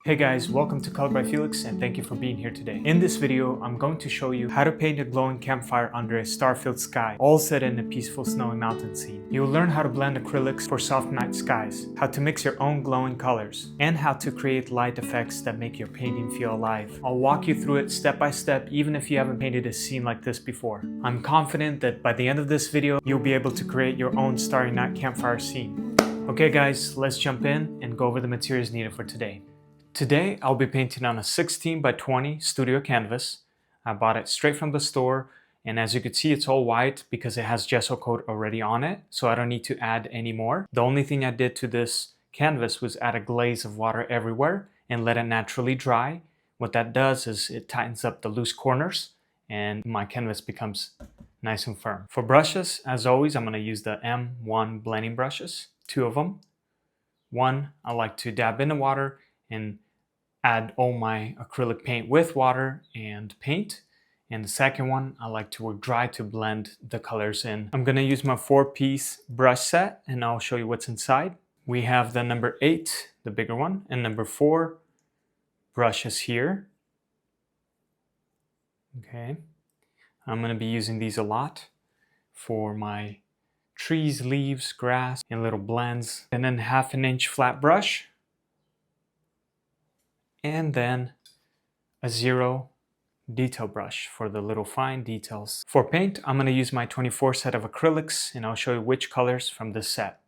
Hey guys, welcome to ColorByFeliks and thank you for being here today. In this video, I'm going to show you how to paint a glowing campfire under a star-filled sky, all set in a peaceful snowy mountain scene. You will learn how to blend acrylics for soft night skies, how to mix your own glowing colors, and how to create light effects that make your painting feel alive. I'll walk you through it step by step, even if you haven't painted a scene like this before. I'm confident that by the end of this video, you'll be able to create your own starry night campfire scene. Okay guys, let's jump in and go over the materials needed for today. Today, I'll be painting on a 16 by 20 studio canvas. I bought it straight from the store, and as you can see, it's all white because it has gesso coat already on it, so I don't need to add any more. The only thing I did to this canvas was add a glaze of water everywhere and let it naturally dry. What that does is it tightens up the loose corners and my canvas becomes nice and firm. For brushes, as always, I'm going to use the M1 blending brushes, 2 of them. One, I like to dab in the water and add all my acrylic paint with water and paint. And the second one, I like to work dry to blend the colors in. I'm gonna use my 4-piece brush set and I'll show you what's inside. We have the number 8, the bigger one, and number 4 brushes here. Okay, I'm gonna be using these a lot for my trees, leaves, grass, and little blends. And then 1/2 inch flat brush. And then a 0 detail brush for the little fine details. For paint, I'm going to use my 24 set of acrylics and I'll show you which colors from this set.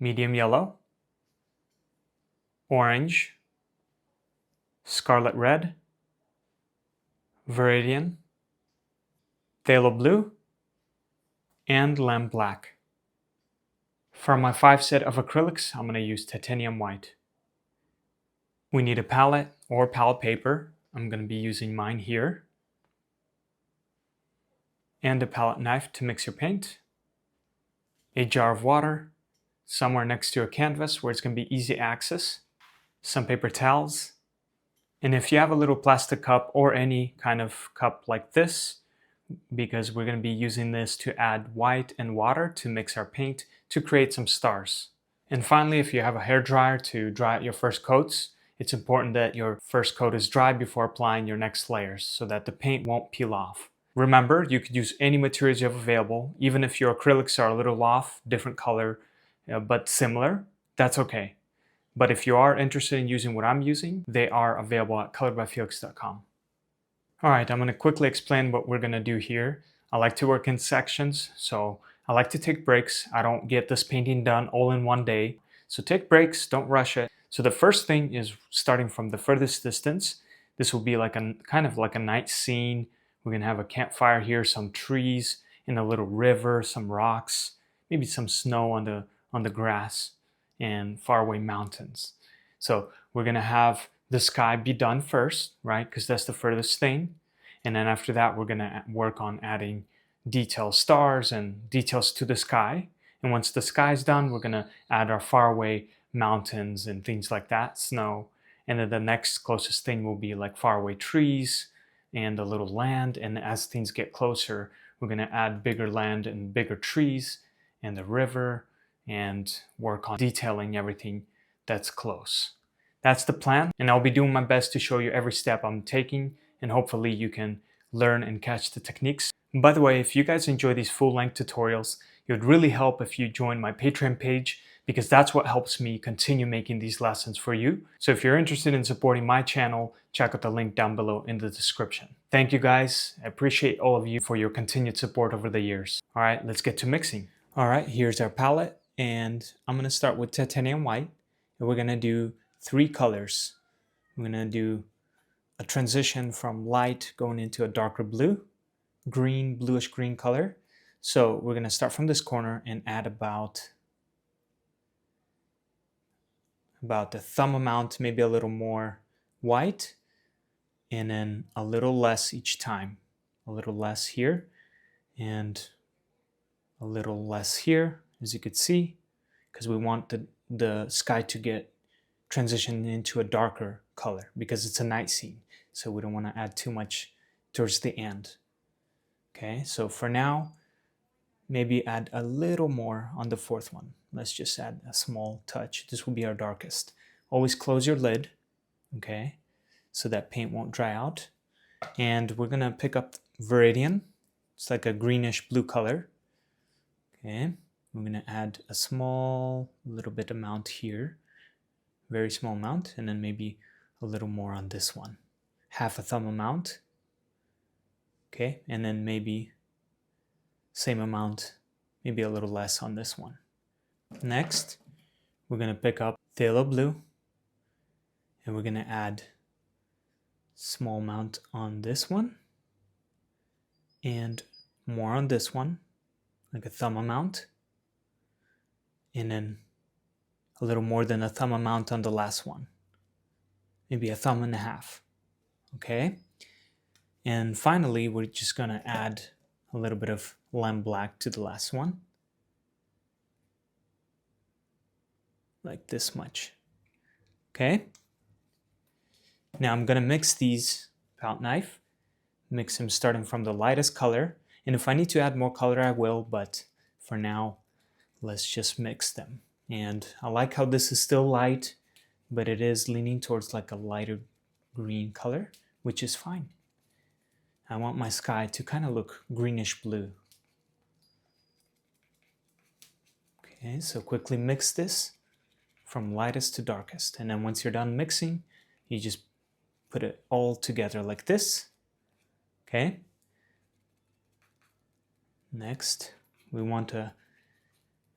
Medium yellow, orange, scarlet red, viridian, phthalo blue, and lamb black. For my 5 set of acrylics, I'm going to use titanium white. We need a palette or palette paper. I'm going to be using mine here. And a palette knife to mix your paint. A jar of water, somewhere next to a canvas where it's going to be easy access. Some paper towels. And if you have a little plastic cup or any kind of cup like this, because we're going to be using this to add white and water to mix our paint to create some stars. And finally, if you have a hairdryer to dry out your first coats, it's important that your first coat is dry before applying your next layers so that the paint won't peel off. Remember, you could use any materials you have available, even if your acrylics are a little off, different color, but similar, that's okay. But if you are interested in using what I'm using, they are available at ColorByFeliks.com. Alright, I'm going to quickly explain what we're going to do here. I like to work in sections, so I like to take breaks. I don't get this painting done all in one day. So take breaks, don't rush it. So the first thing is starting from the furthest distance. This will be like a kind of like a night scene. We're gonna have a campfire here, some trees, and a little river, some rocks, maybe some snow on the grass, and faraway mountains. So we're gonna have the sky be done first, right? Because that's the furthest thing. And then after that, we're gonna work on adding detailed stars and details to the sky. And once the sky's done, we're gonna add our faraway mountains and things like that, snow. And then the next closest thing will be like faraway trees and a little land. And as things get closer, we're gonna add bigger land and bigger trees and the river and work on detailing everything that's close. That's the plan. And I'll be doing my best to show you every step I'm taking, and hopefully you can learn and catch the techniques. And by the way, if you guys enjoy these full-length tutorials, it would really help if you join my Patreon page, because that's what helps me continue making these lessons for you. So if you're interested in supporting my channel, check out the link down below in the description. Thank you guys. I appreciate all of you for your continued support over the years. All right, let's get to mixing. All right, here's our palette, and I'm gonna start with titanium white, and we're gonna do 3 colors. I'm gonna do a transition from light going into a darker blue, green, bluish green color. So we're gonna start from this corner and add about the thumb amount, maybe a little more white, and then a little less each time. A little less here, and a little less here, as you could see, because we want the sky to get transitioned into a darker color, because it's a night scene, so we don't want to add too much towards the end. Okay, so for now, maybe add a little more on the 4th one. Let's just add a small touch. This will be our darkest. always close your lid, okay, so that paint won't dry out. And we're gonna pick up Viridian. It's like a greenish blue color. Okay, we're gonna add a small little bit amount here, very small amount, and then maybe a little more on this one, half a thumb amount. Okay, and then maybe same amount, maybe a little less on this one. Next, we're gonna pick up phthalo blue, and we're gonna add small amount on this one, and more on this one, like a thumb amount, and then a little more than a thumb amount on the last one, maybe a thumb and a half. Okay, and finally we're just gonna add a little bit of lamb black to the last one, like this much. Okay, now I'm gonna mix these palette knife, mix them starting from the lightest color, and if I need to add more color I will, but for now let's just mix them. And I like how this is still light, but it is leaning towards like a lighter green color, which is fine. I want my sky to kind of look greenish blue. Okay, so quickly mix this from lightest to darkest, and then once you're done mixing, you just put it all together like this. Okay. Next, we want a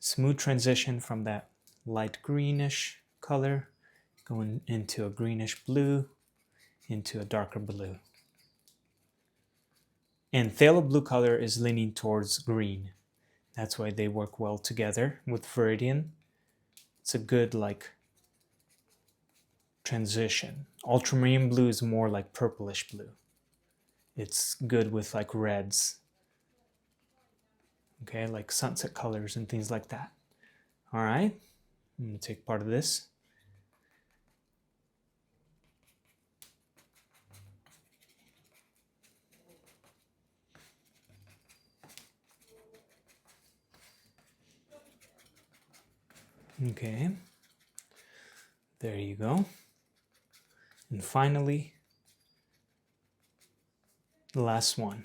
smooth transition from that light greenish color going into a greenish blue, into a darker blue. And phthalo blue color is leaning towards green. That's why they work well together with Viridian. It's a good like transition. Ultramarine blue is more like purplish blue. It's good with like reds. Okay, like sunset colors and things like that. All right, I'm gonna take part of this. Okay, there you go. And finally, the last one.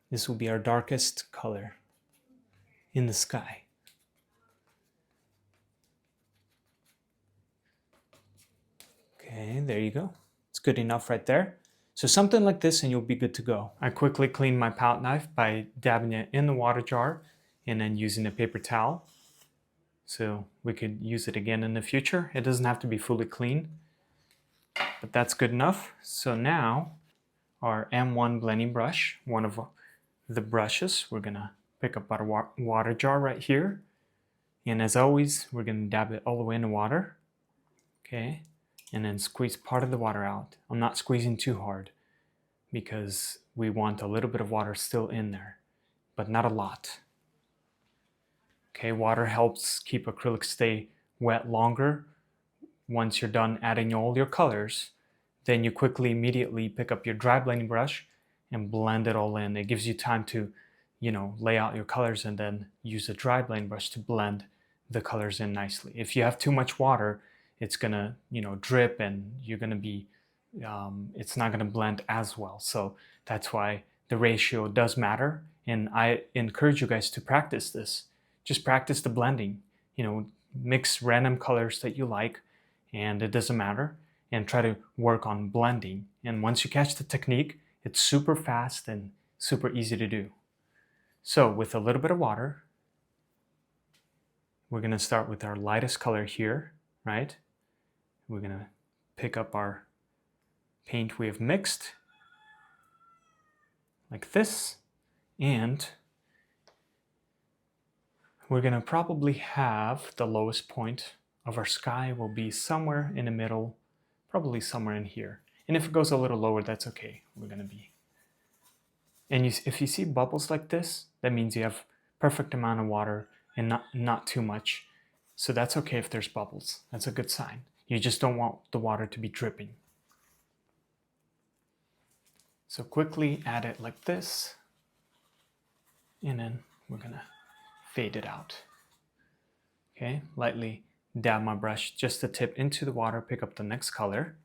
This will be our darkest color in the sky. Okay, there you go. It's good enough right there. So something like this and you'll be good to go. I quickly cleaned my palette knife by dabbing it in the water jar and then using a paper towel. So we could use it again in the future. It doesn't have to be fully clean, but that's good enough. So now our M1 blending brush, one of the brushes, we're gonna pick up our water jar right here. And as always, we're gonna dab it all the way in the water. Okay, and then squeeze part of the water out. I'm not squeezing too hard because we want a little bit of water still in there, but not a lot. Okay, water helps keep acrylic stay wet longer. Once you're done adding all your colors, then you quickly, immediately pick up your dry blending brush and blend it all in. It gives you time to, lay out your colors and then use a dry blending brush to blend the colors in nicely. If you have too much water, it's gonna, drip and you're gonna be, it's not gonna blend as well. So that's why the ratio does matter. And I encourage you guys to practice this. Just practice the blending, mix random colors that you like and it doesn't matter, and try to work on blending. And once you catch the technique, it's super fast and super easy to do. So with a little bit of water, we're gonna start with our lightest color here, right? We're gonna pick up our paint we have mixed like this, and we're gonna probably have the lowest point of our sky will be somewhere in the middle, probably somewhere in here. And if it goes a little lower, that's okay. We're gonna be. And if you see bubbles like this, that means you have perfect amount of water and not too much. So that's okay if there's bubbles. That's a good sign. You just don't want the water to be dripping. So quickly add it like this, and then we're gonna fade it out. Okay, lightly dab my brush just a tip into the water, pick up the next color,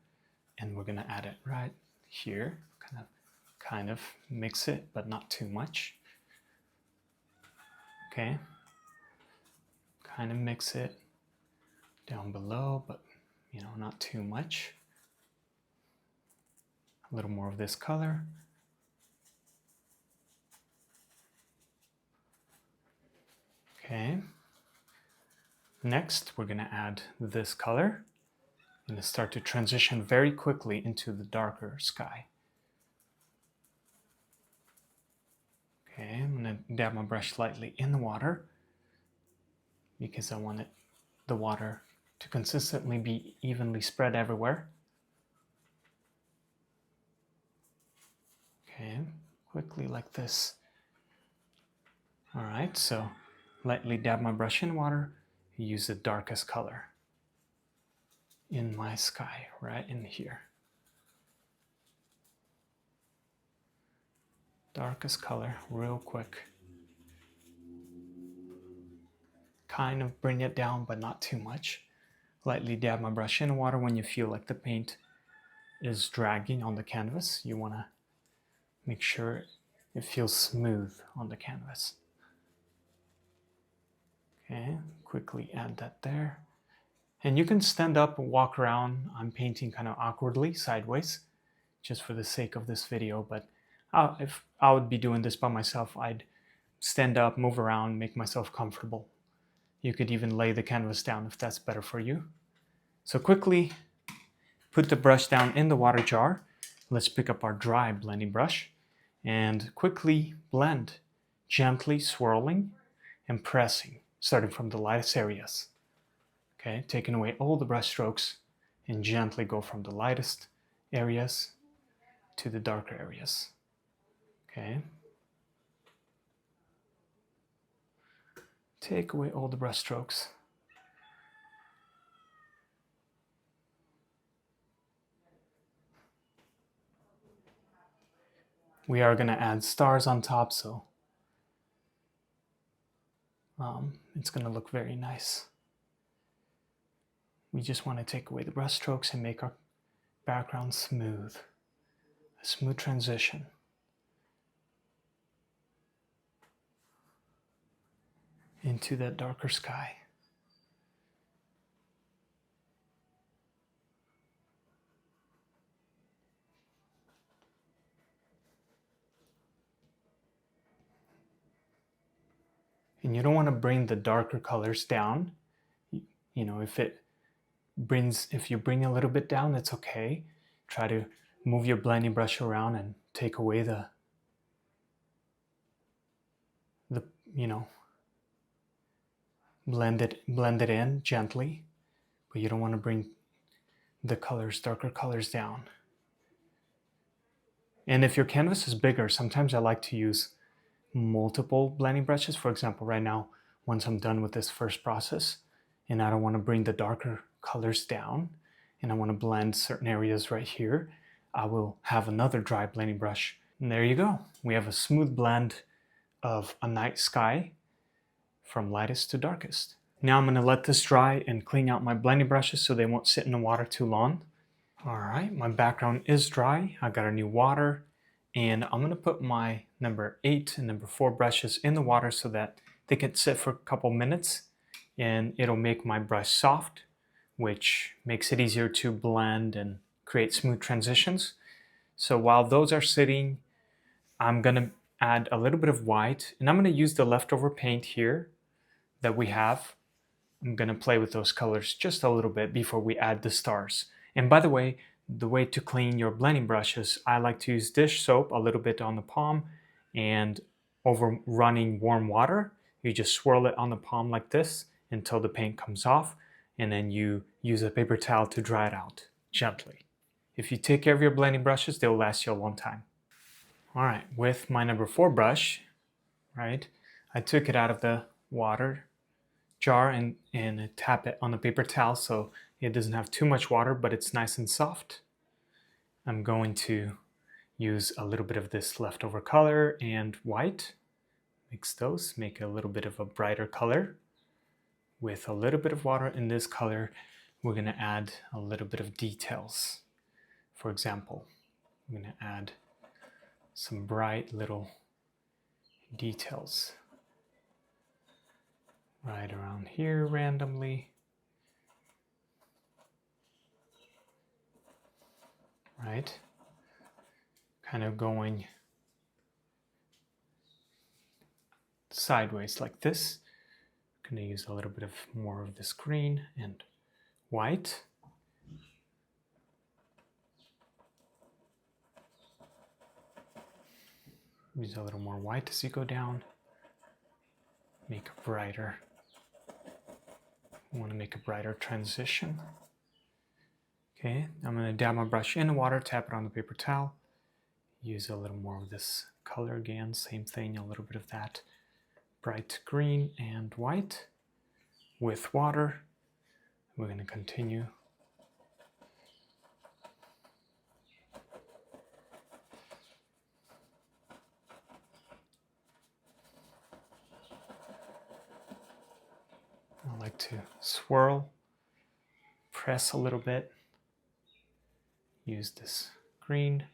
and we're gonna add it right here. Kind of mix it, but not too much. Okay, kind of mix it down below, but you know, not too much. A little more of this color. Okay. Next, we're gonna add this color. I'm gonna start to transition very quickly into the darker sky. Okay, I'm gonna dab my brush lightly in the water because I want the water to consistently be evenly spread everywhere. Okay, quickly like this. All right, so lightly dab my brush in water, use the darkest color in my sky, right in here. Darkest color, real quick. Kind of bring it down, but not too much. Lightly dab my brush in water when you feel like the paint is dragging on the canvas. You want to make sure it feels smooth on the canvas. Okay, quickly add that there. And you can stand up and walk around. I'm painting kind of awkwardly, sideways, just for the sake of this video, but if I would be doing this by myself, I'd stand up, move around, make myself comfortable. You could even lay the canvas down if that's better for you. So quickly put the brush down in the water jar. Let's pick up our dry blending brush and quickly blend, gently swirling and pressing, starting from the lightest areas. Okay, taking away all the brush strokes and gently go from the lightest areas to the darker areas. Okay. Take away all the brush strokes. We are going to add stars on top, so it's going to look very nice. We just want to take away the brush strokes and make our background smooth. A smooth transition. Into that darker sky. And you don't want to bring the darker colors down. You know, if you bring a little bit down, it's okay. Try to move your blending brush around and take away the blend it in gently, but you don't want to bring the darker colors down. And if your canvas is bigger, sometimes I like to use multiple blending brushes. For example, right now, once I'm done with this first process, and I don't want to bring the darker colors down, and I want to blend certain areas right here, I will have another dry blending brush. And there you go. We have a smooth blend of a night sky from lightest to darkest. Now I'm going to let this dry and clean out my blending brushes so they won't sit in the water too long. All right, my background is dry. I got a new water, and I'm going to put my number 8 and number 4 brushes in the water so that they can sit for a couple minutes, and it'll make my brush soft, which makes it easier to blend and create smooth transitions. So while those are sitting, I'm going to add a little bit of white, and I'm going to use the leftover paint here that we have. I'm going to play with those colors just a little bit before we add the stars. And by the way to clean your blending brushes, I like to use dish soap a little bit on the palm, and over running warm water, you just swirl it on the palm like this until the paint comes off, and then you use a paper towel to dry it out gently. If you take care of your blending brushes, they'll last you a long time. All right, with my number 4 brush, right, I took it out of the water jar and tap it on the paper towel so it doesn't have too much water, but it's nice and soft. I'm going to use a little bit of this leftover color and white. Mix those, make a little bit of a brighter color. with a little bit of water in this color, we're going to add a little bit of details. For example, I'm going to add some bright little details right around here randomly. Right? Kind of going sideways like this. I'm going to use a little bit of more of this green and white. Use a little more white as you go down. Make it brighter. I want to make a brighter transition. Okay, I'm going to dab my brush in the water, tap it on the paper towel. Use a little more of this color again, same thing, a little bit of that bright green and white with water. We're going to continue. I like to swirl, press a little bit, use this green.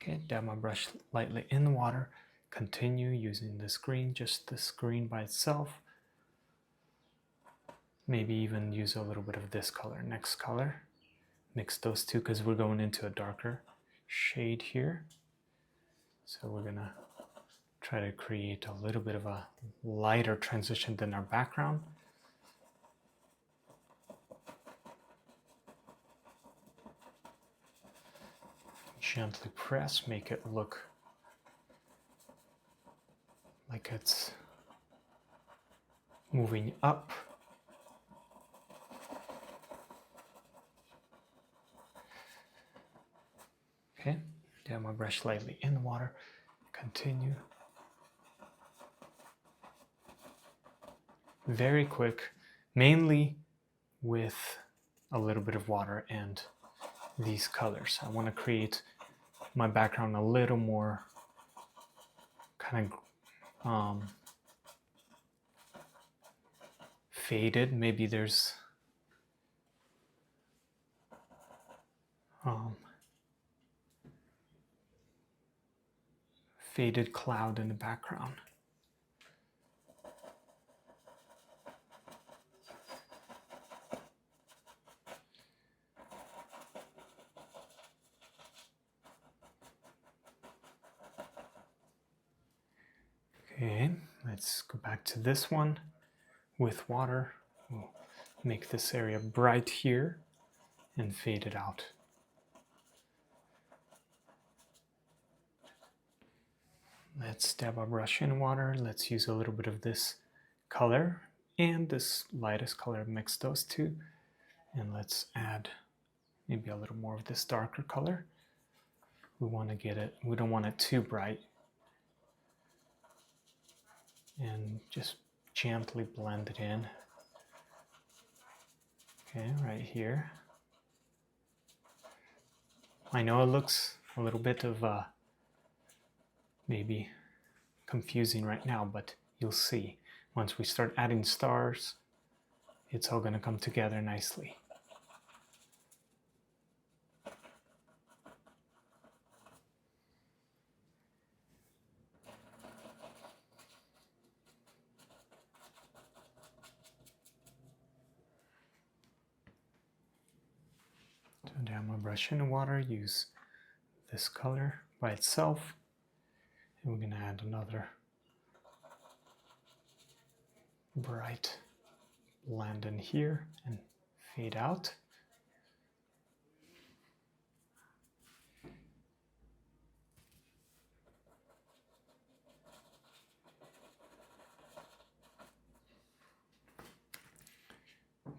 Okay, dab my brush lightly in the water, continue using this green, just this green by itself. Maybe even use a little bit of this color, next color. Mix those two because we're going into a darker shade here. So we're gonna try to create a little bit of a lighter transition than our background. Gently press, make it look like it's moving up. Okay, dab my brush lightly in the water, continue. Very quick, mainly with a little bit of water and these colors. I want to create my background a little more kind of faded. Maybe there's faded cloud in the background. Okay, let's go back to this one with water. We'll make this area bright here and fade it out. Let's dab our brush in water. Let's use a little bit of this color and this lightest color, mix those two. And let's add maybe a little more of this darker color. We want to get it, we don't want it too bright. And just gently blend it in. Okay, right here. I know it looks a little bit of maybe confusing right now, but you'll see once we start adding stars, it's all going to come together nicely. So dab my brush in the water, use this color by itself. And we're going to add another bright blend in here and fade out.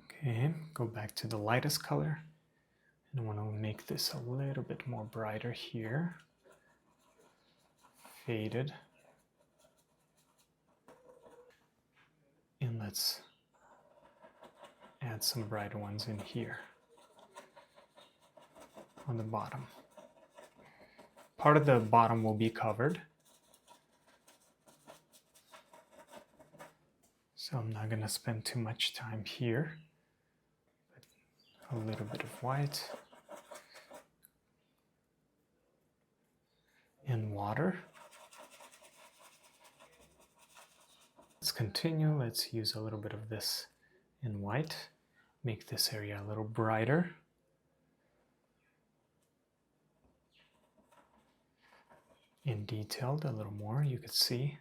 Okay, go back to the lightest color. And I want to make this a little bit more brighter here. Faded. And let's add some brighter ones in here on the bottom. part of the bottom will be covered. So I'm not going to spend too much time here. But a little bit of white and water. Let's continue. Let's use a little bit of this in white. Make this area a little brighter. In detailed a little more, you could see.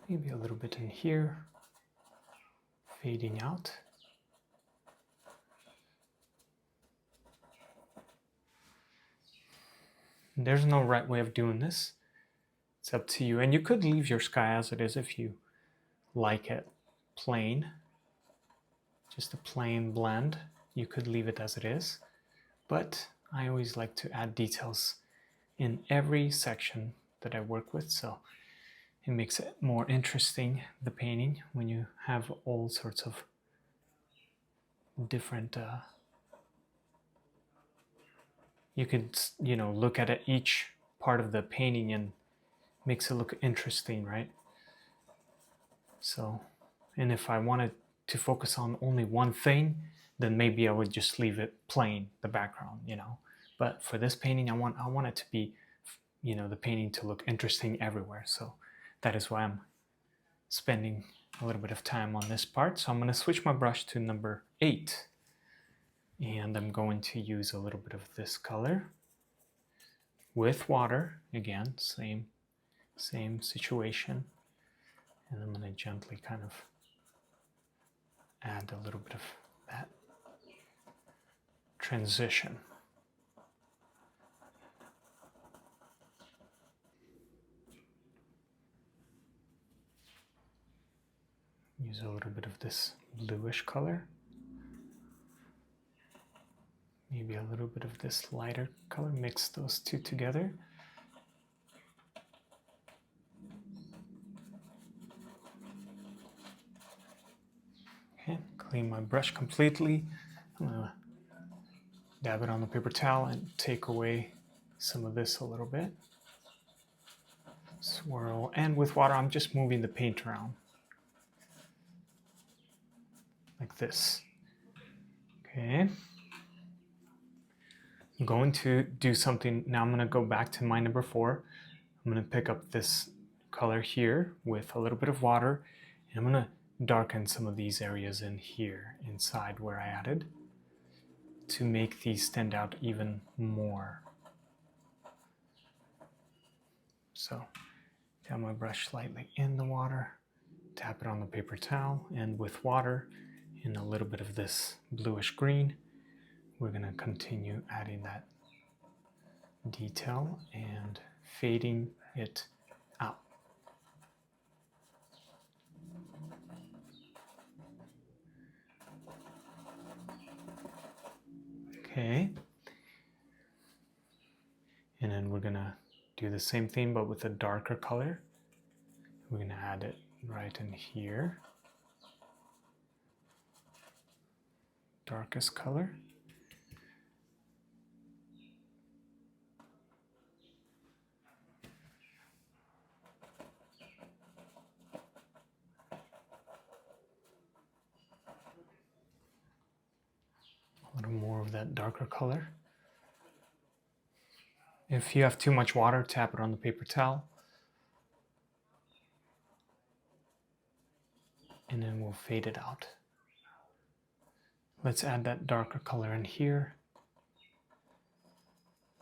Maybe a little bit in here, fading out. There's no right way of doing this. It's up to you. And you could leave your sky as it is if you like it plain. Just a plain blend. You could leave it as it is. But I always like to add details in every section that I work with. So it makes it more interesting, the painting, when you have all sorts of different you could, you know, look at it, each part of the painting, and makes it look interesting, right? So, and if I wanted to focus on only one thing, then maybe I would just leave it plain, the background, you know. But for this painting, I want it to be, you know, the painting to look interesting everywhere. So that is why I'm spending a little bit of time on this part. So I'm going to switch my brush to number 8. And I'm going to use a little bit of this color with water. Again, same situation. And I'm going to gently kind of add a little bit of that transition. Use a little bit of this bluish color. Maybe a little bit of this lighter color, mix those two together. Okay, clean my brush completely. I'm gonna dab it on the paper towel and take away some of this a little bit. Swirl, and with water, I'm just moving the paint around. Like this. Okay. I'm going to do something, now I'm going to go back to my number 4. I'm going to pick up this color here with a little bit of water, and I'm going to darken some of these areas in here, inside where I added, to make these stand out even more. So, dab my brush slightly in the water, tap it on the paper towel, and with water and a little bit of this bluish green, we're going to continue adding that detail and fading it out. Okay. And then we're going to do the same thing but with a darker color. We're going to add it right in here. Darkest color. A little more of that darker color. If you have too much water, tap it on the paper towel. And then we'll fade it out. Let's add that darker color in here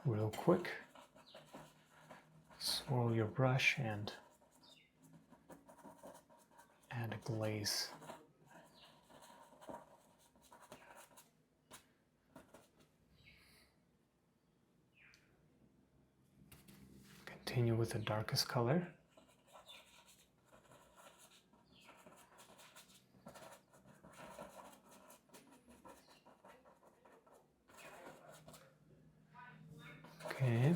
real quick. Swirl your brush and add a glaze. Continue with the darkest color. Okay.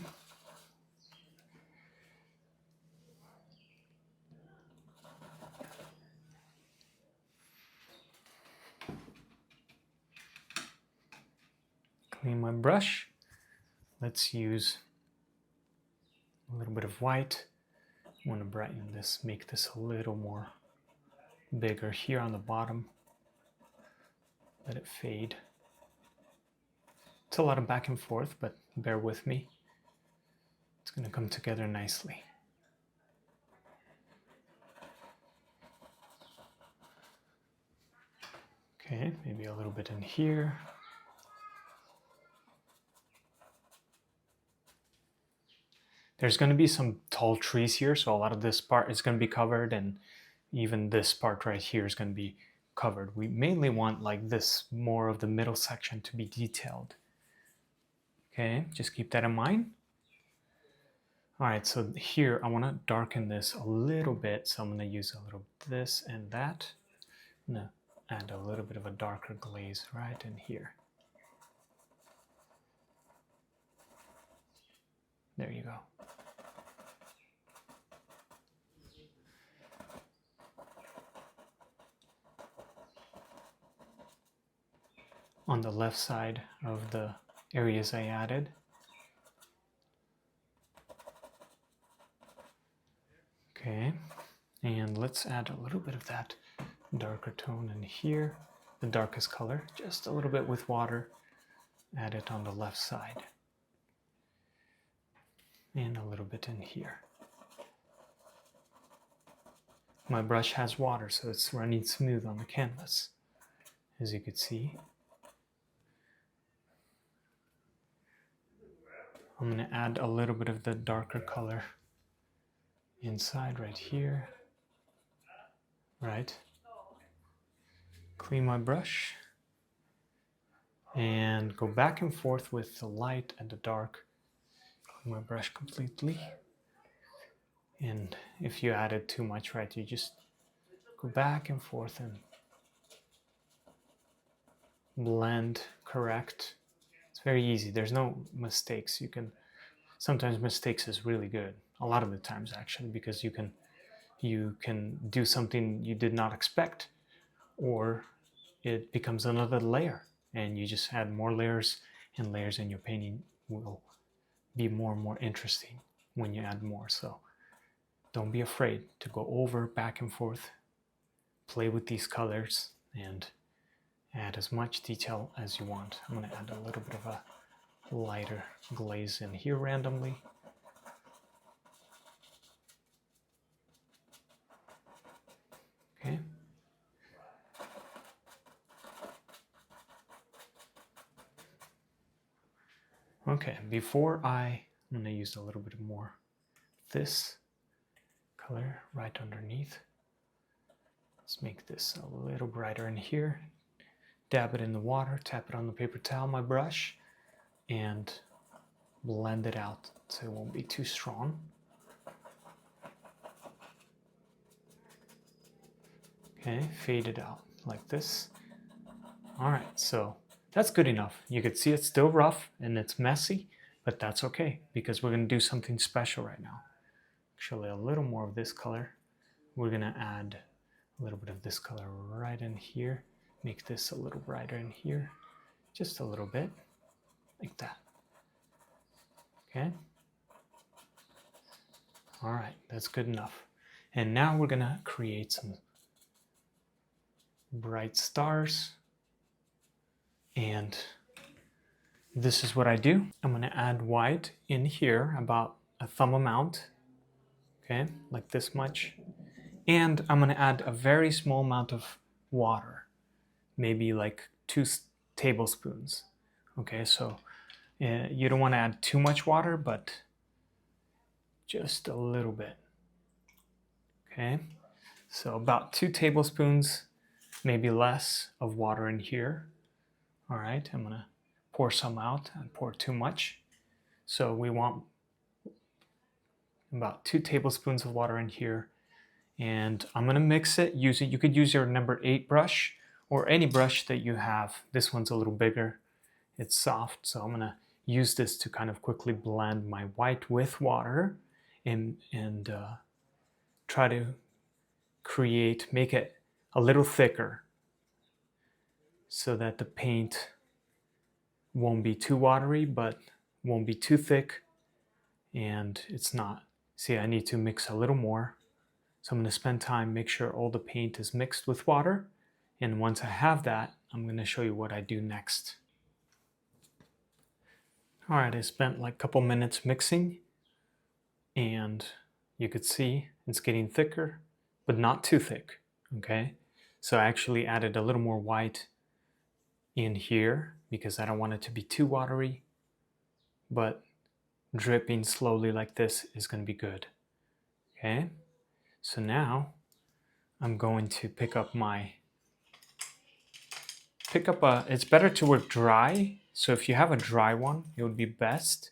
Clean my brush. Let's use a little bit of white. I want to brighten this, make this a little more bigger here on the bottom. Let it fade. It's a lot of back and forth, but bear with me. It's going to come together nicely. Okay, maybe a little bit in here. There's going to be some tall trees here, so a lot of this part is going to be covered, and even this part right here is going to be covered. We mainly want like this, more of the middle section to be detailed. Okay, just keep that in mind. All right, so here I want to darken this a little bit, so I'm going to use a little this and that. I'm going to add a little bit of a darker glaze right in here. There you go. On the left side of the areas I added. Okay, and let's add a little bit of that darker tone in here, the darkest color, just a little bit with water. Add it on the left side. And a little bit in here. My brush has water, so it's running smooth on the canvas, as you can see. I'm going to add a little bit of the darker color inside right here. Right. Clean my brush and go back and forth with the light and the dark. Clean my brush completely. And if you added too much, right, you just go back and forth and blend, correct. It's very easy. There's no mistakes. You can, sometimes mistakes is really good. A lot of the times actually, because you can do something you did not expect, or it becomes another layer and you just add more layers and layers, and your painting will be more and more interesting when you add more. So don't be afraid to go over, back and forth, play with these colors and add as much detail as you want. I'm going to add a little bit of a lighter glaze in here randomly. Okay. Okay, before I'm going to use a little bit more this color right underneath. Let's make this a little brighter in here. Dab it in the water, tap it on the paper towel, my brush, and blend it out so it won't be too strong. Okay, fade it out like this. All right, so that's good enough. You can see it's still rough and it's messy, but that's okay because we're going to do something special right now. Actually, a little more of this color. We're going to add a little bit of this color right in here. Make this a little brighter in here. Just a little bit, like that. Okay. All right, that's good enough. And now we're going to create some bright stars. And this is what I do. I'm going to add white in here, about a thumb amount. Okay, like this much. And I'm going to add a very small amount of water, maybe like 2 tablespoons. Okay, so you don't want to add too much water, but just a little bit. Okay, so about 2 tablespoons, maybe less, of water in here. All right, I'm going to pour some out and pour too much. So we want about 2 tablespoons of water in here. And I'm going to mix it. You could use your number 8 brush or any brush that you have. This one's a little bigger. It's soft, so I'm going to use this to kind of quickly blend my white with water and try to make it a little thicker so that the paint won't be too watery, but won't be too thick, and it's not. See, I need to mix a little more. So I'm going to spend time, make sure all the paint is mixed with water. And once I have that, I'm going to show you what I do next. All right, I spent like a couple minutes mixing, and you could see it's getting thicker, but not too thick, okay? So I actually added a little more white in here because I don't want it to be too watery, but dripping slowly like this is going to be good, okay? So now I'm going to pick up it's better to work dry. So if you have a dry one, it would be best.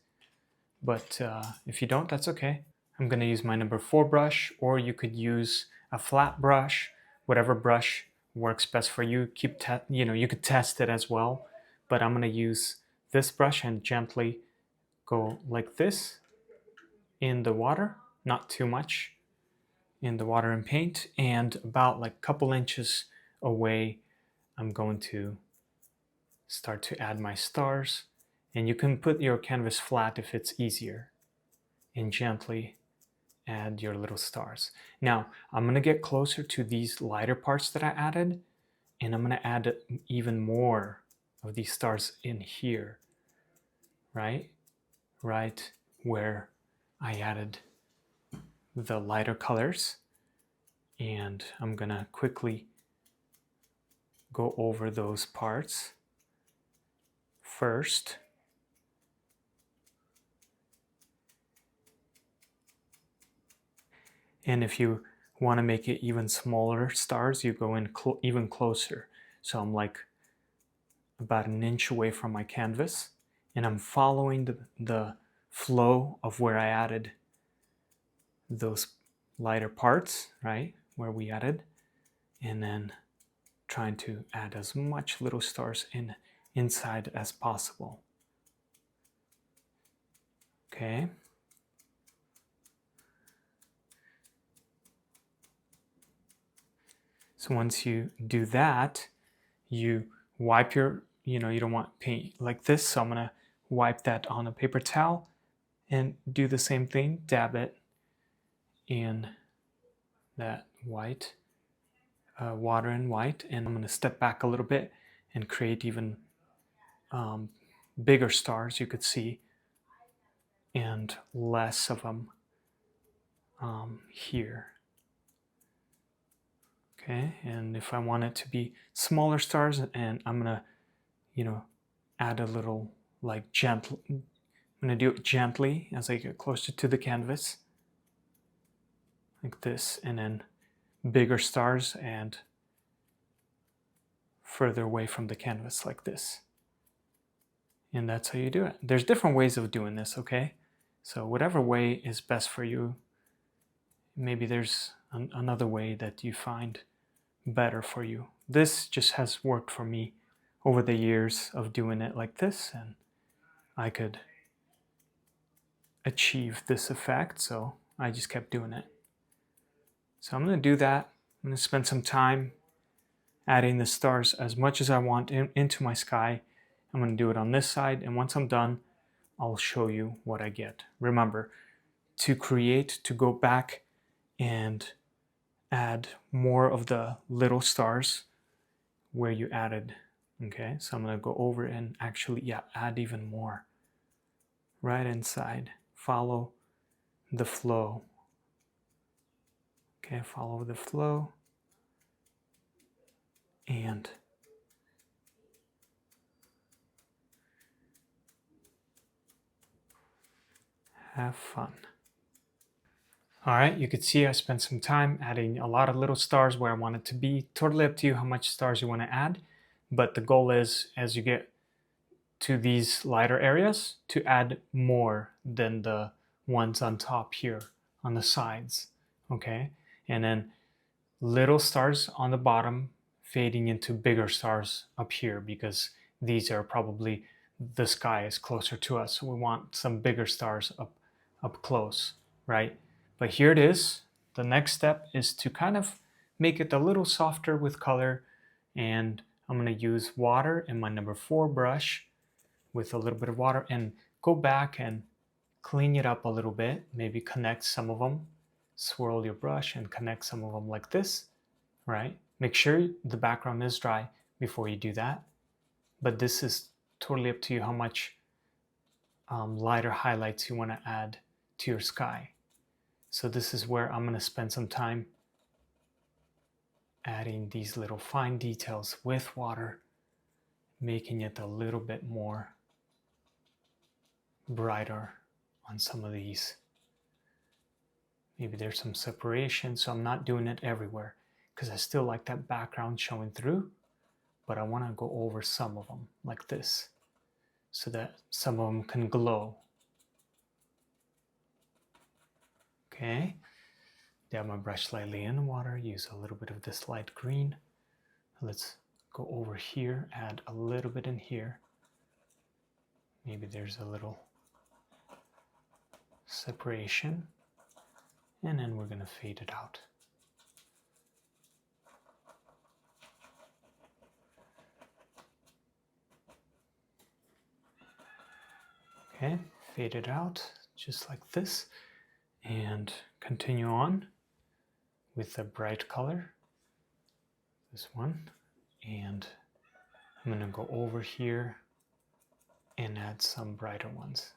But if you don't, that's okay. I'm going to use my number 4 brush, or you could use a flat brush, whatever brush works best for you. You could test it as well. But I'm going to use this brush and gently go like this in the water, not too much in the water and paint, and about like a couple inches away I'm going to start to add my stars. And you can put your canvas flat if it's easier, and gently add your little stars. Now I'm going to get closer to these lighter parts that I added, and I'm going to add even more of these stars in here, right where I added the lighter colors. And I'm going to quickly go over those parts first. And if you want to make it even smaller stars, you go in even closer. So I'm like about an inch away from my canvas, and I'm following the flow of where I added those lighter parts, right, where we added, and then trying to add as much little stars inside as possible. Okay. So once you do that, you wipe you don't want paint like this, so I'm going to wipe that on a paper towel and do the same thing, dab it in that white, water and white, and I'm going to step back a little bit and create even bigger stars, you could see, and less of them here. Okay, and if I want it to be smaller stars, and I'm gonna, add a little like gentle. I'm gonna do it gently as I get closer to the canvas, like this, and then bigger stars and further away from the canvas like this. And that's how you do it. There's different ways of doing this, okay? So whatever way is best for you. Maybe there's another way that you find better for you. This just has worked for me over the years of doing it like this, and I could achieve this effect, so I just kept doing it. So I'm going to do that. I'm going to spend some time adding the stars as much as I want into my sky. I'm going to do it on this side, and once I'm done, I'll show you what I get. Remember, to go back and add more of the little stars where you added. Okay, so I'm going to go over and actually add even more right inside. Follow the flow. Okay, follow the flow and have fun. All right, you could see I spent some time adding a lot of little stars where I want it to be. Totally up to you how much stars you want to add, but the goal is, as you get to these lighter areas, to add more than the ones on top here on the sides, okay? And then little stars on the bottom fading into bigger stars up here, because these are probably, the sky is closer to us, so we want some bigger stars up close, right? But here it is. The next step is to kind of make it a little softer with color, and I'm going to use water and my number 4 brush, with a little bit of water and go back and clean it up a little bit. Maybe connect some of them, swirl your brush and connect some of them like this, right? Make sure the background is dry before you do that. But this is totally up to you how much lighter highlights you want to add to your sky. So this is where I'm going to spend some time adding these little fine details with water, making it a little bit more brighter on some of these. Maybe there's some separation, so I'm not doing it everywhere because I still like that background showing through, but I want to go over some of them like this so that some of them can glow. Okay, dab my brush slightly in the water, use a little bit of this light green. Let's go over here, add a little bit in here. Maybe there's a little separation, and then we're going to fade it out. Okay, fade it out just like this, and continue on with a bright color, this one, and I'm going to go over here and add some brighter ones.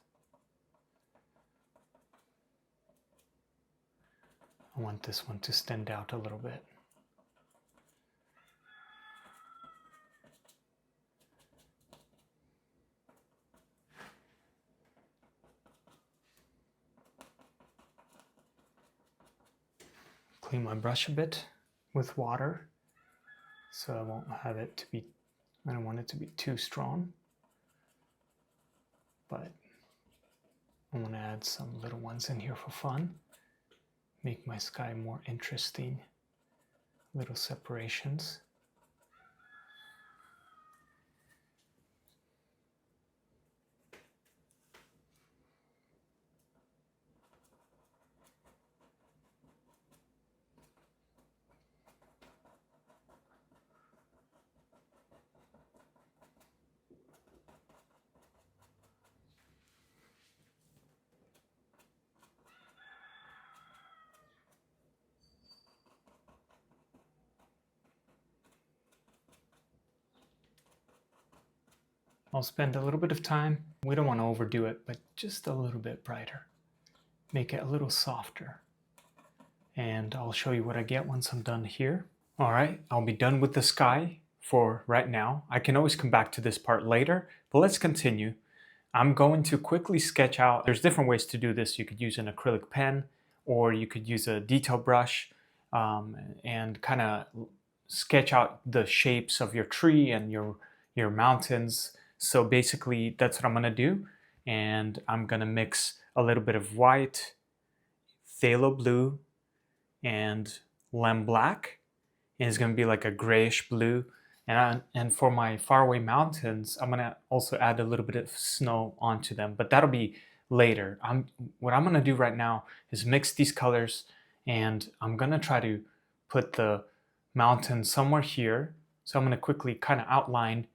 I want this one to stand out a little bit. Clean my brush a bit with water so I won't have it to be, I don't want it to be too strong, but I want to add some little ones in here for fun, make my sky more interesting, little separations. I'll spend a little bit of time. We don't want to overdo it, but just a little bit brighter. Make it a little softer. And I'll show you what I get once I'm done here. All right, I'll be done with the sky for right now. I can always come back to this part later, but let's continue. I'm going to quickly sketch out. There's different ways to do this. You could use an acrylic pen, or you could use a detail brush and kind of sketch out the shapes of your tree and your mountains. So basically that's what I'm gonna do. And I'm gonna mix a little bit of white, phthalo blue, and lamb black. And it's gonna be like a grayish blue. And for my faraway mountains, I'm gonna also add a little bit of snow onto them, but that'll be later. What I'm gonna do right now is mix these colors, and I'm gonna try to put the mountain somewhere here. So I'm gonna quickly kind of outline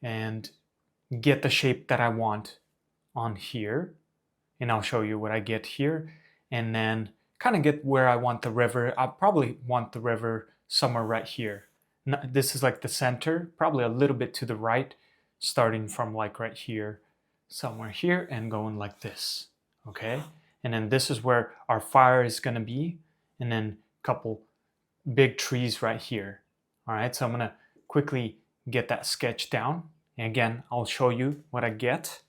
and get the shape that I want on here, and I'll show you what I get here, and then kind of get where I want the river. I probably want the river somewhere right here. This is like the center, probably a little bit to the right, starting from like right here, somewhere here, and going like this, okay? And then this is where our fire is gonna be, and then a couple big trees right here. All right, so I'm gonna quickly get that sketch down. And again, I'll show you what I get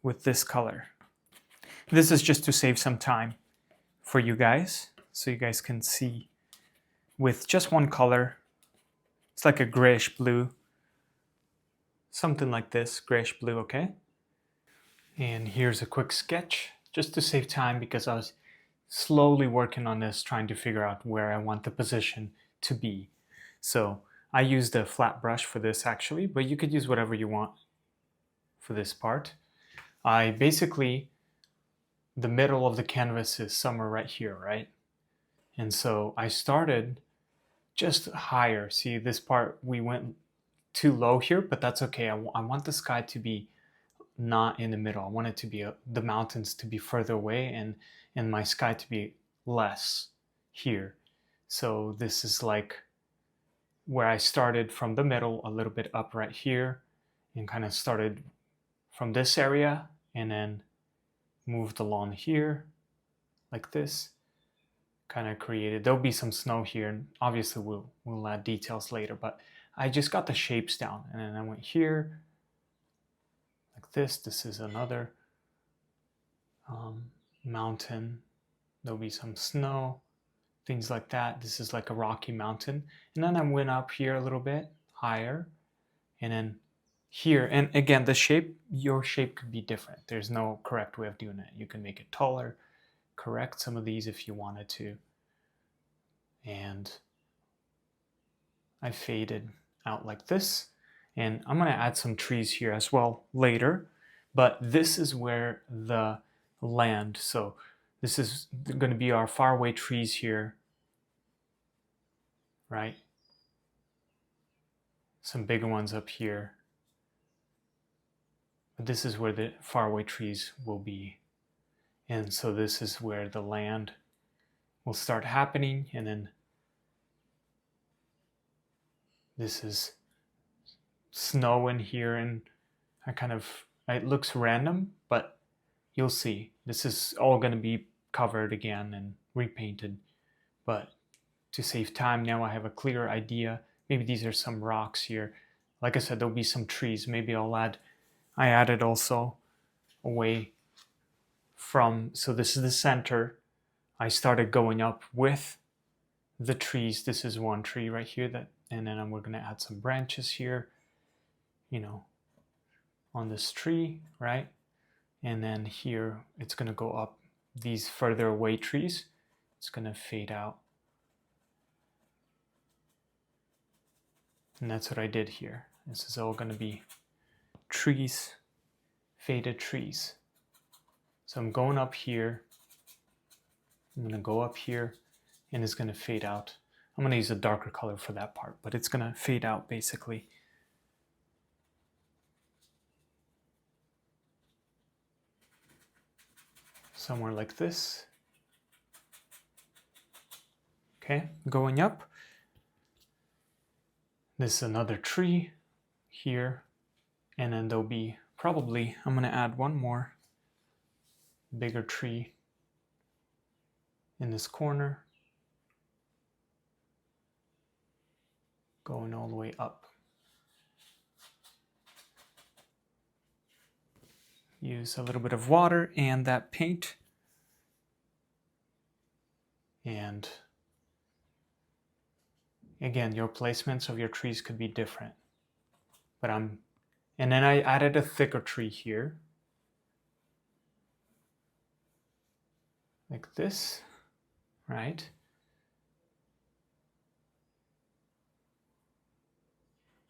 with this color. This is just to save some time for you guys, so you guys can see with just one color. It's like a grayish blue, something like this, grayish blue, okay? And here's a quick sketch, just to save time, because I was slowly working on this, trying to figure out where I want the position to be. So I used a flat brush for this actually, but you could use whatever you want for this part. I basically, the middle of the canvas is somewhere right here, right? And so I started just higher. See this part, we went too low here, but that's okay. I want the sky to be not in the middle. I want it to be the mountains to be further away and my sky to be less here. So this is like where I started from the middle, a little bit up right here, and kind of started from this area and then moved along here like this. Kind of created, there'll be some snow here, and obviously we'll add details later, but I just got the shapes down, and then I went here like this. This is another mountain. There'll be some snow, things like that. This is like a rocky mountain, and then I went up here a little bit higher, and then here, and again, the shape, your shape could be different. There's no correct way of doing it. You can make it taller, correct some of these if you wanted to, and I faded out like this, and I'm going to add some trees here as well later, but this is where the land, so this is going to be our faraway trees here, right? Some bigger ones up here, but this is where the faraway trees will be, and so this is where the land will start happening, and then this is snow in here, and it looks random, but you'll see. This is all going to be covered again and repainted, but to save time now I have a clearer idea. Maybe these are some rocks here. Like I said, there'll be some trees. Maybe I added also away from, so this is the center. I started going up with the trees. This is one tree right here, and then we're going to add some branches here, on this tree, right? And then here it's going to go up these further away trees. It's going to fade out. And that's what I did here. This is all going to be trees, faded trees. So I'm going up here. I'm going to go up here, and it's going to fade out. I'm going to use a darker color for that part, but it's going to fade out basically. Somewhere like this. Okay, going up. This is another tree here, and then there'll be probably, I'm going to add one more bigger tree in this corner, going all the way up. Use a little bit of water and that paint, and again, your placements of your trees could be different, but and then I added a thicker tree here, like this, right?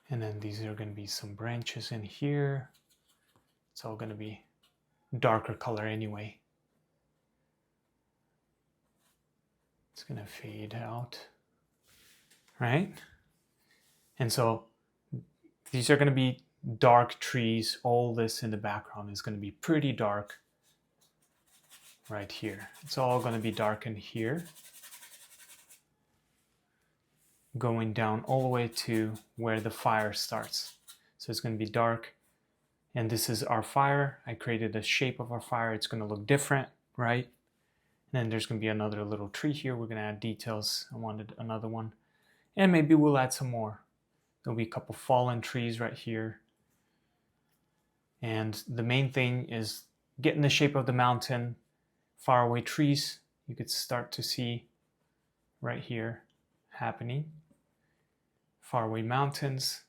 And then these are going to be some branches in here. It's all going to be darker color anyway. It's going to fade out, right? And so these are going to be dark trees. All this in the background is going to be pretty dark right here. It's all going to be dark in here, going down all the way to where the fire starts. So it's going to be dark. And this is our fire. I created a shape of our fire. It's going to look different, right? And then there's going to be another little tree here. We're going to add details. I wanted another one. And maybe we'll add some more. There'll be a couple fallen trees right here. And the main thing is getting the shape of the mountain, faraway trees. You could start to see right here happening. Faraway mountains.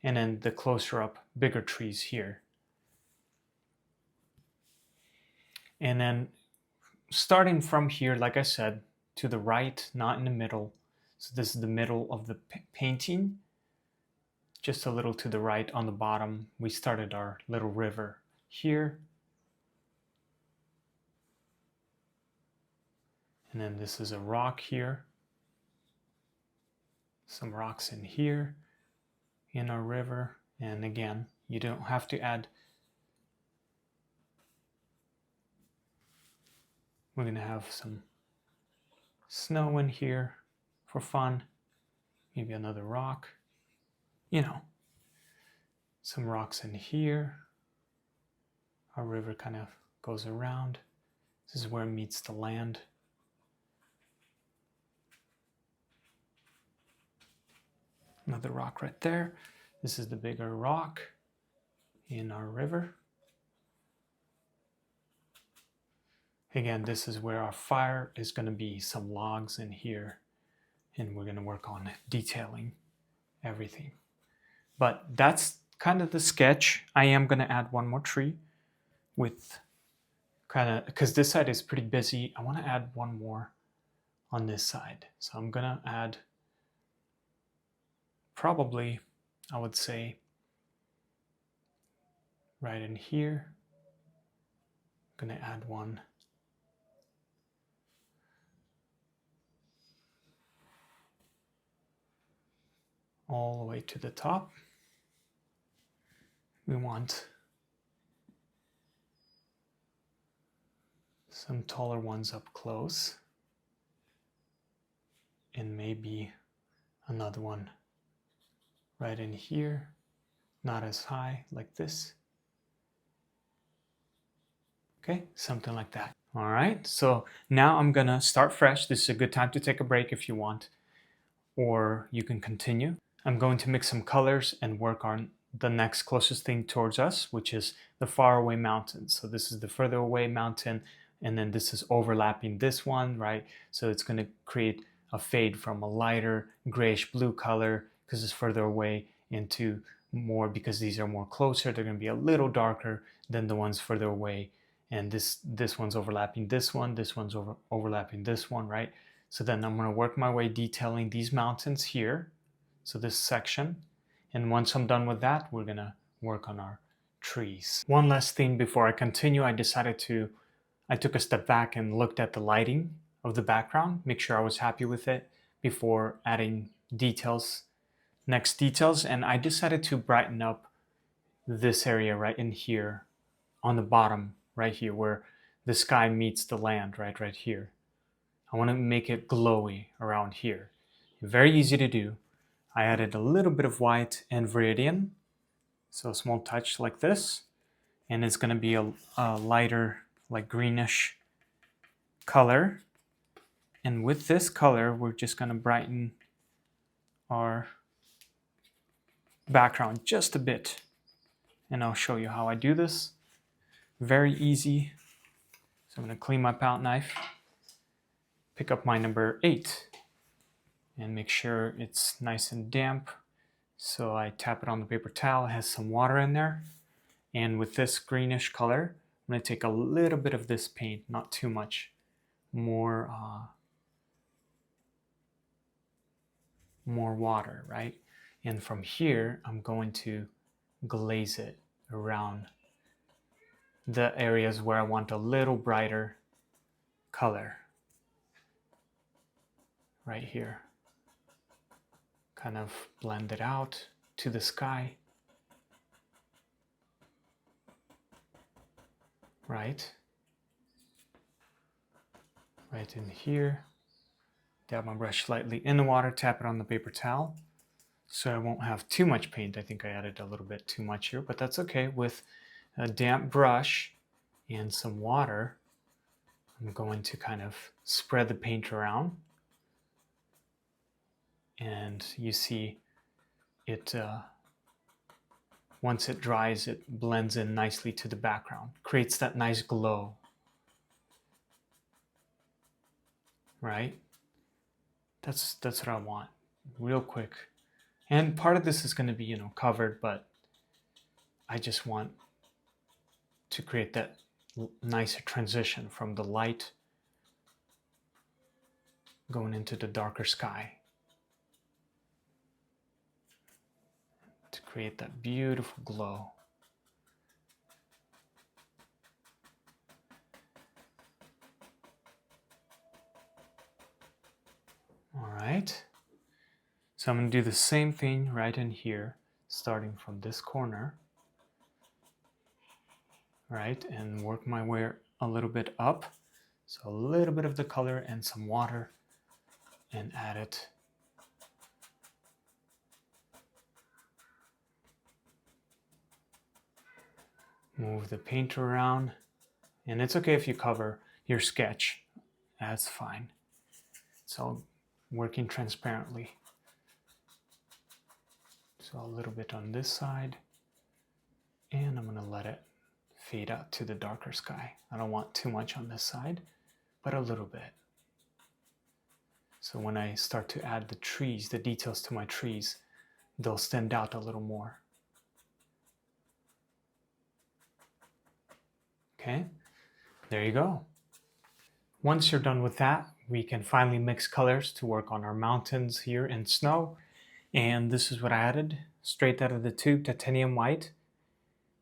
And then the closer up, bigger trees here. And then starting from here, like I said, to the right, not in the middle. So this is the middle of the painting. Just a little to the right on the bottom, we started our little river here. And then this is a rock here. Some rocks in here in our river. And again, you don't have to add We're gonna have some snow in here for fun. Maybe another rock. You know, some rocks in here. Our river kind of goes around. This is where it meets the land. Another rock right there. This is the bigger rock in our river. Again, this is where our fire is going to be some logs in here, and we're going to work on detailing everything. But that's kind of the sketch. I am going to add one more tree with kind of, because this side is pretty busy, I want to add one more on this side. So I'm going to add probably, I would say, right in here. I'm going to add one all the way to the top. We want some taller ones up close, and maybe another one right in here, not as high like this. Okay, something like that. All right, so now I'm gonna start fresh. This is a good time to take a break if you want, or you can continue. I'm going to mix some colors and work on the next closest thing towards us, which is the faraway mountain. So this is the further away mountain, and then this is overlapping this one, right? So it's gonna create a fade from a lighter grayish blue color, because it's further away, into more, because these are more closer, they're gonna be a little darker than the ones further away. And this one's overlapping this one, this one's overlapping this one, right? So then I'm gonna work my way detailing these mountains here. So this section, and once I'm done with that, we're gonna work on our trees. One last thing before I continue, I took a step back and looked at the lighting of the background, make sure I was happy with it before adding details, next details, and I decided to brighten up this area right in here, on the bottom, right here, where the sky meets the land, right here. I wanna make it glowy around here. Very easy to do. I added a little bit of white and viridian, so a small touch like this, and it's gonna be a lighter, like greenish color. And with this color, we're just gonna brighten our background just a bit. And I'll show you how I do this. Very easy. So I'm gonna clean my palette knife, pick up my number 8, and make sure it's nice and damp. So I tap it on the paper towel, it has some water in there. And with this greenish color, I'm gonna take a little bit of this paint, not too much, more water, right? And from here, I'm going to glaze it around the areas where I want a little brighter color. Right here. Kind of blend it out to the sky. Right in here. Dab my brush slightly in the water, tap it on the paper towel, so I won't have too much paint. I think I added a little bit too much here, but that's okay. With a damp brush and some water, I'm going to kind of spread the paint around, and you see it, once it dries, it blends in nicely to the background, creates that nice glow, right? That's what I want, real quick. And part of this is going to be, covered, but I just want to create that nicer transition from the light going into the darker sky to create that beautiful glow. All right, so I'm going to do the same thing right in here, starting from this corner, right, and work my way a little bit up So a little bit of the color and some water and add it. Move the paint around, and it's okay if you cover your sketch. That's fine. It's all working transparently. So a little bit on this side, and I'm gonna let it fade out to the darker sky. I don't want too much on this side, but a little bit. So when I start to add the trees, the details to my trees, they'll stand out a little more. Okay, there you go. Once you're done with that, we can finally mix colors to work on our mountains here and snow. And this is what I added, straight out of the tube, titanium white,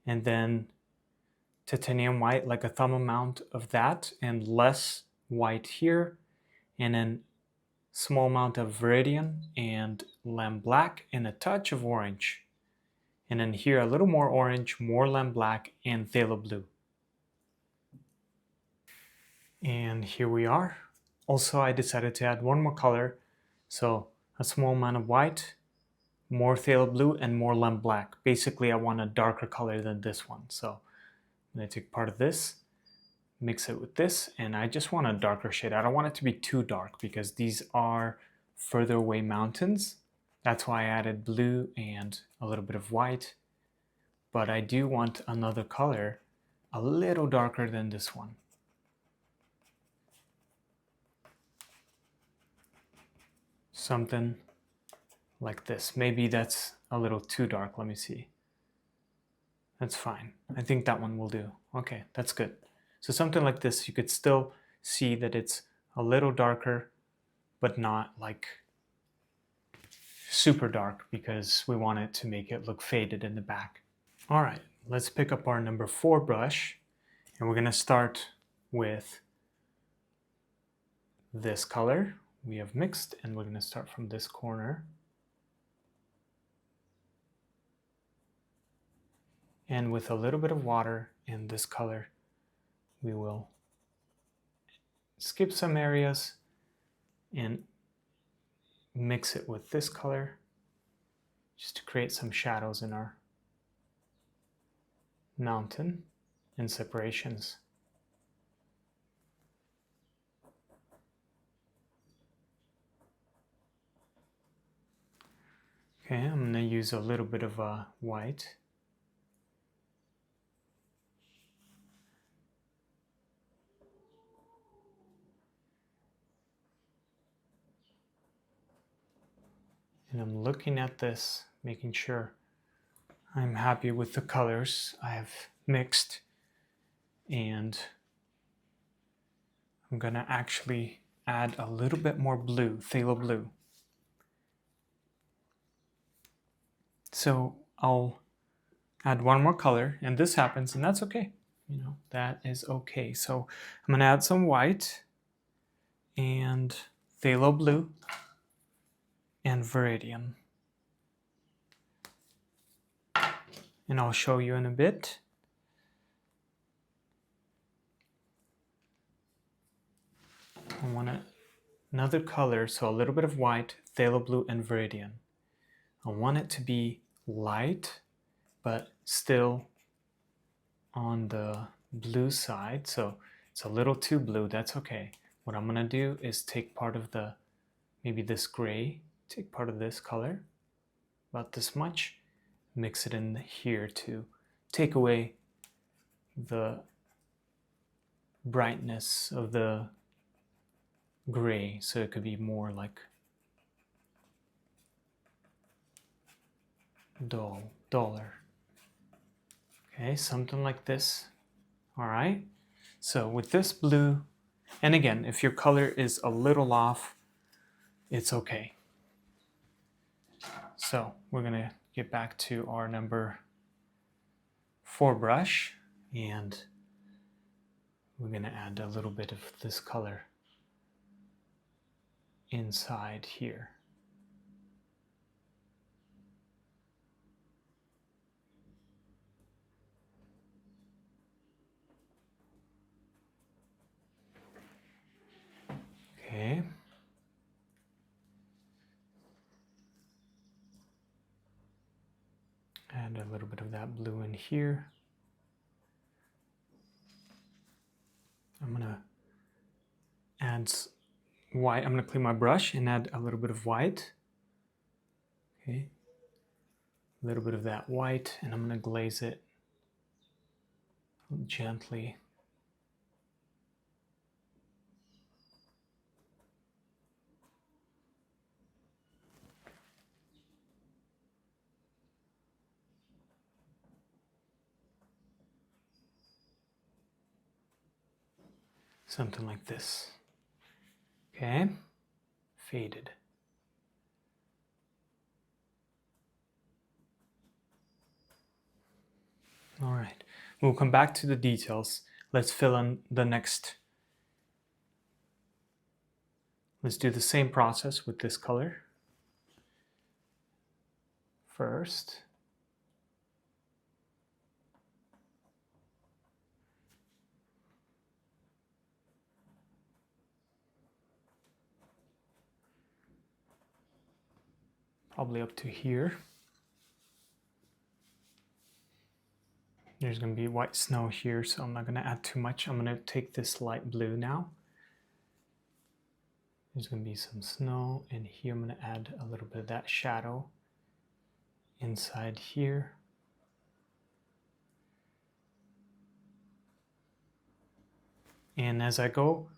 and then titanium white, like a thumb amount of that, and less white here, and then small amount of viridian and lamb black, and a touch of orange. And then here a little more orange, more lamb black, and phthalo blue. And here we are. Also, I decided to add one more color, so a small amount of white, more phthalo blue, and more lamb black. Basically, I want a darker color than this one, so I'm going to take part of this, mix it with this, and I just want a darker shade. I don't want it to be too dark because these are further away mountains. That's why I added blue and a little bit of white, but I do want another color a little darker than this one. Something like this. Maybe that's a little too dark. Let me see. That's fine. I think that one will do. Okay, that's good. So something like this, you could still see that it's a little darker, but not like super dark because we want it to make it look faded in the back. All right, let's pick up our number 4 brush, and we're gonna start with this color we have mixed, and we're gonna start from this corner. And with a little bit of water in this color, we will skip some areas and mix it with this color just to create some shadows in our mountain and separations. Okay, I'm going to use a little bit of white. And I'm looking at this, making sure I'm happy with the colors I have mixed. And I'm going to actually add a little bit more blue, phthalo blue. So I'll add one more color, and this happens, and that's okay. You know, that is okay. So I'm gonna add some white and phthalo blue and viridian. And I'll show you in a bit. I want another color, so a little bit of white, phthalo blue, and viridian. I want it to be light, but still on the blue side, so it's a little too blue, that's okay. What I'm gonna do is take part of the, maybe this gray, take part of this color, about this much, mix it in here to take away the brightness of the gray, so it could be more like duller. Okay, something like this. All right, so with this blue, and again, if your color is a little off, it's okay. So we're gonna get back to our number 4 brush, and we're gonna add a little bit of this color inside here. Add a little bit of that blue in here. I'm gonna add white. I'm gonna clean my brush and add a little bit of white. Okay, a little bit of that white, and I'm gonna glaze it gently. Something like this. Okay, faded. All right, we'll come back to the details. Let's fill in the next. Let's do the same process with this color. First, probably up to here. There's going to be white snow here, so I'm not going to add too much. I'm going to take this light blue now. There's going to be some snow, and here I'm going to add a little bit of that shadow inside here. And as I go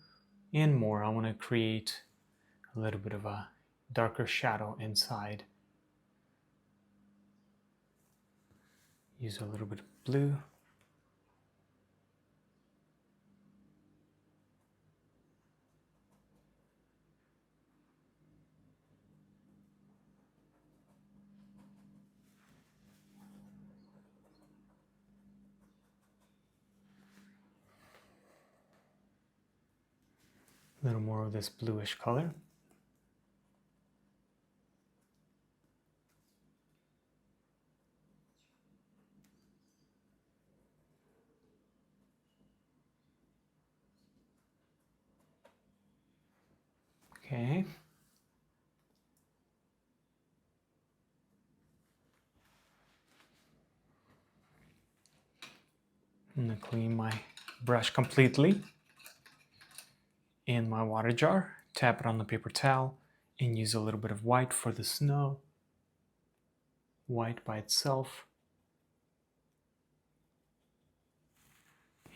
in more, I want to create a little bit of a darker shadow inside. Use a little bit of blue. A little more of this bluish color. Okay. I'm going to clean my brush completely in my water jar, tap it on the paper towel, and use a little bit of white for the snow. White by itself.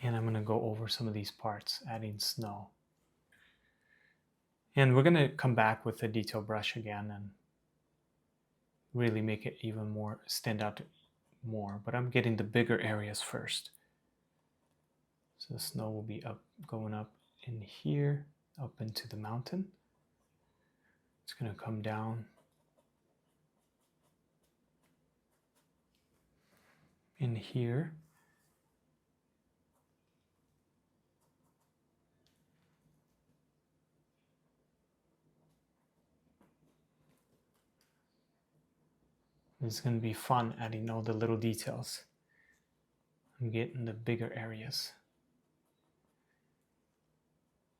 And I'm going to go over some of these parts, adding snow. And we're going to come back with a detail brush again and really make it even more, stand out more. But I'm getting the bigger areas first. So the snow will be up, going up in here, up into the mountain. It's going to come down in here. It's going to be fun adding all the little details. I'm getting the bigger areas.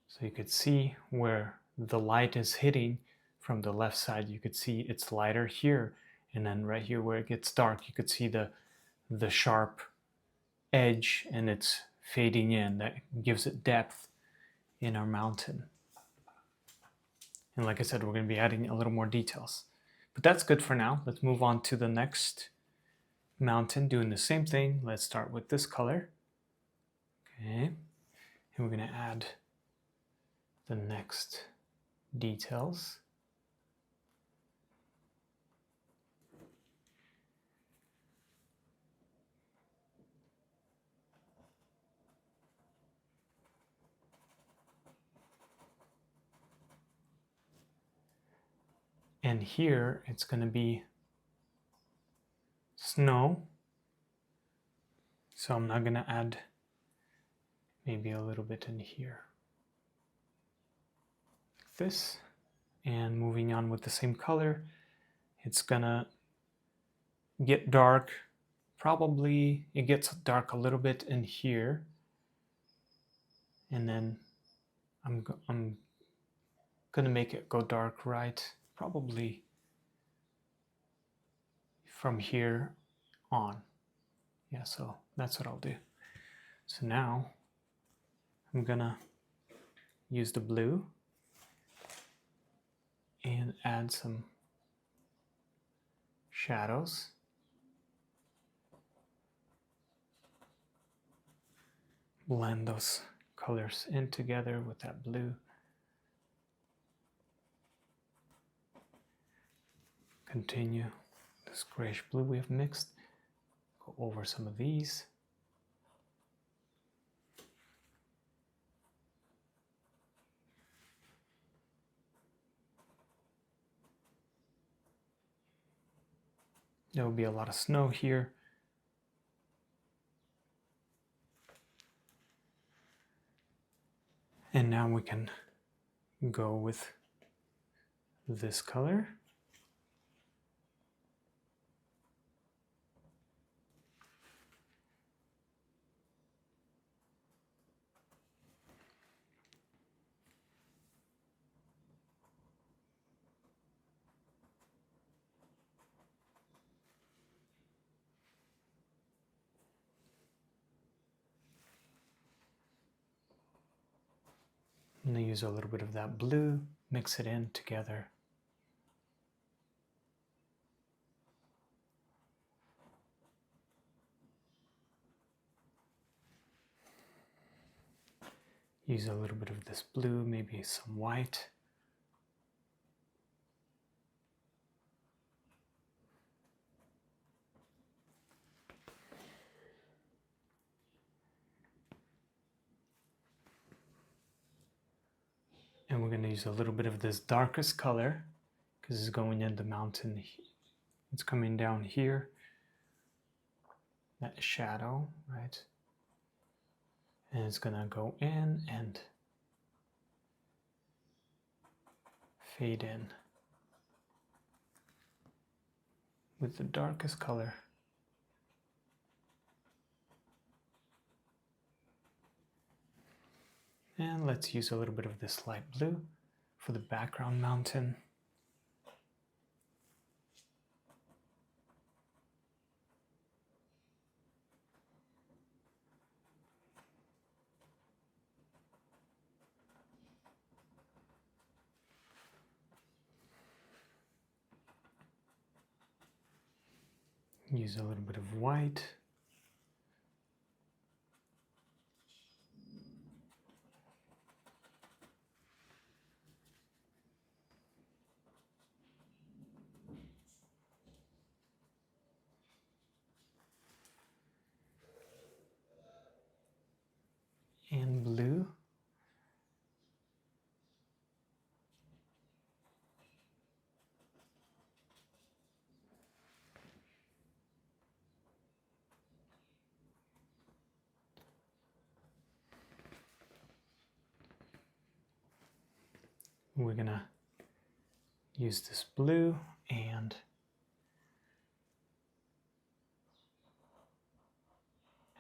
So you could see where the light is hitting from the left side. You could see it's lighter here. And then right here where it gets dark, you could see the sharp edge, and it's fading in. That gives it depth in our mountain. And like I said, we're going to be adding a little more details. But that's good for now. Let's move on to the next mountain, doing the same thing. Let's start with this color. Okay. And we're going to add the next details. And here it's going to be snow. So I'm not going to add maybe a little bit in here. Like this. And moving on with the same color, it's going to get dark. Probably it gets dark a little bit in here. And then I'm going to make it go dark right probably from here on. Yeah, so that's what I'll do. So now I'm gonna use the blue and add some shadows. Blend those colors in together with that blue. Continue this grayish blue we have mixed. Go over some of these. There will be a lot of snow here. And now we can go with this color. I'm going to use a little bit of that blue, mix it in together. Use a little bit of this blue, maybe some white. And we're going to use a little bit of this darkest color because it's going in the mountain. It's coming down here. That shadow, right? And it's going to go in and fade in with the darkest color. And let's use a little bit of this light blue for the background mountain. Use a little bit of white. And blue. We're gonna use this blue and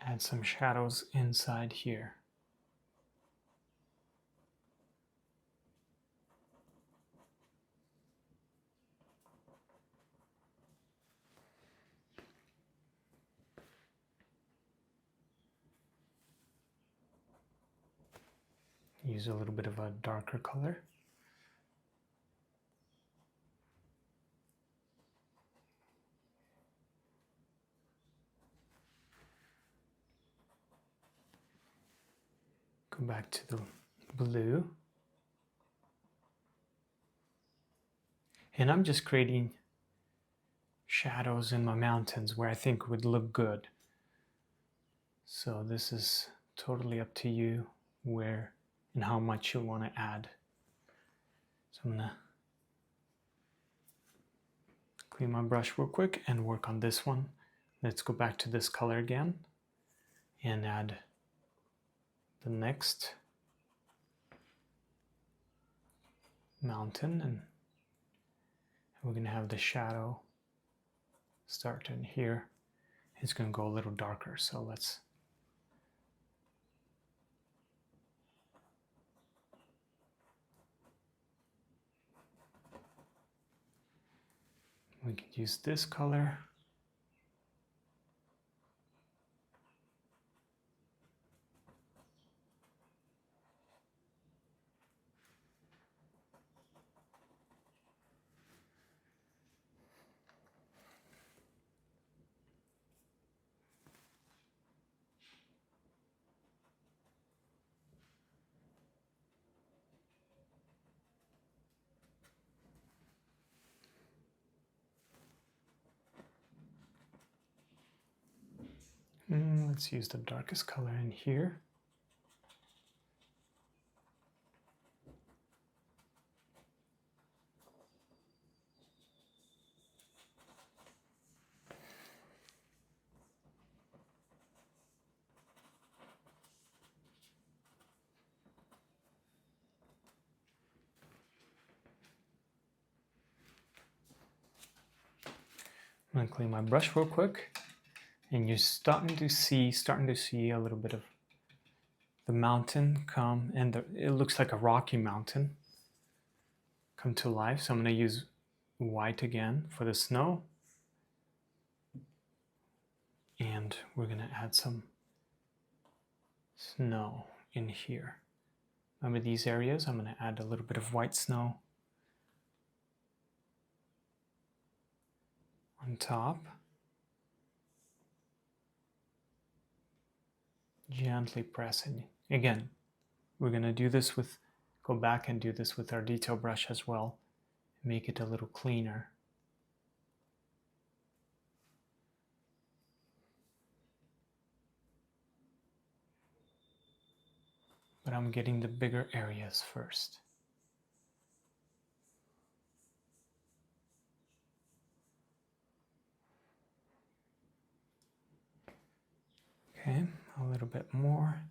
add some shadows inside here. Use a little bit of a darker color. Go back to the blue. And I'm just creating shadows in my mountains where I think would look good. So this is totally up to you where and how much you want to add. So I'm gonna clean my brush real quick and work on this one. Let's go back to this color again and add the next mountain, and we're gonna have the shadow start in here. It's gonna go a little darker, so let's we could use this color. Let's use the darkest color in here. I'm going to clean my brush real quick, and you're starting to see a little bit of the mountain come, and it looks like a rocky mountain come to life. So I'm going to use white again for the snow, and we're going to add some snow in here. Remember these areas? I'm going to add a little bit of white snow on top. Gently pressing. Again, we're going to do this with, go back and do this with our detail brush as well. Make it a little cleaner. But I'm getting the bigger areas first. Okay, a little bit more.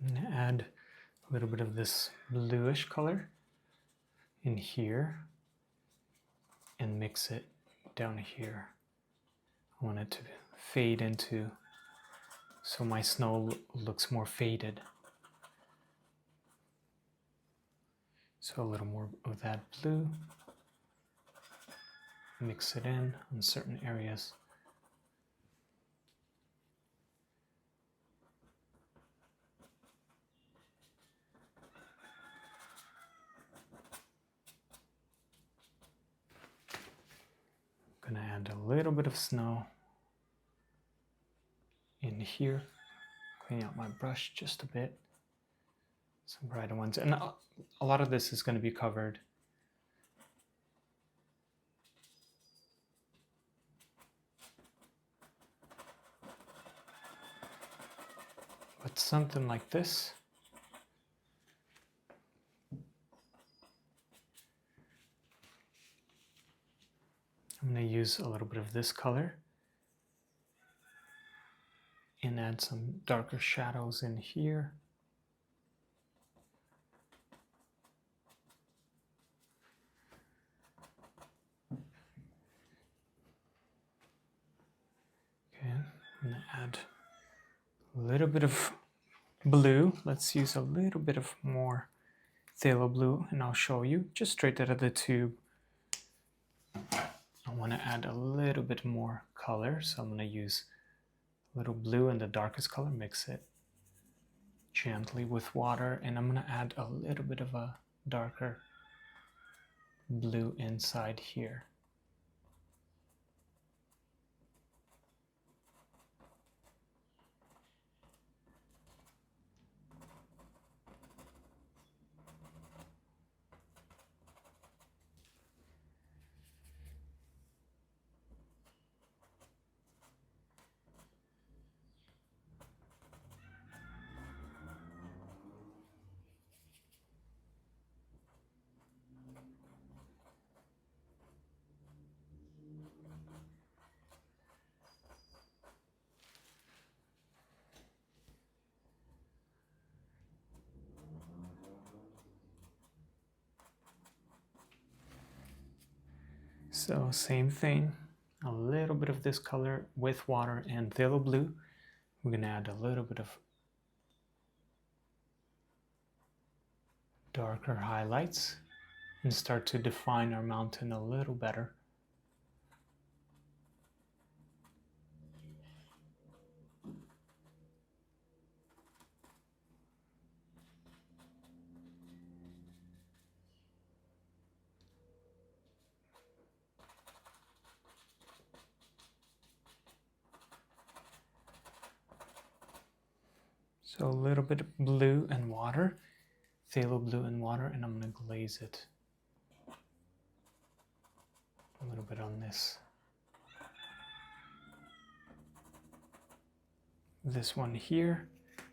I'm going to add a little bit of this bluish color in here and mix it down here. I want it to fade into, so my snow looks more faded. So a little more of that blue. Mix it in on certain areas. I'm gonna add a little bit of snow in here. Clean out my brush just a bit. some brighter ones. And a lot of this is going to be covered. But something like this. I'm going to use a little bit of this color and add some darker shadows in here. Okay, I'm going to add a little bit of blue. Let's use a little bit of more phthalo blue and I'll show you just straight out of the tube. I want to add a little bit more color, so I'm going to use a little blue in the darkest color, mix it gently with water, and I'm going to add a little bit of a darker blue inside here. So same thing, a little bit of this color with water and phthalo blue. We're going to add a little bit of darker highlights and start to define our mountain a little better. So a little bit of blue and water, phthalo blue and water, and I'm going to glaze it a little bit on this one here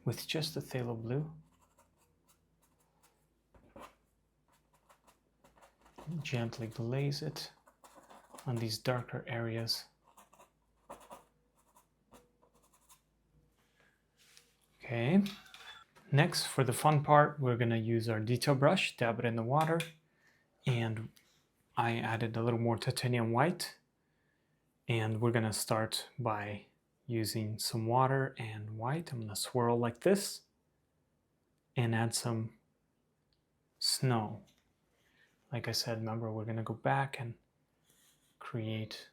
with just the phthalo blue. Gently glaze it on these darker areas. Okay, next for the fun part, we're going to use our detail brush, dab it in the water, and I added a little more titanium white, and we're going to start by using some water and white. I'm going to swirl like this and add some snow. Like I said, remember, we're going to go back and create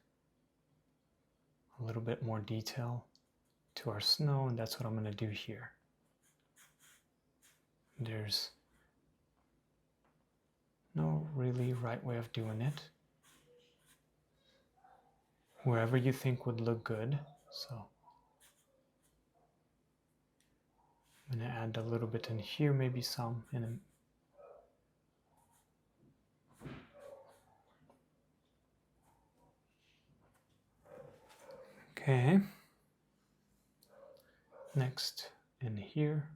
a little bit more detail to our snow, and that's what I'm going to do here. There's no really right way of doing it. Wherever you think would look good. So I'm going to add a little bit in here, maybe some in Okay. Next in here.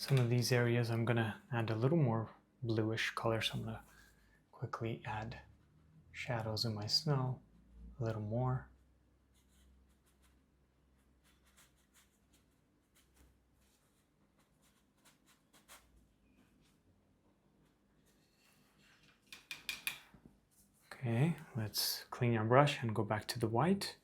Some of these areas I'm gonna add a little more bluish color, so I'm gonna quickly add shadows in my snow a little more. Okay, let's clean our brush and go back to the white.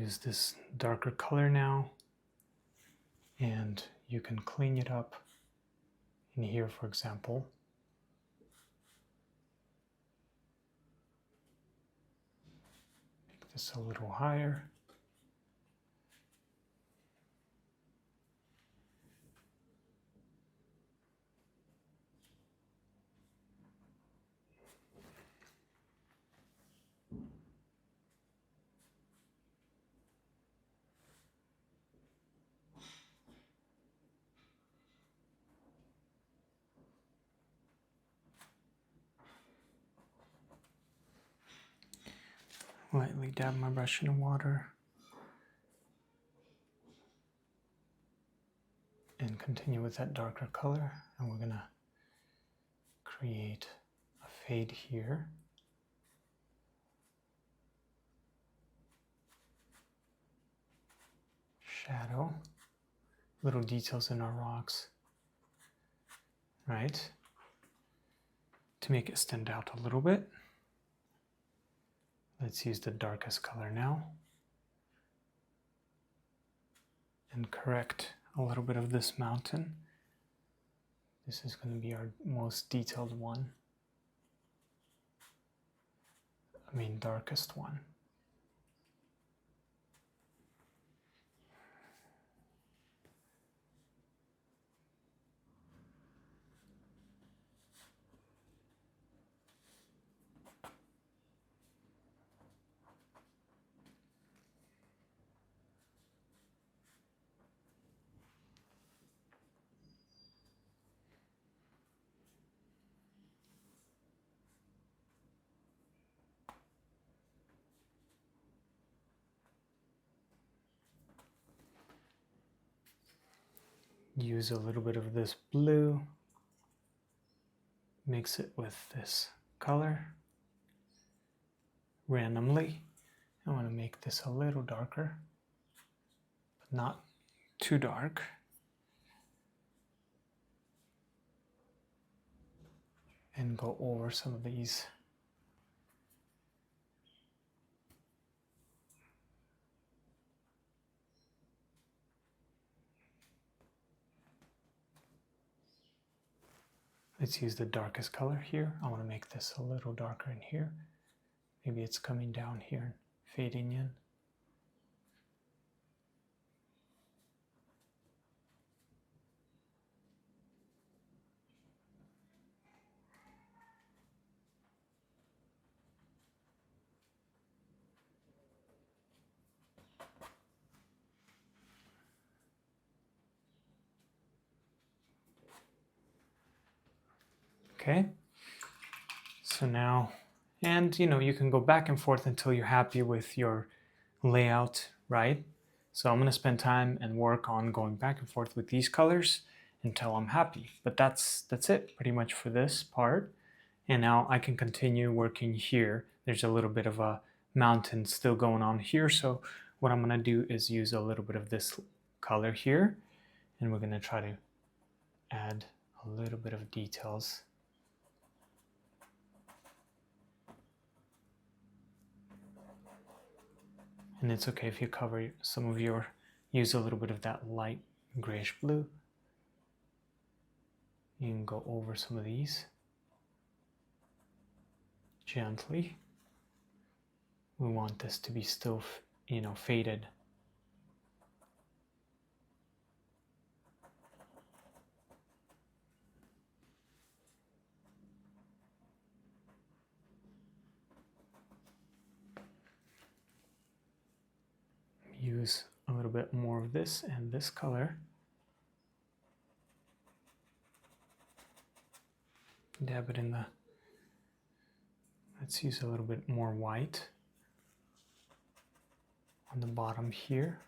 use this darker color now, and you can clean it up in here, for example. Make this a little higher. Lightly dab my brush in water and continue with that darker color, and we're gonna create a fade here. Shadow, little details in our rocks, right? To make it stand out a little bit. Let's use the darkest color now and correct a little bit of this mountain. This is going to be our most detailed one. I mean, darkest one. Use a little bit of this blue, mix it with this color randomly. I want to make this a little darker, but not too dark. And go over some of these. Let's use the darkest color here. I want to make this a little darker in here. Maybe it's coming down here and fading in. Okay, so now, and you can go back and forth until you're happy with your layout, right? So I'm going to spend time and work on going back and forth with these colors until I'm happy. But that's it pretty much for this part. And now I can continue working here. There's a little bit of a mountain still going on here. So what I'm going to do is use a little bit of this color here, and we're going to try to add a little bit of details. And it's okay if you cover some of your, use a little bit of that light grayish blue. You can go over some of these gently. We want this to be still, faded. Use a little bit more of this and this color. Dab it in the, let's use a little bit more white on the bottom here.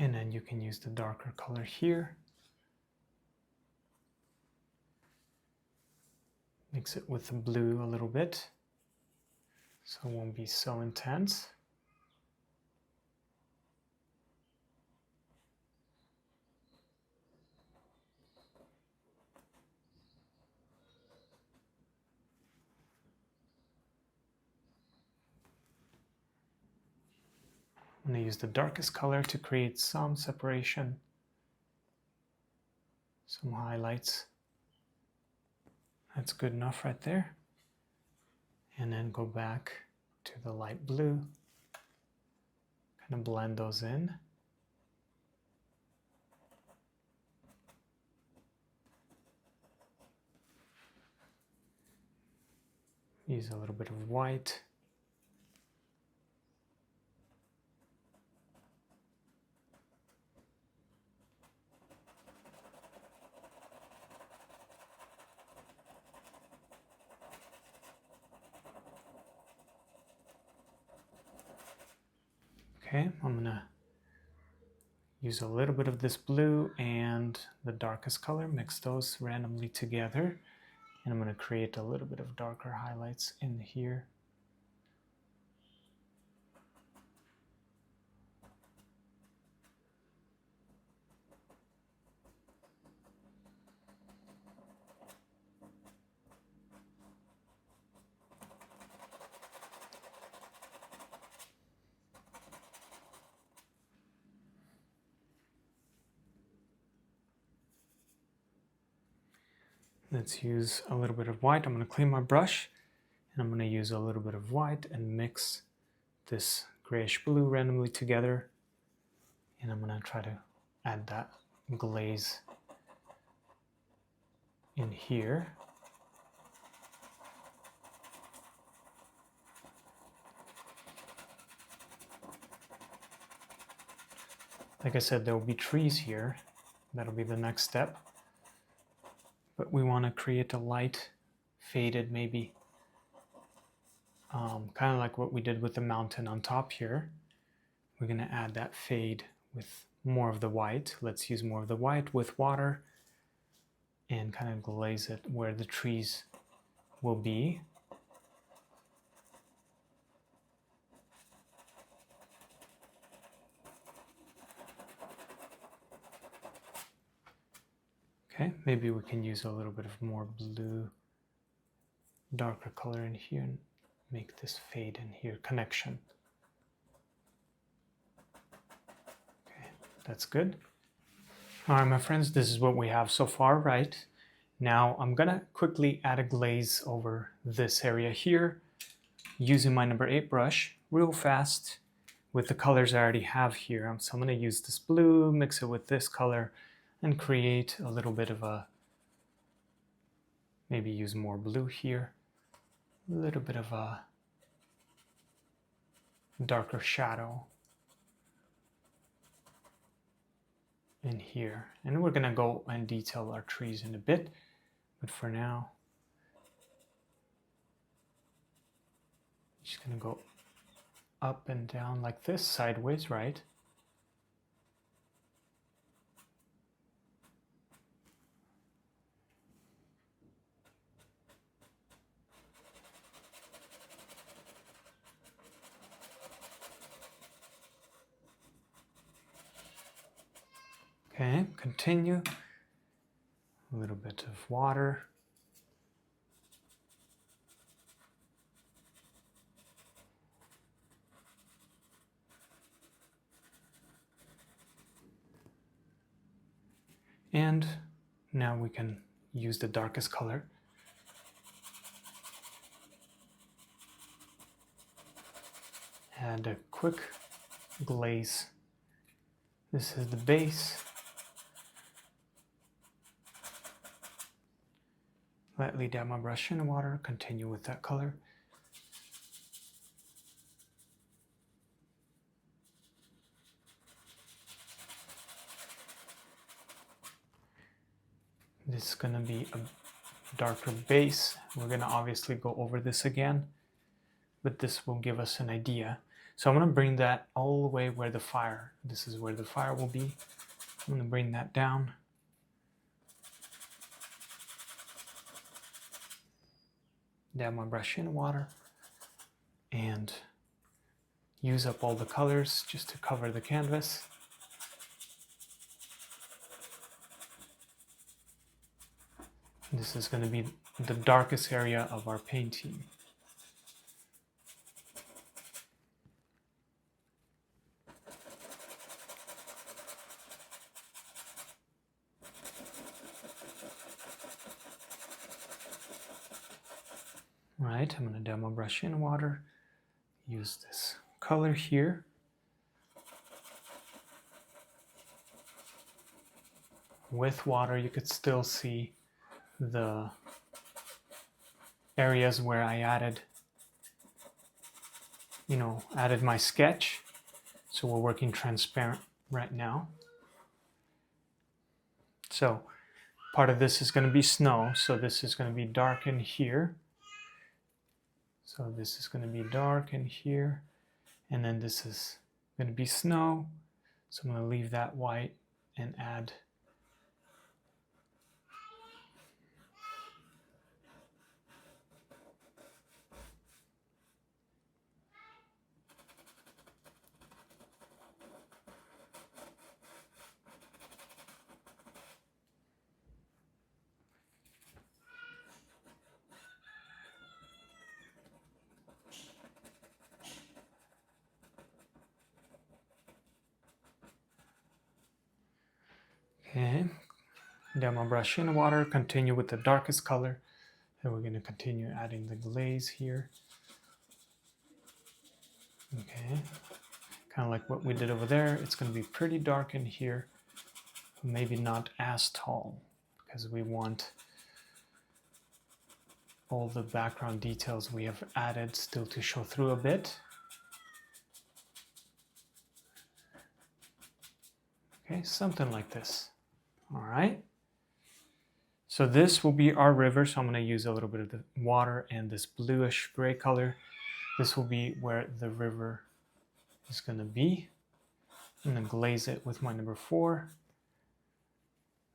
And then you can use the darker color here. Mix it with the blue a little bit, so it won't be so intense. I'm going to use the darkest color to create some separation, some highlights. That's good enough right there. And then go back to the light blue, kind of blend those in. Use a little bit of white. Okay, I'm gonna use a little bit of this blue and the darkest color, mix those randomly together, and I'm gonna create a little bit of darker highlights in here. Let's use a little bit of white. I'm going to clean my brush and I'm going to use a little bit of white and mix this grayish blue randomly together. And I'm going to try to add that glaze in here. Like I said, there will be trees here. That'll be the next step. But we want to create a light faded, maybe kind of like what we did with the mountain on top here. We're going to add that fade with more of the white. Let's use more of the white with water and kind of glaze it where the trees will be. Okay, maybe we can use a little bit of more blue, darker color in here and make this fade in here, connection. Okay, that's good. All right, my friends, this is what we have so far, right? Now I'm gonna quickly add a glaze over this area here using my number 8 brush real fast with the colors I already have here. So I'm gonna use this blue, mix it with this color, and create a little bit of a, maybe use more blue here, a little bit of a darker shadow in here. And we're gonna go and detail our trees in a bit, but for now, just gonna go up and down like this, sideways, right? Okay, continue. A little bit of water. And now we can use the darkest color. Add a quick glaze. This is the base. Lightly dab my brush in water, continue with that color. This is going to be a darker base. We're going to obviously go over this again, but this will give us an idea. So I'm going to bring that all the way where the fire, this is where the fire will be. I'm going to bring that down. Dab my brush in water and use up all the colors just to cover the canvas. This is going to be the darkest area of our painting. Right, I'm going to demo brush in water, use this color here. With water, you could still see the areas where I added my sketch. So we're working transparent right now. So part of this is going to be snow, so this is going to be dark in here. So this is going to be dark in here, and then this is going to be snow. So I'm going to leave that white and add okay. Demo brush in water, continue with the darkest color. And we're going to continue adding the glaze here. Okay, kind of like what we did over there. It's going to be pretty dark in here, maybe not as tall, because we want all the background details we have added still to show through a bit. Okay, something like this. All right. So this will be our river, so I'm going to use a little bit of the water and this bluish gray color. This will be where the river is going to be. I'm going to glaze it with my number 4.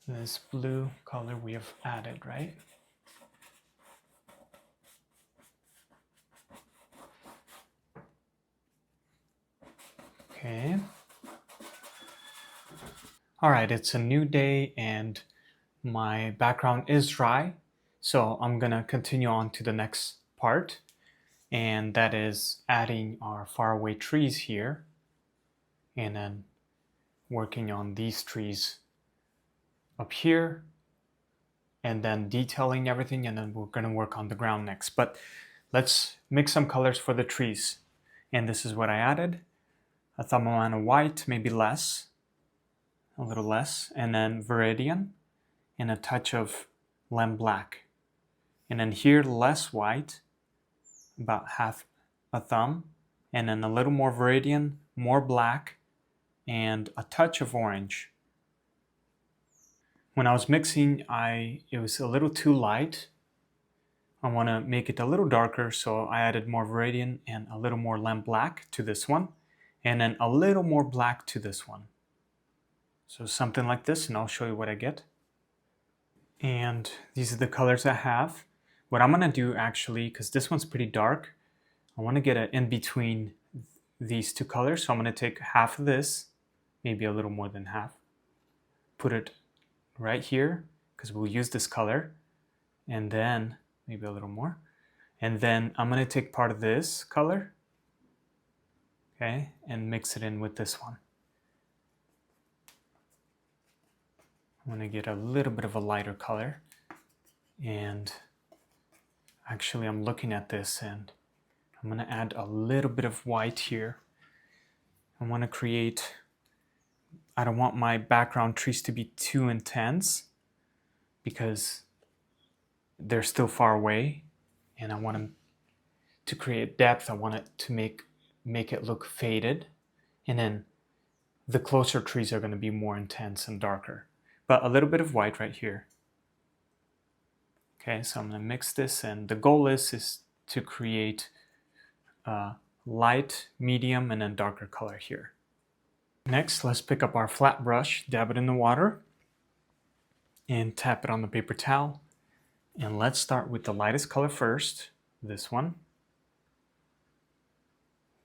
This blue color we have added, right? Okay. All right, it's a new day and my background is dry, so I'm gonna continue on to the next part, and that is adding our faraway trees here and then working on these trees up here and then detailing everything, and then we're gonna work on the ground next. But let's mix some colors for the trees, and this is what I added. A thumb amount of white, maybe less, a little less, and then Viridian and a touch of lamp black. And then here less white, about half a thumb, and then a little more Viridian, more black, and a touch of orange. When I was mixing, it was a little too light. I want to make it a little darker, so I added more Viridian and a little more lamp black to this one, and then a little more black to this one. So something like this, and I'll show you what I get. And these are the colors I have. What I'm gonna do actually, because this one's pretty dark, I want to get it in between these two colors. So I'm gonna take half of this, maybe a little more than half, put it right here, because we'll use this color, and then maybe a little more. And then I'm gonna take part of this color, okay, and mix it in with this one. I'm gonna get a little bit of a lighter color, and actually I'm looking at this and I'm gonna add a little bit of white here. I wanna create, I don't want my background trees to be too intense because they're still far away, and I want them to create depth. I want it to make it look faded, and then the closer trees are gonna be more intense and darker. But a little bit of white right here. Okay, so I'm gonna mix this, and the goal is to create light, medium, and then darker color here. Next, let's pick up our flat brush, dab it in the water, and tap it on the paper towel. And let's start with the lightest color first, this one,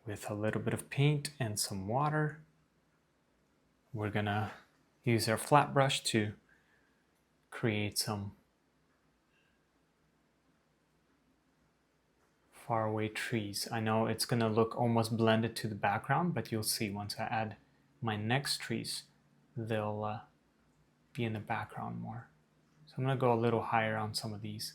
with a little bit of paint and some water. We're gonna use our flat brush to create some faraway trees. I know it's gonna look almost blended to the background, but you'll see once I add my next trees, they'll be in the background more. So I'm gonna go a little higher on some of these.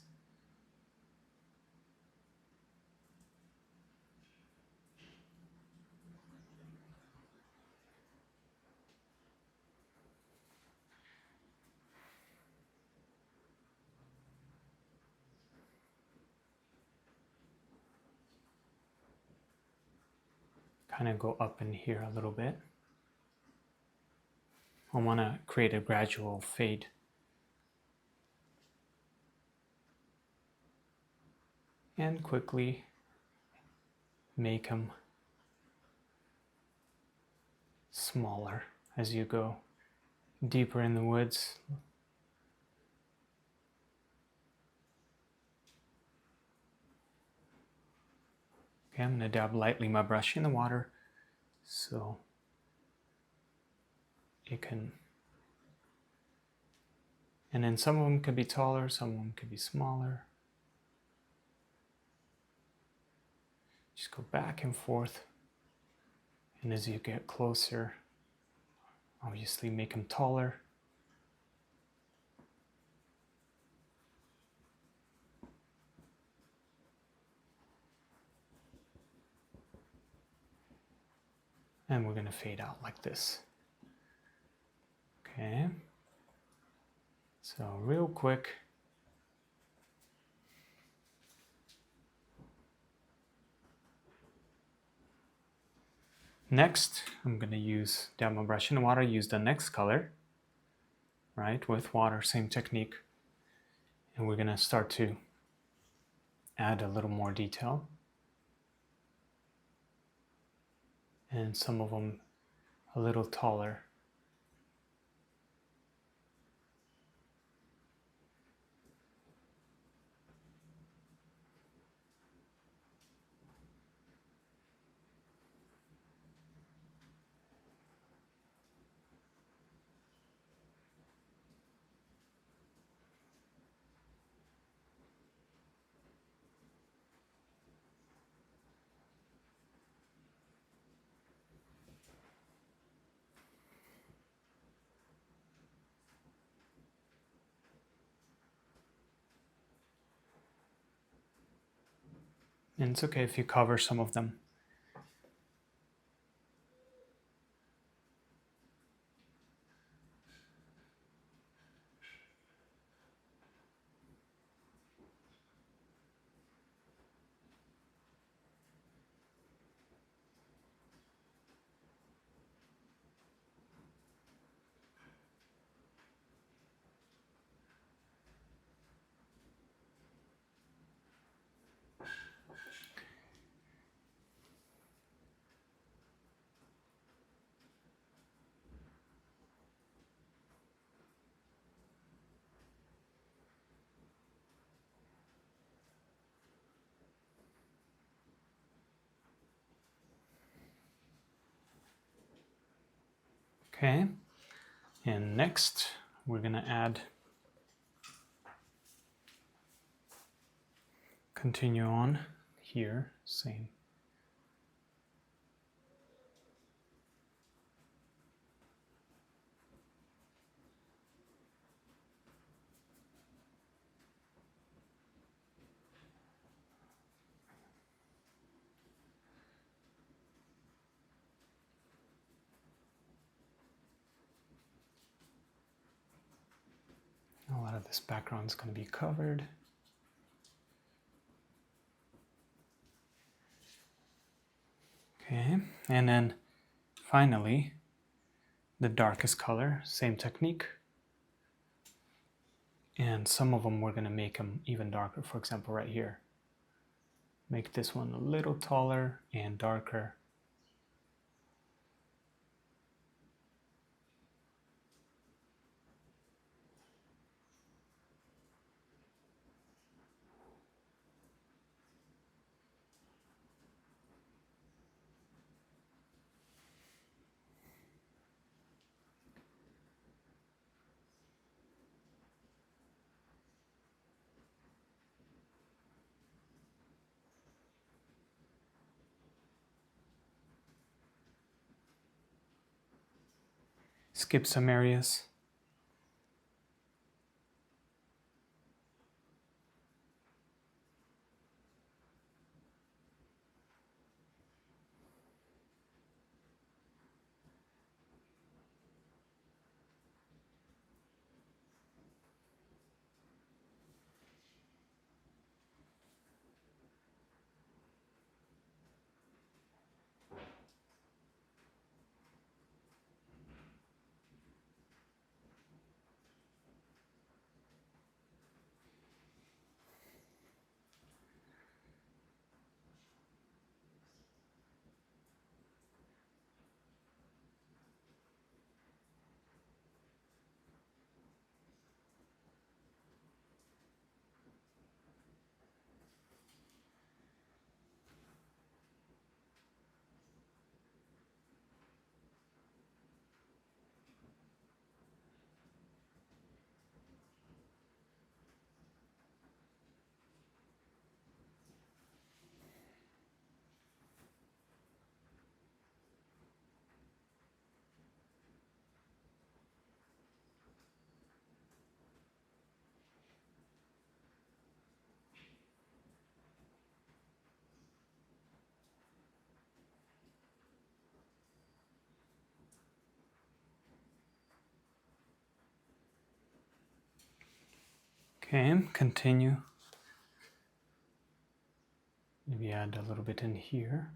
kind of go up in here a little bit. I want to create a gradual fade. And quickly make them smaller as you go deeper in the woods. Okay, I'm going to dab lightly my brush in the water so it can, and then some of them could be taller, some of them could be smaller. Just go back and forth, and as you get closer, obviously make them taller. And we're going to fade out like this. Okay. So real quick. Next, I'm going to dab my brush in the water, use the next color, right, with water, same technique. And we're going to start to add a little more detail. And some of them a little taller. And it's okay if you cover some of them. Okay, and next we're going to continue on here, same. A lot of this background is going to be covered. Okay, and then finally, the darkest color, same technique. And some of them we're going to make them even darker. For example, right here. Make this one a little taller and darker. Skip some areas. Okay, continue. Maybe add a little bit in here.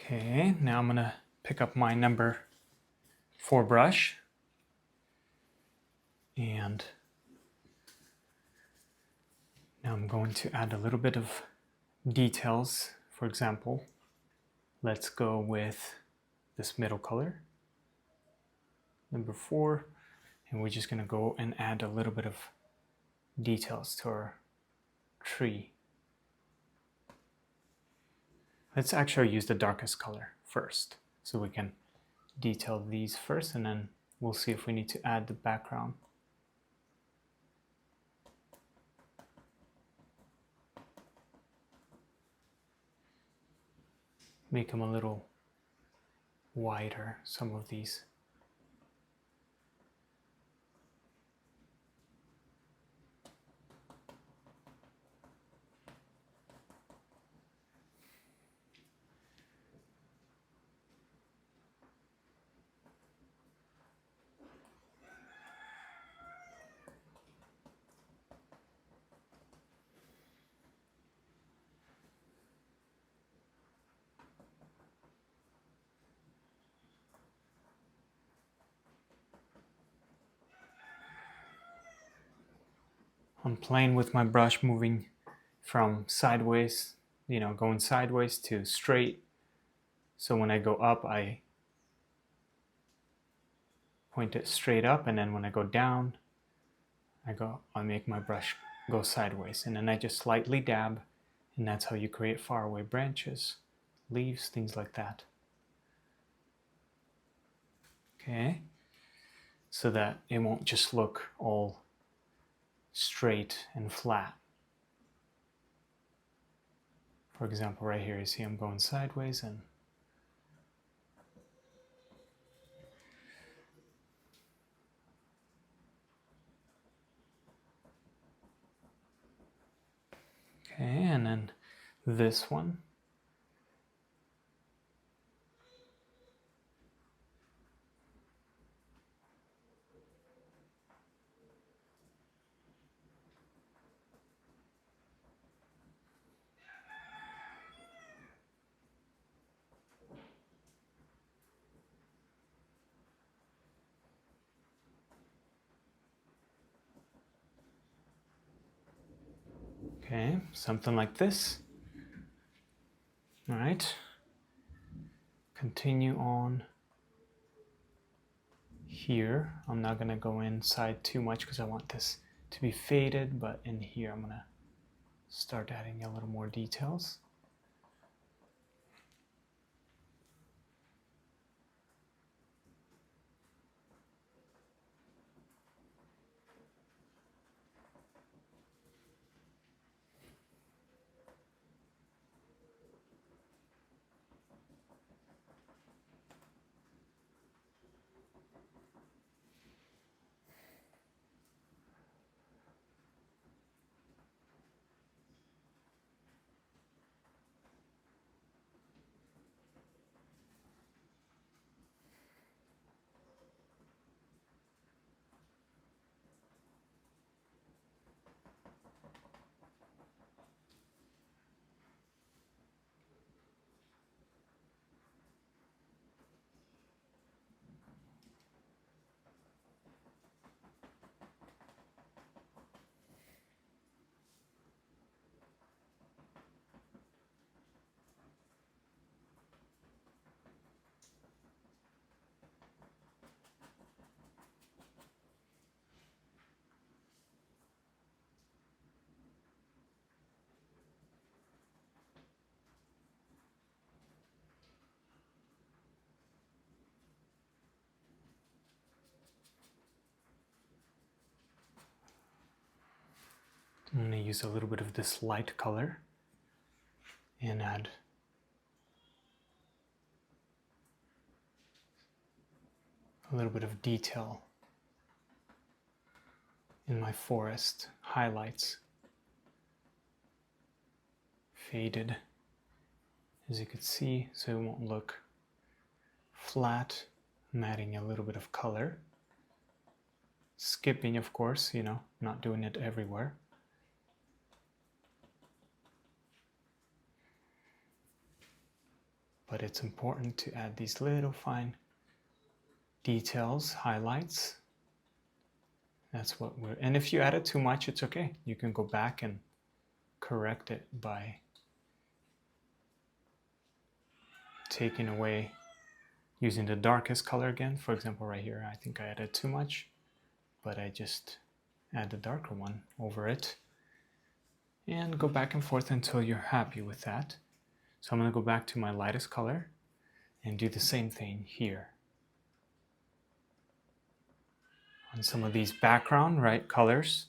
Okay, now I'm gonna pick up my number 4 brush and now I'm going to add a little bit of details. For example, let's go with this middle color, number 4, and we're just gonna go and add a little bit of details to our tree. Let's actually use the darkest color first, so we can detail these first, and then we'll see if we need to add the background. Make them a little wider, some of these. I'm playing with my brush, moving from sideways, going sideways to straight. So when I go up, I point it straight up, and then when I go down, I make my brush go sideways, and then I just slightly dab, and that's how you create faraway branches, leaves, things like that. Okay, so that it won't just look all straight and flat. For example, right here, you see I'm going sideways, and okay, and then this one. Okay, something like this. All right, continue on here. I'm not gonna go inside too much because I want this to be faded, but in here I'm gonna start adding a little more details. I'm going to use a little bit of this light color and add a little bit of detail in my forest highlights. Faded, as you can see, so it won't look flat. I'm adding a little bit of color. Skipping, of course, you know, not doing it everywhere. But it's important to add these little fine details, highlights. That's what we're, and if you add it too much, it's okay. You can go back and correct it by taking away, using the darkest color again. For example, right here, I think I added too much, but I just add the darker one over it and go back and forth until you're happy with that. So I'm going to go back to my lightest color and do the same thing here. On some of these background, right, colors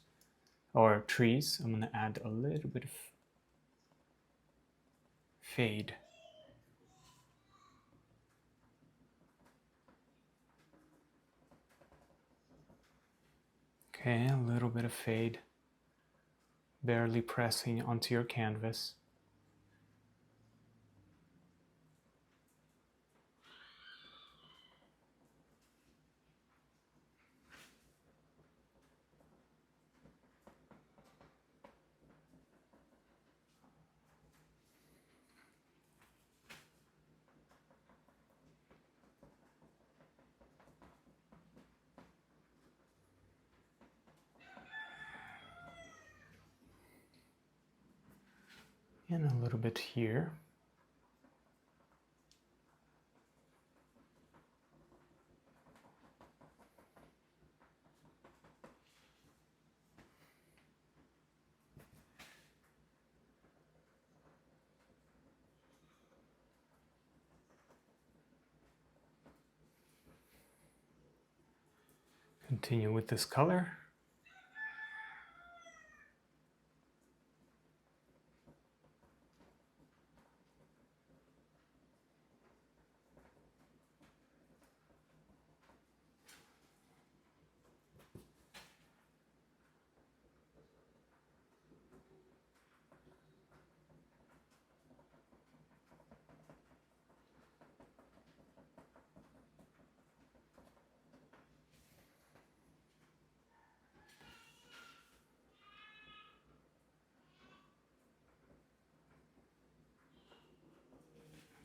or trees, I'm going to add a little bit of fade. Okay, a little bit of fade, barely pressing onto your canvas. And a little bit here. Continue with this color.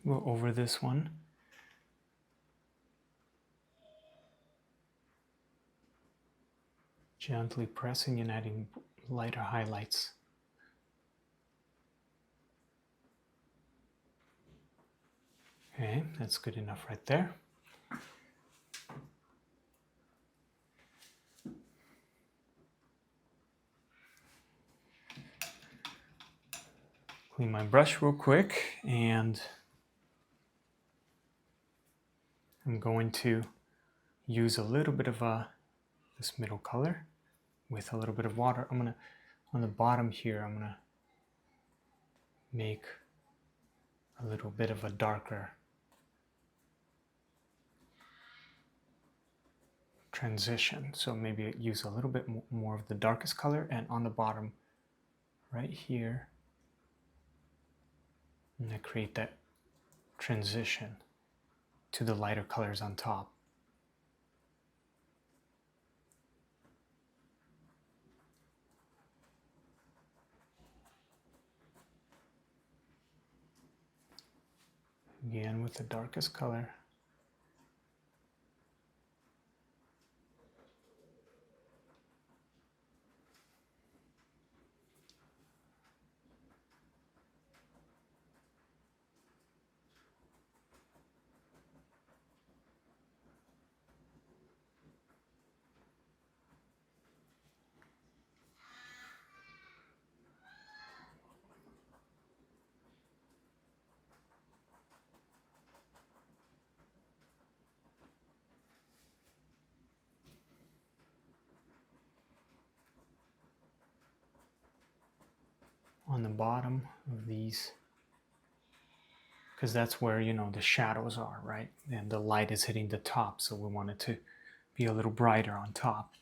Go over this one. Gently pressing and adding lighter highlights. Okay, that's good enough right there. Clean my brush real quick, and I'm going to use a little bit of this middle color with a little bit of water. I'm gonna, on the bottom here, I'm gonna make a little bit of a darker transition. So maybe use a little bit more of the darkest color, and on the bottom right here, I'm gonna create that transition to the lighter colors on top. Again with the darkest color. on the bottom of these, because that's where, you know, the shadows are, right? And the light is hitting the top, so we want it to be a little brighter on top.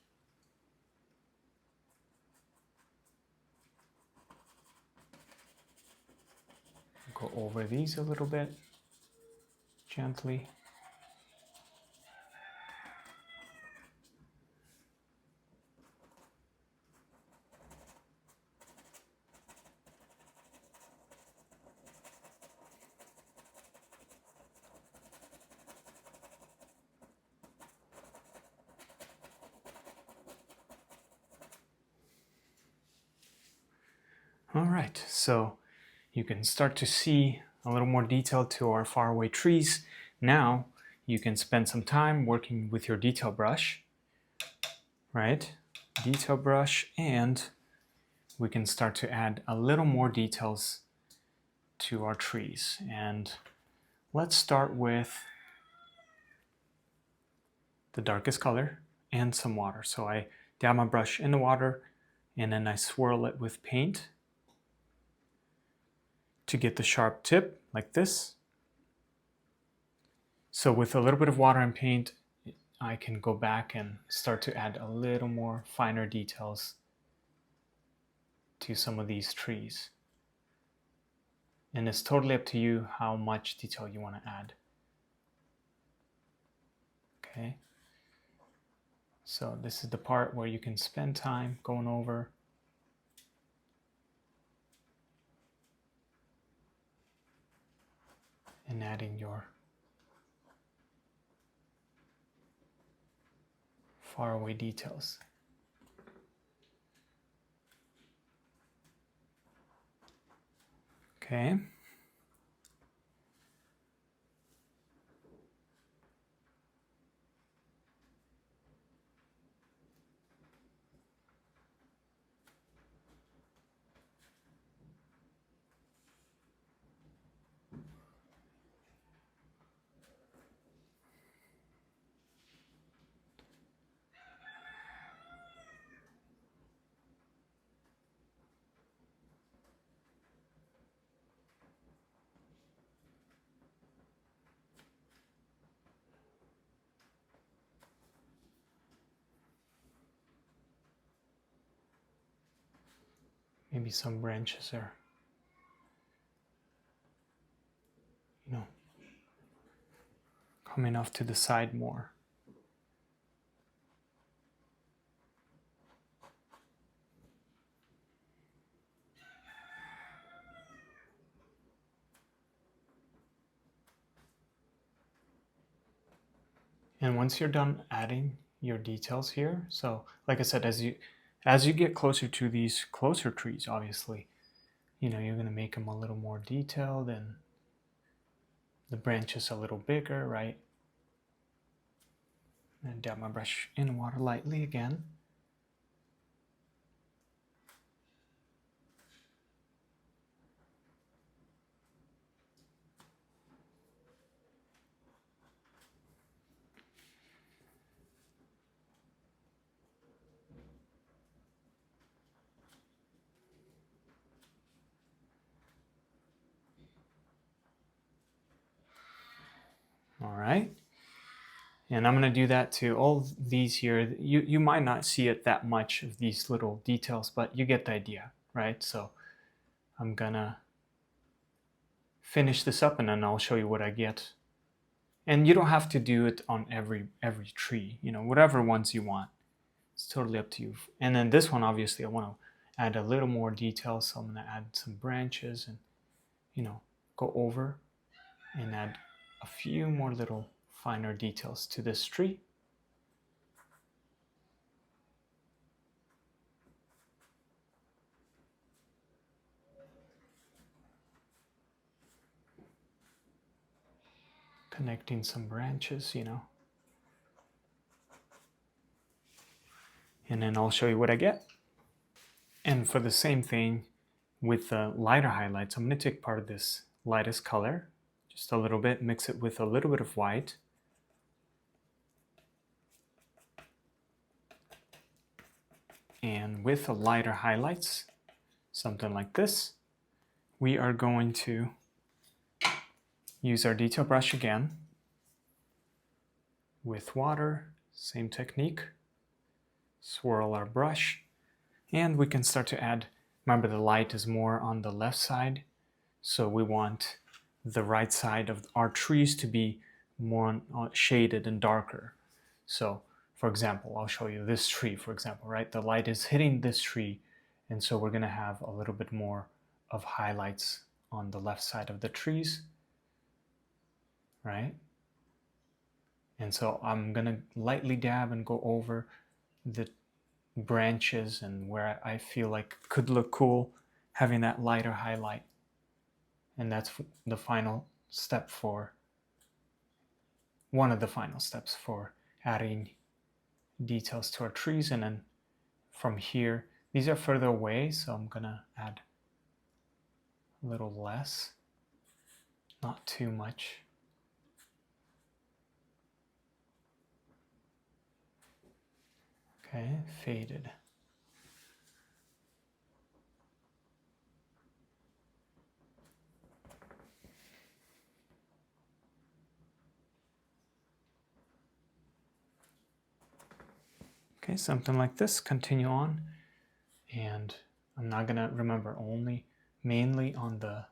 Go over these a little bit, gently. All right, so you can start to see a little more detail to our faraway trees. Now you can spend some time working with your detail brush, right? Detail brush, and we can start to add a little more details to our trees. And let's start with the darkest color and some water. So I dab my brush in the water and then I swirl it with paint to get the sharp tip like this. So with a little bit of water and paint, I can go back and start to add a little more finer details to some of these trees. And it's totally up to you how much detail you want to add. Okay. So this is the part where you can spend time going over and adding your faraway details. Okay. Maybe some branches are, you know, coming off to the side more. And once you're done adding your details here, so like I said, as you get closer to these closer trees, obviously, you know, you're going to make them a little more detailed and the branches a little bigger, right? And dab my brush in water lightly again. All right. And I'm going to do that to all these here. You might not see it that much of these little details, but you get the idea, right? So I'm going to finish this up and then I'll show you what I get. And you don't have to do it on every tree, you know, whatever ones you want. It's totally up to you. And then this one, obviously, I want to add a little more detail. So I'm going to add some branches and, you know, go over and add a few more little finer details to this tree. Connecting some branches, you know. And then I'll show you what I get. And for the same thing with the lighter highlights, I'm going to take part of this lightest color, just a little bit, mix it with a little bit of white. And with the lighter highlights, something like this, we are going to use our detail brush again with water, same technique, swirl our brush, and we can start to add. Remember, the light is more on the left side, so we want the right side of our trees to be more shaded and darker. So for example, I'll show you this tree, for example, right? The light is hitting this tree, and so we're gonna have a little bit more of highlights on the left side of the trees, right? And so I'm gonna lightly dab and go over the branches and where I feel like could look cool having that lighter highlight. And that's the final step for, one of the final steps for adding details to our trees. And then from here, these are further away, so I'm gonna add a little less, not too much. Okay, faded. Okay, something like this, continue on. And I'm not gonna, remember, mainly on the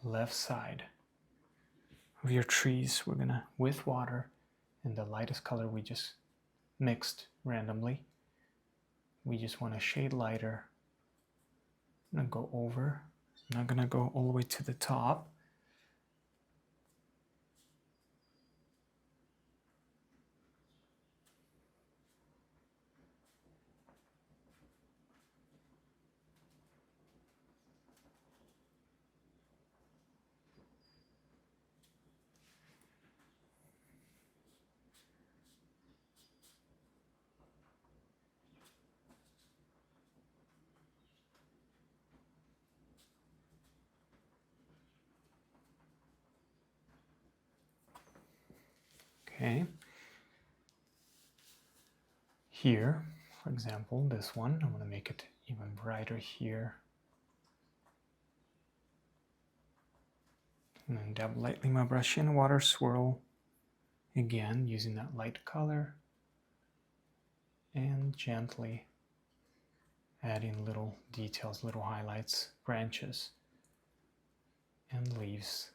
left side of your trees. We're gonna, with water and the lightest color we just mixed randomly, we just want to shade lighter. I'm gonna go over, I'm not gonna go all the way to the top. Okay. Here, for example, this one, I'm going to make it even brighter here. And then dab lightly my brush in water, swirl again using that light color, and gently adding little details, little highlights, branches, and leaves.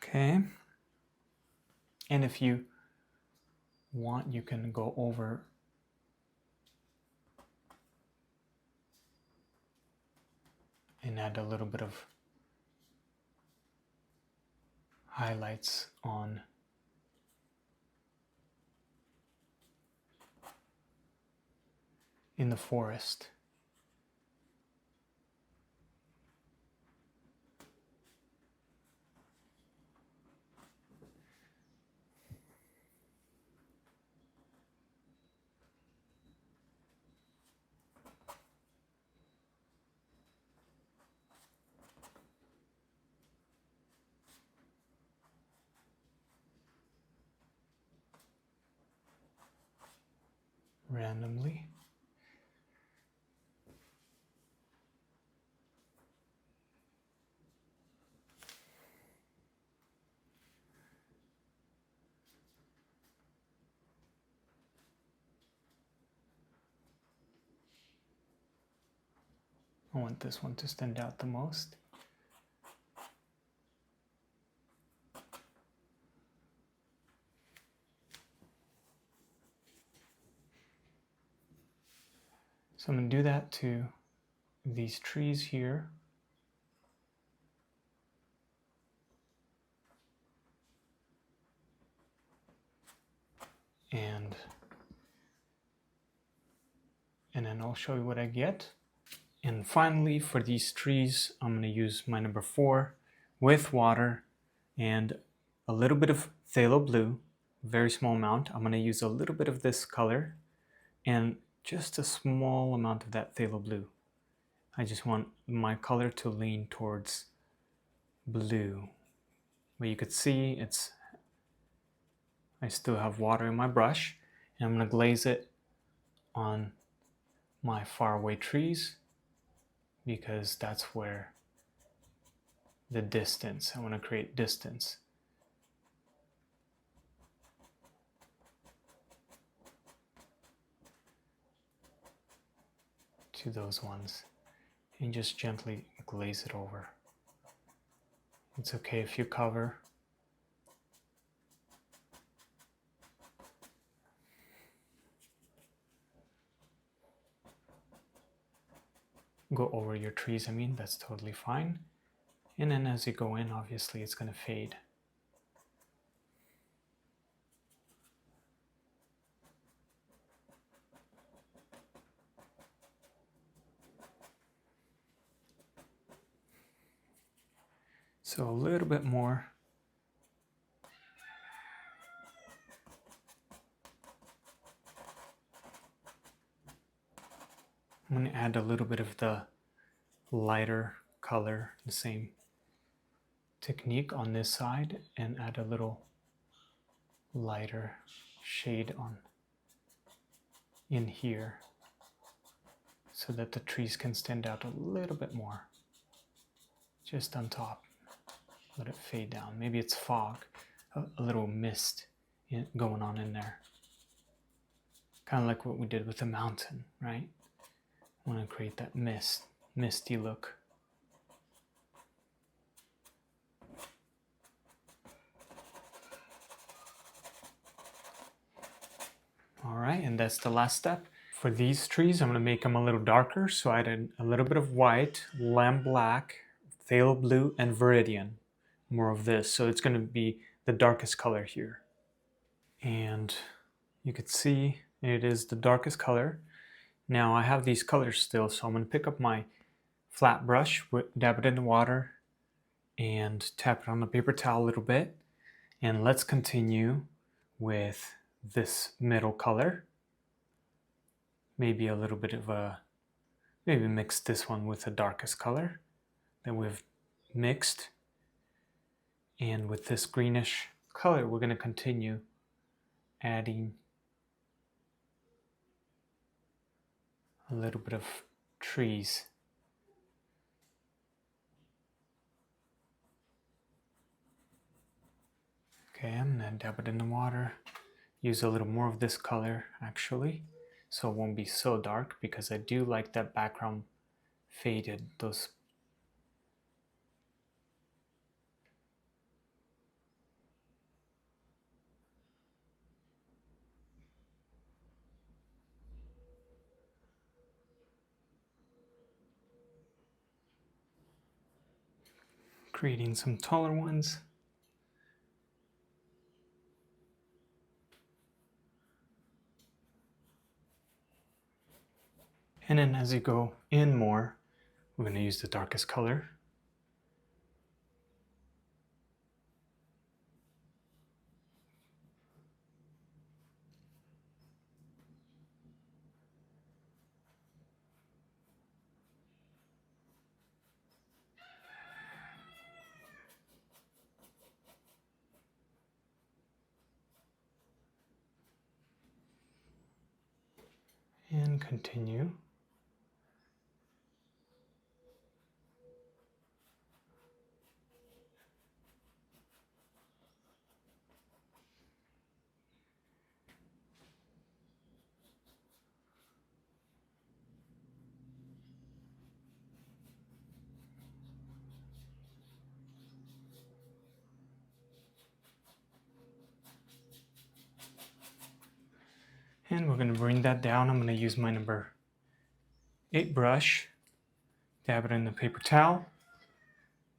Okay, and if you want, you can go over and add a little bit of highlights on in the forest. Randomly. I want this one to stand out the most. So I'm going to do that to these trees here. And then I'll show you what I get. And finally, for these trees, I'm going to use my number 4 with water and a little bit of phthalo blue, very small amount. I'm going to use a little bit of this color and just a small amount of that phthalo blue. I just want my color to lean towards blue, But you could see I still have water in my brush, and I'm going to glaze it on my faraway trees because that's where the distance, I want to create distance. To those ones, and just gently glaze it over. It's okay if you cover. Go over your trees, that's totally fine. And then as you go in, obviously it's going to fade. So a little bit more. I'm going to add a little bit of the lighter color, the same technique on this side, and add a little lighter shade in here so that the trees can stand out a little bit more. Just on top. Let it fade down. Maybe it's fog, a little mist going on in there. Kind of like what we did with the mountain, right? I want to create that misty look. All right, and that's the last step. For these trees, I'm going to make them a little darker, so I added a little bit of white, lamb black, phthalo blue, and viridian. More of this, so it's going to be the darkest color here. And you can see it is the darkest color. Now I have these colors still, so I'm going to pick up my flat brush, dab it in the water, and tap it on the paper towel a little bit. And let's continue with this middle color. Maybe a little bit of maybe mix this one with the darkest color that we've mixed. And with this greenish color, we're going to continue adding a little bit of trees. Okay, I'm going to dab it in the water. Use a little more of this color, actually, so it won't be so dark, because I do like that background faded, those creating some taller ones. And then as you go in more, we're going to use the darkest color. And continue. And we're going to bring that down. I'm going to use my number 8 brush, dab it in the paper towel,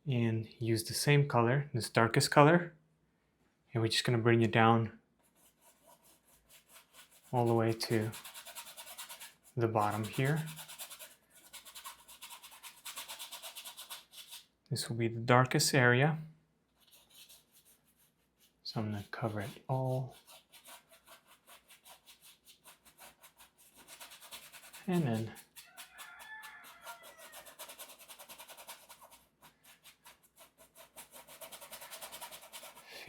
and use the same color, this darkest color. And we're just going to bring it down all the way to the bottom here. This will be the darkest area. So I'm going to cover it all. And then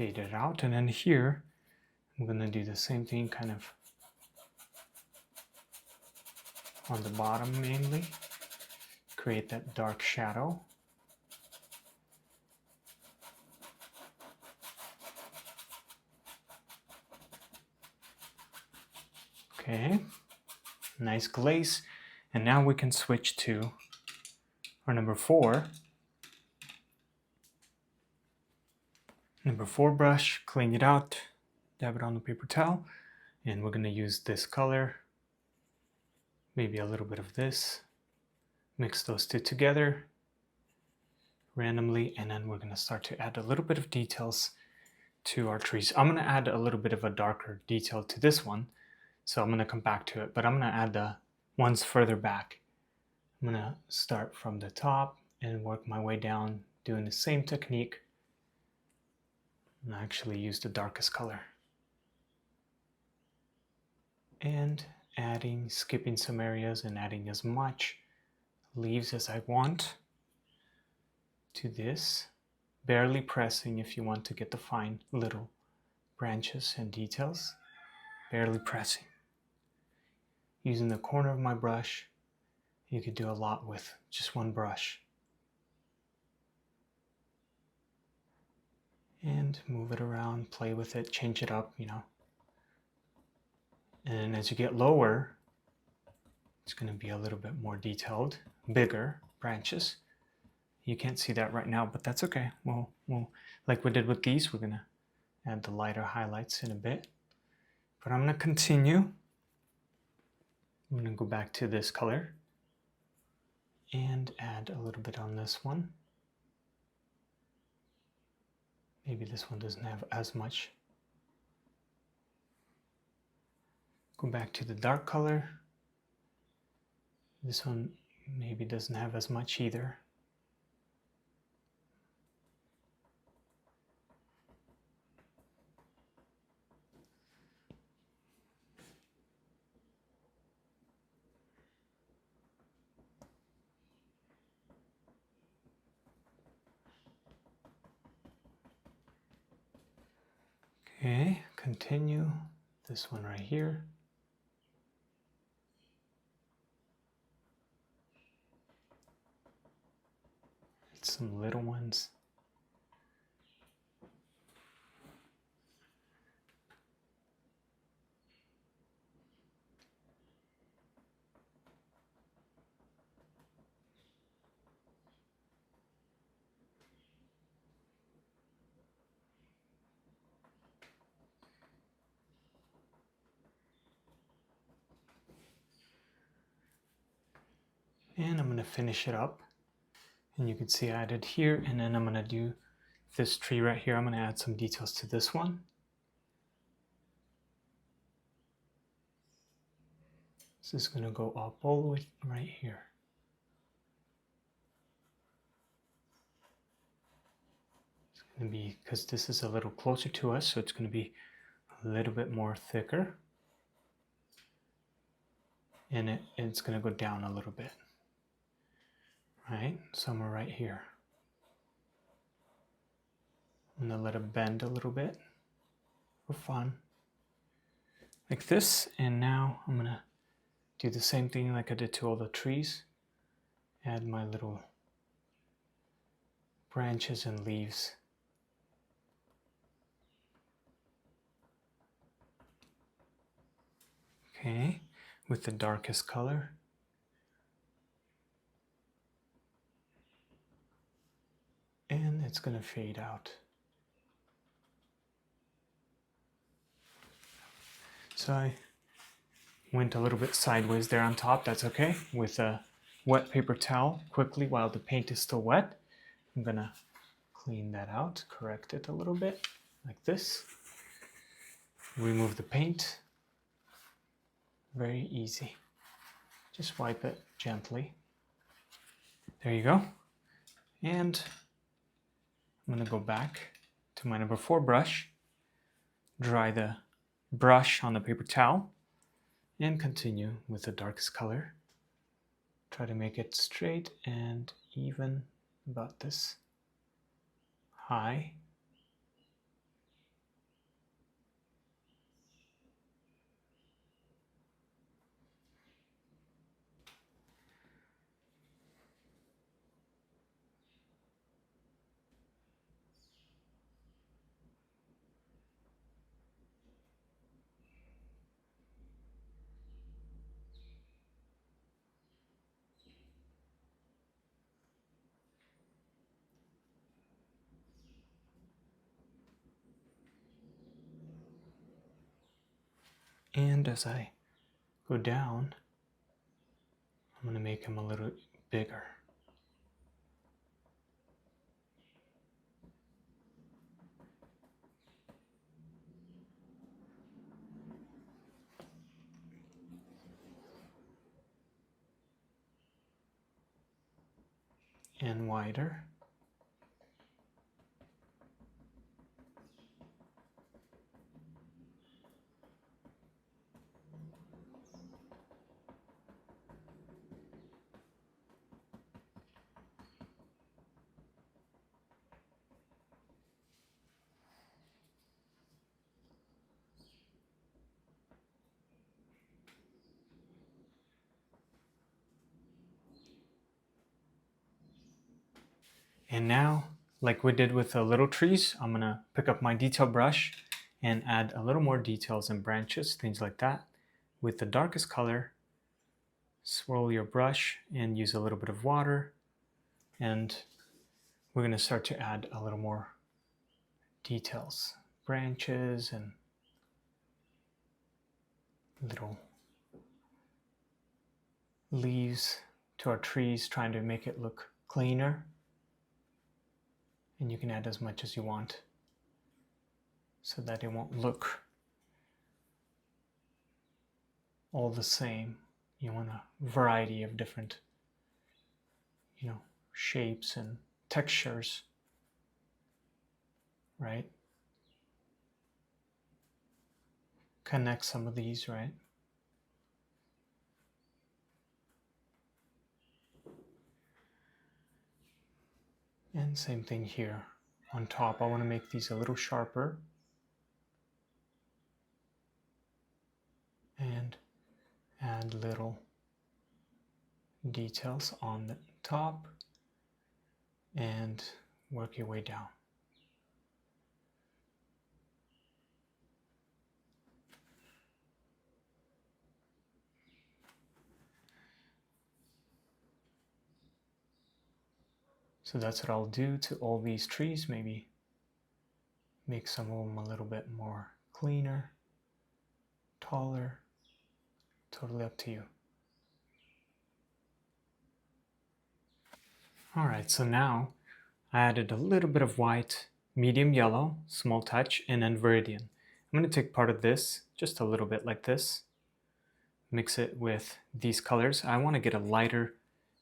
fade it out. And then here, I'm gonna do the same thing kind of on the bottom mainly. Create that dark shadow. Okay, nice glaze. And now we can switch to our number 4. Number 4 brush, clean it out, dab it on the paper towel, and we're going to use this color, maybe a little bit of this, mix those two together randomly, and then we're going to start to add a little bit of details to our trees. I'm going to add a little bit of a darker detail to this one, so I'm going to come back to it, but I'm going to add the ones further back. I'm going to start from the top and work my way down, doing the same technique, and actually use the darkest color. And skipping some areas and adding as much leaves as I want to this, barely pressing if you want to get the fine little branches and details, barely pressing. Using the corner of my brush, you could do a lot with just one brush. And move it around, play with it, change it up, you know. And as you get lower, it's going to be a little bit more detailed, bigger branches. You can't see that right now, but that's okay. We'll like we did with these, we're going to add the lighter highlights in a bit. But I'm going to continue. I'm going to go back to this color and add a little bit on this one. Maybe this one doesn't have as much. Go back to the dark color. This one maybe doesn't have as much either. Okay, continue this one right here. Some little ones. And I'm going to finish it up. And you can see I added here, and then I'm going to do this tree right here. I'm going to add some details to this one. This is going to go up all the way right here. It's going to be, because this is a little closer to us, so it's going to be a little bit more thicker. And it's going to go down a little bit. Right, somewhere right here. I'm going to let it bend a little bit for fun. Like this, and now I'm going to do the same thing like I did to all the trees. Add my little branches and leaves. Okay, with the darkest color. And it's going to fade out. So I went a little bit sideways there on top, that's okay. With a wet paper towel, quickly while the paint is still wet, I'm going to clean that out, correct it a little bit, like this. Remove the paint. Very easy. Just wipe it gently. There you go. And I'm going to go back to my number 4 brush, dry the brush on the paper towel, and continue with the darkest color. Try to make it straight and even about this high. And as I go down, I'm going to make him a little bigger. And wider. And now, like we did with the little trees, I'm gonna pick up my detail brush and add a little more details and branches, things like that. With the darkest color, swirl your brush and use a little bit of water. And we're gonna start to add a little more details, branches and little leaves to our trees, trying to make it look cleaner. And you can add as much as you want so that it won't look all the same. You want a variety of different, shapes and textures, right? Connect some of these, right? And same thing here. On top, I want to make these a little sharper. And add little details on the top and work your way down. So that's what I'll do to all these trees, maybe make some of them a little bit more cleaner, taller, totally up to you. All right, so now I added a little bit of white, medium yellow, small touch, and then Viridian. I'm going to take part of this, just a little bit like this, mix it with these colors. I want to get a lighter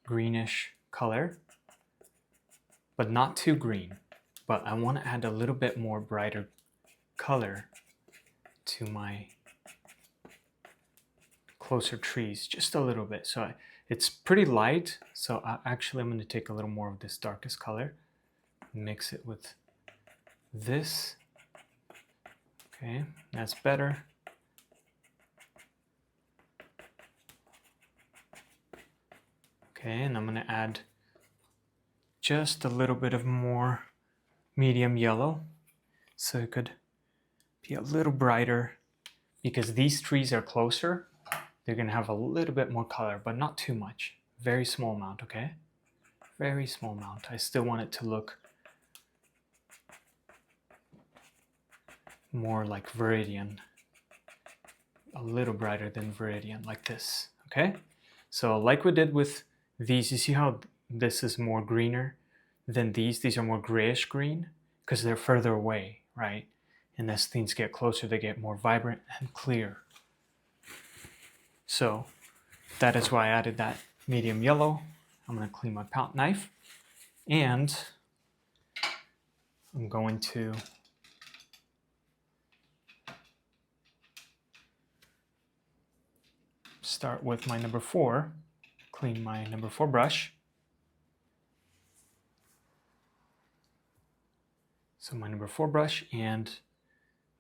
greenish color, but not too green. But I want to add a little bit more brighter color to my closer trees, just a little bit. So it's pretty light, so I'm going to take a little more of this darkest color, mix it with this. Okay, that's better. Okay, and I'm going to add just a little bit of more medium yellow so it could be a little brighter, because these trees are closer. They're going to have a little bit more color, but not too much. Very small amount, okay? Very small amount. I still want it to look more like Viridian, a little brighter than Viridian, like this, okay? So like we did with these, you see how this is more greener than these? These are more grayish green because they're further away, right? And as things get closer, they get more vibrant and clear. So that is why I added that medium yellow. I'm going to clean my palette knife, and I'm going to start with my number 4, clean my number 4 brush. So my number 4 brush and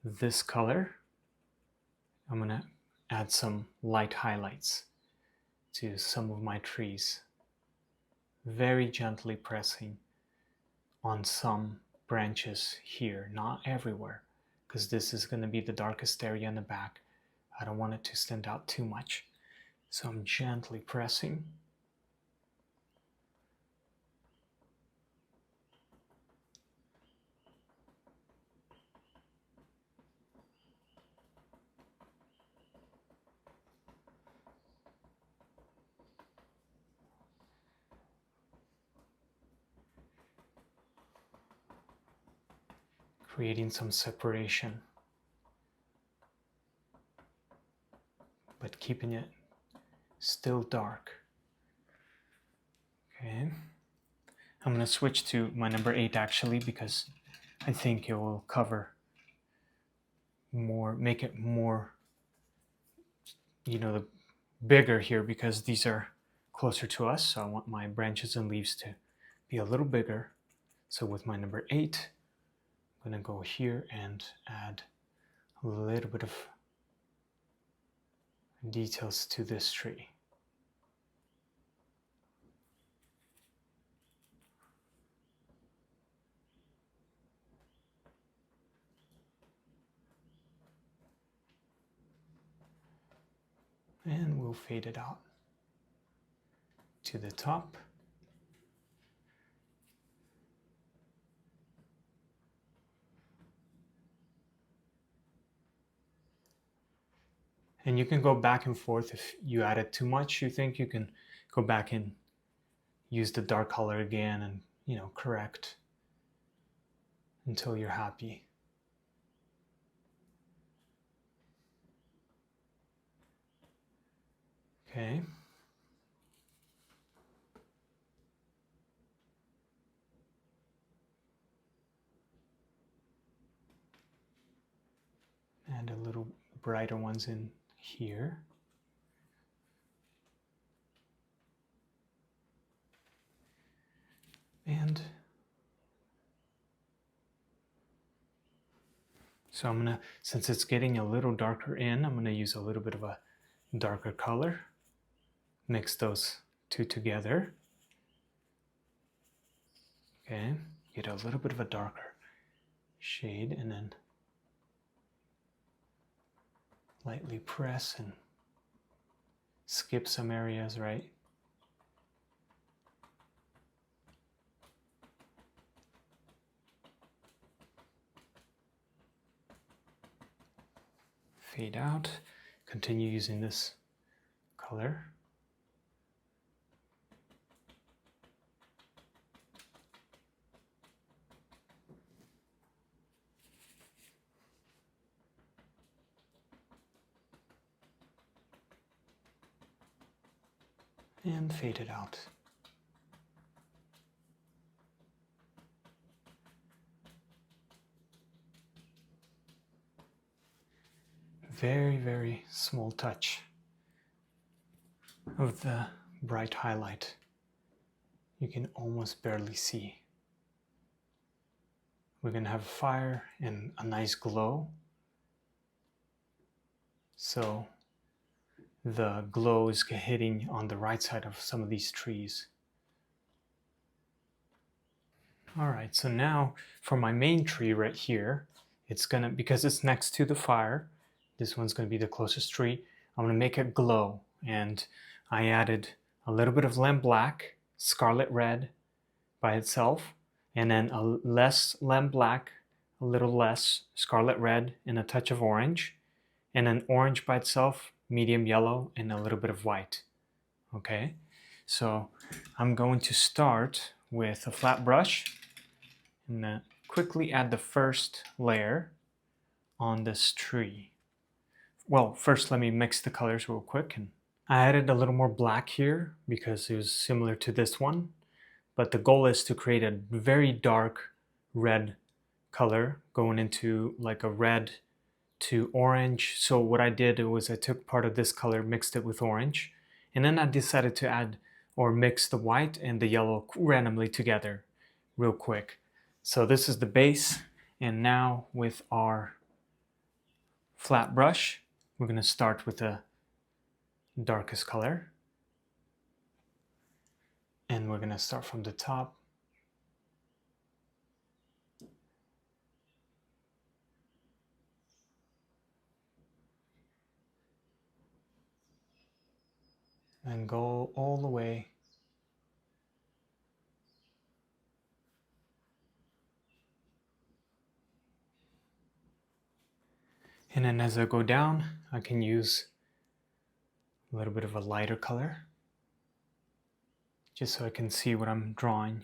this color, I'm going to add some light highlights to some of my trees. Very gently pressing on some branches here, not everywhere, because this is going to be the darkest area in the back. I don't want it to stand out too much. So I'm gently pressing. creating some separation, but keeping it still dark. Okay, I'm going to switch to my number 8 actually, because I think it will cover more, make it more, you know, the bigger here, because these are closer to us, so I want my branches and leaves to be a little bigger. So with my number 8, I'm going to go here and add a little bit of details to this tree. And we'll fade it out to the top. And you can go back and forth. If you added too much, you think, you can go back and use the dark color again and, you know, correct until you're happy. Okay. And a little brighter ones in here. And so I'm gonna, since it's getting a little darker in, I'm gonna use a little bit of a darker color. Mix those two together. Okay, get a little bit of a darker shade and then lightly press and skip some areas, right? Fade out, continue using this color. And fade it out. Very, very small touch of the bright highlight. You can almost barely see. We're going to have fire and a nice glow. So the glow is hitting on the right side of some of these trees. All right, so now for my main tree right here, it's gonna, because it's next to the fire, this one's gonna be the closest tree, I'm gonna make it glow. And I added a little bit of lamp black, scarlet red by itself, and then a less lamp black, a little less scarlet red, and a touch of orange, and then orange by itself, medium yellow, and a little bit of white. Okay, so I'm going to start with a flat brush and quickly add the first layer on this tree. Well, first let me mix the colors real quick. And I added a little more black here because it was similar to this one, but the goal is to create a very dark red color going into like a red to orange. So what I did was I took part of this color, mixed it with orange, and then I decided to add or mix the white and the yellow randomly together real quick. So this is the base, and now with our flat brush, we're going to start with the darkest color. And we're going to start from the top. And go all the way and then as I go down, I can use a little bit of a lighter color just so I can see what I'm drawing.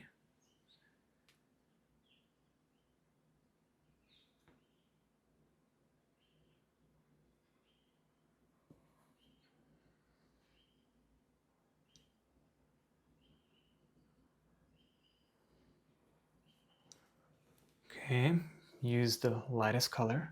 Okay, use the lightest color.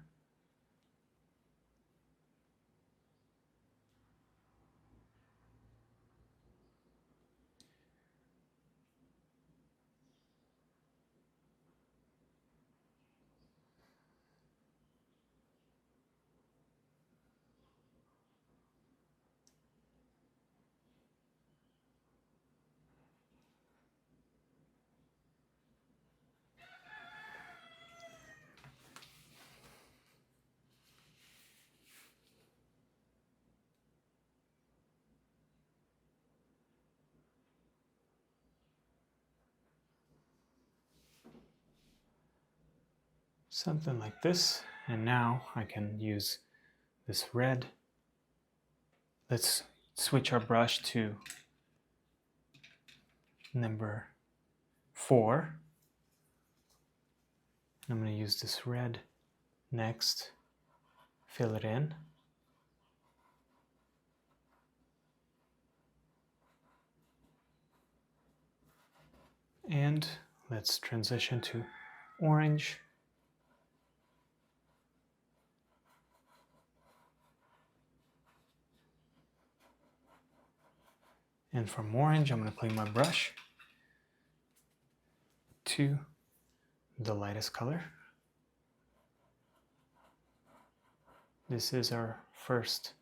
Something like this. And now I can use this red. Let's switch our brush to number 4. I'm going to use this red next. Fill it in. And let's transition to orange. And from orange, I'm going to clean my brush to the lightest color. This is our first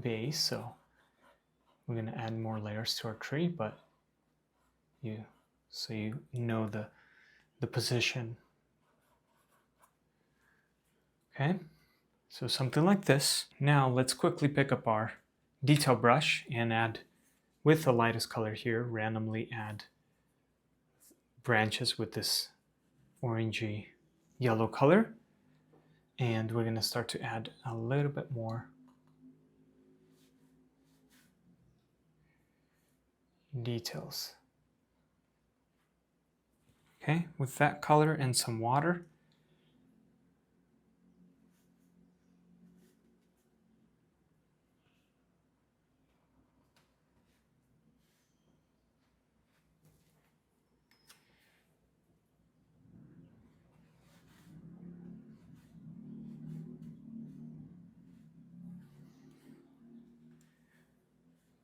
base, so we're going to add more layers to our tree, but so you know the position. Okay, so something like this. Now let's quickly pick up our detail brush and add, with the lightest color here, randomly add branches with this orangey yellow color. And we're going to start to add a little bit more details. Okay, with that color and some water,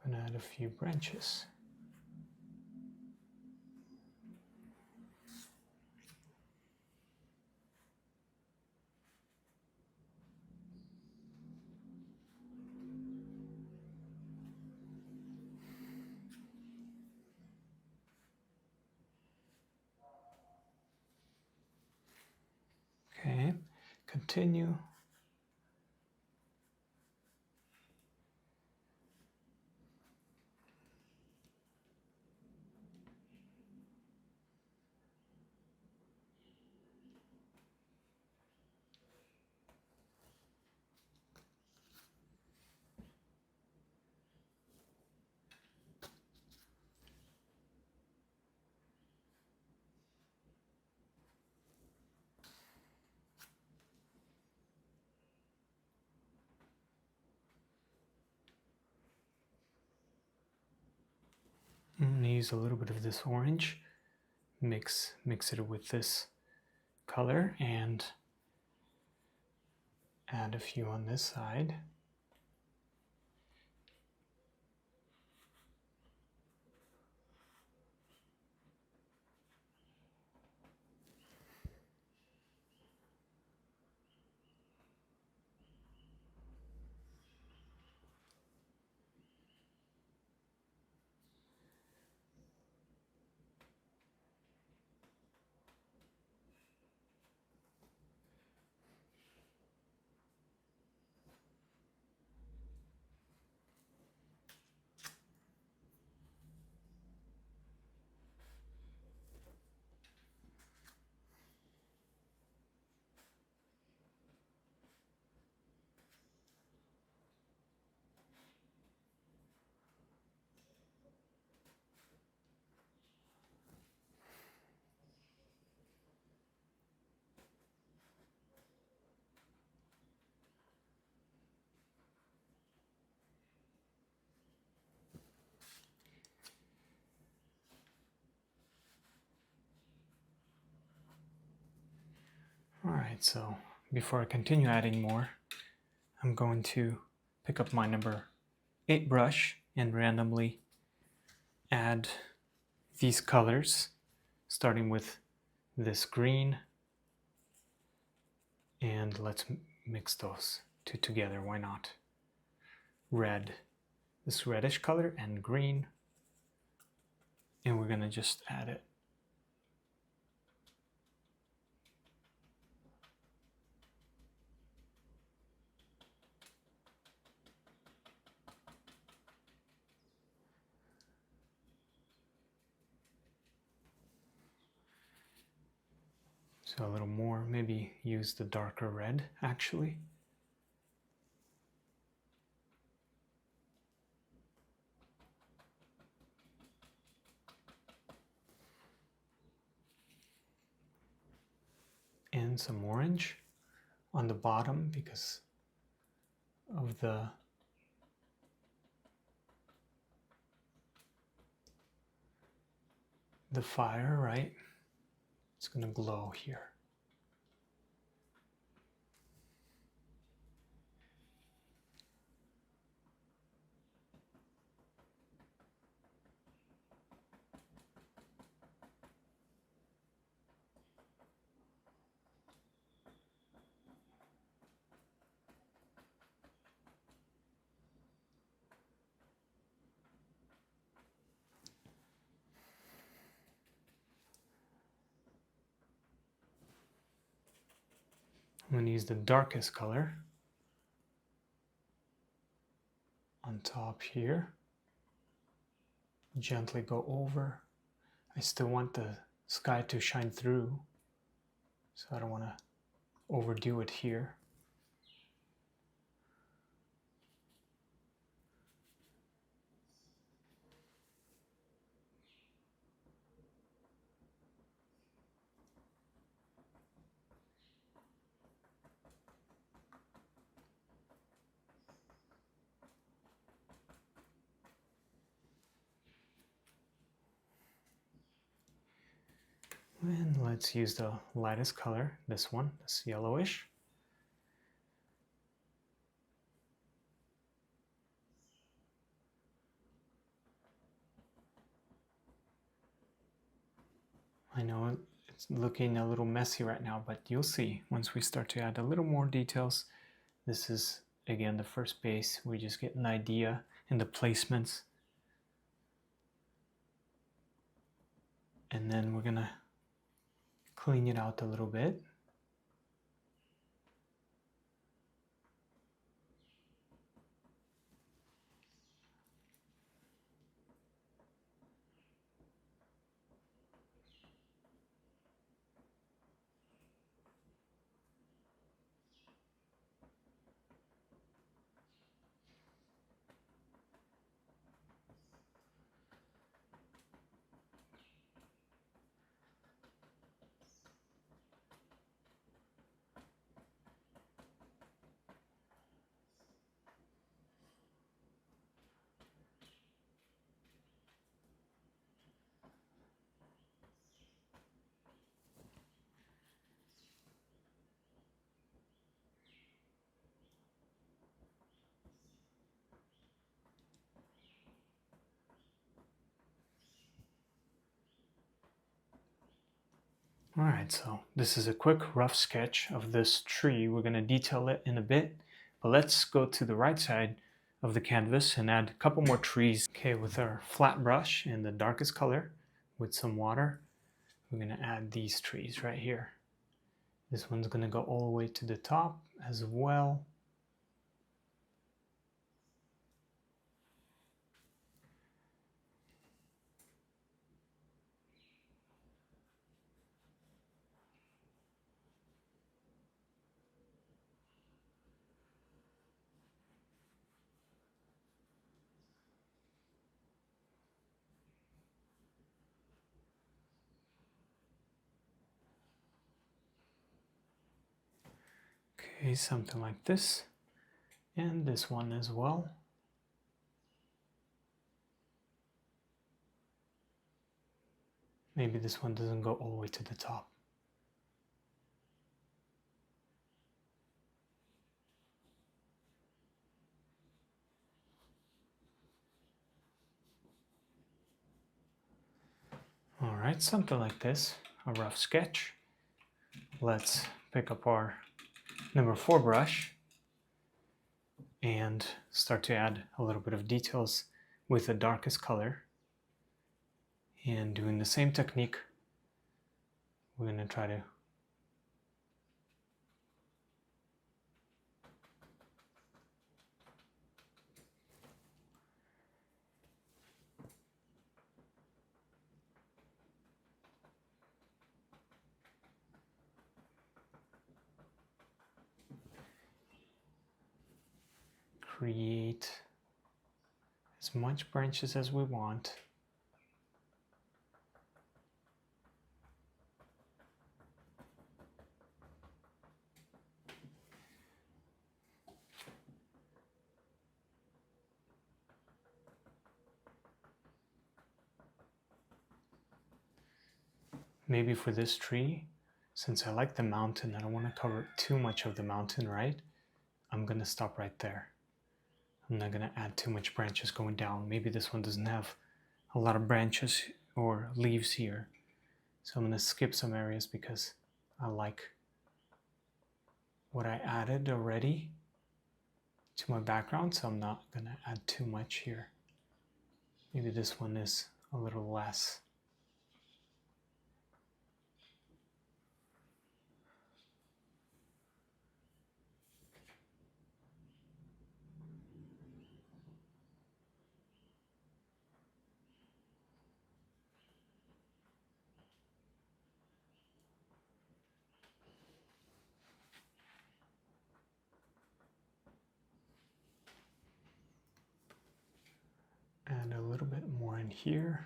I'm going to add a few branches. Okay, continue. I'm going to use a little bit of this orange, mix it with this color, and add a few on this side. Alright, so before I continue adding more, I'm going to pick up my number 8 brush and randomly add these colors, starting with this green, and let's mix those two together, why not? Red, this reddish color, and green, and we're gonna just add it. So a little more, maybe use the darker red actually. And some orange on the bottom because of the fire, right? It's gonna glow here. I'm going to use the darkest color on top here. Gently go over. I still want the sky to shine through, so I don't want to overdo it here. And let's use the lightest color, this one, this yellowish. I know it's looking a little messy right now, but you'll see once we start to add a little more details. This is, again, the first base. We just get an idea in the placements. And then we're gonna clean it out a little bit. Alright, so this is a quick rough sketch of this tree. We're going to detail it in a bit, but let's go to the right side of the canvas and add a couple more trees. Okay, with our flat brush in the darkest color with some water, we're going to add these trees right here. This one's going to go all the way to the top as well. Okay, something like this, and this one as well. Maybe this one doesn't go all the way to the top. Alright, something like this, a rough sketch. Let's pick up our number 4 brush and start to add a little bit of details with the darkest color. And doing the same technique, we're going to try to create as much branches as we want. Maybe for this tree, since I like the mountain, I don't want to cover too much of the mountain, right? I'm going to stop right there. I'm not going to add too much branches going down. Maybe this one doesn't have a lot of branches or leaves here. So I'm going to skip some areas because I like what I added already to my background. So I'm not going to add too much here. Maybe this one is a little less. And a little bit more in here.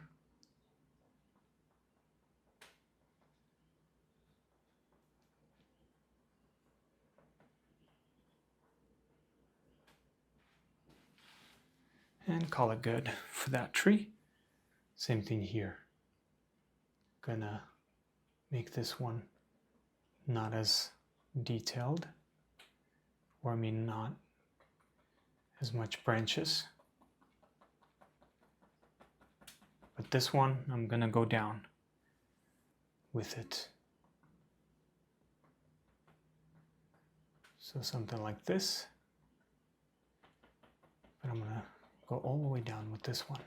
And call it good for that tree. Same thing here. Gonna make this one not as detailed, or I mean not as much branches. But this one, I'm gonna go down with it. So something like this. But I'm gonna go all the way down with this one.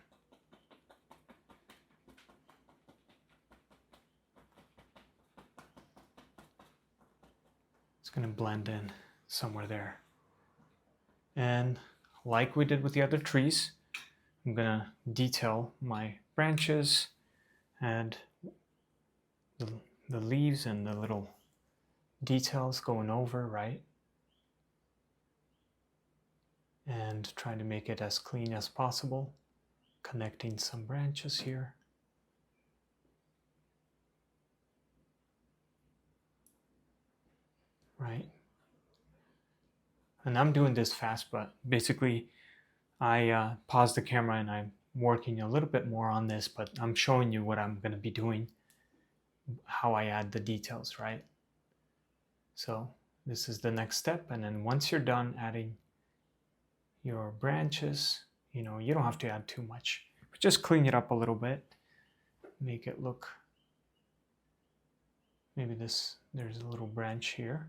It's gonna blend in somewhere there. And like we did with the other trees, I'm gonna detail my branches and the leaves and the little details going over, right? And trying to make it as clean as possible, connecting some branches here. Right? And I'm doing this fast, but basically I paused the camera and I'm working a little bit more on this, but I'm showing you what I'm going to be doing, how I add the details, right? So this is the next step, and then once you're done adding your branches, you don't have to add too much, but just clean it up a little bit, make it look, maybe there's a little branch here.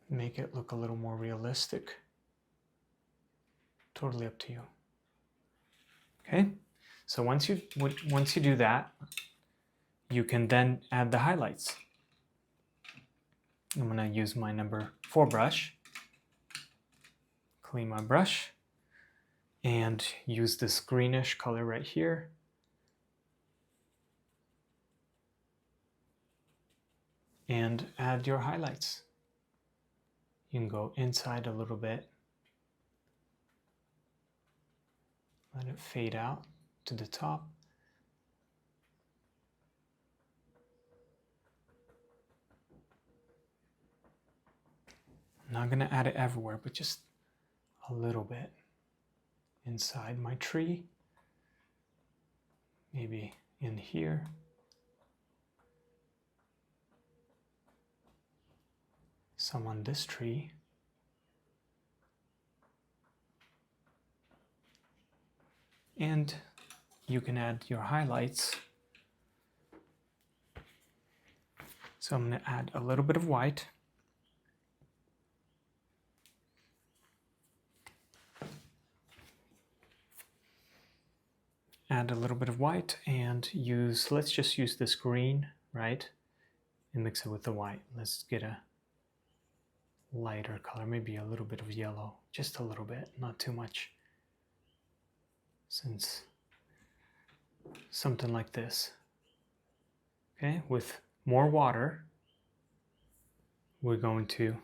Make it look a little more realistic. Totally up to you. Okay, so once you do that, you can then add the highlights. I'm going to use my number 4 brush, clean my brush, and use this greenish color right here. And add your highlights. You can go inside a little bit. Let it fade out to the top. I'm not going to add it everywhere, but just a little bit inside my tree. Maybe in here. Some on this tree. And you can add your highlights. So I'm going to add a little bit of white. Add a little bit of white and let's just use this green, right? And mix it with the white. Let's get a lighter color, maybe a little bit of yellow, just a little bit, not too much. Since something like this. Okay, with more water, we're going to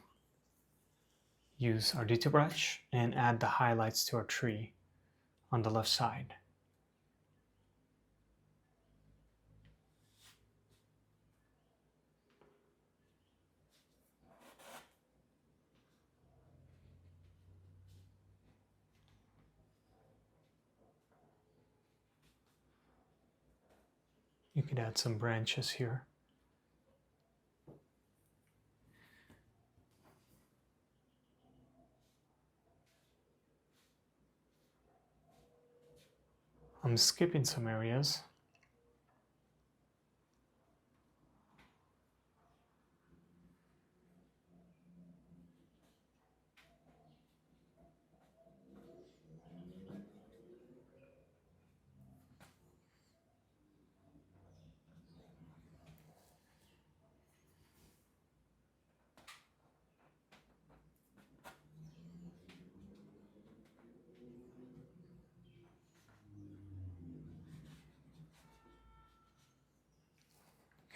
use our detail brush and add the highlights to our tree on the left side. You could add some branches here. I'm skipping some areas.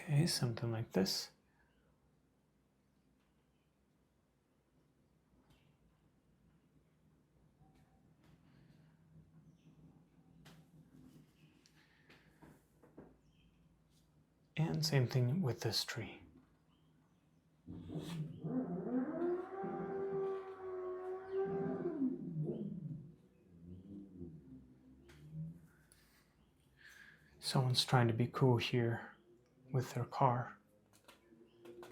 Okay, something like this. And same thing with this tree. Someone's trying to be cool here with their car.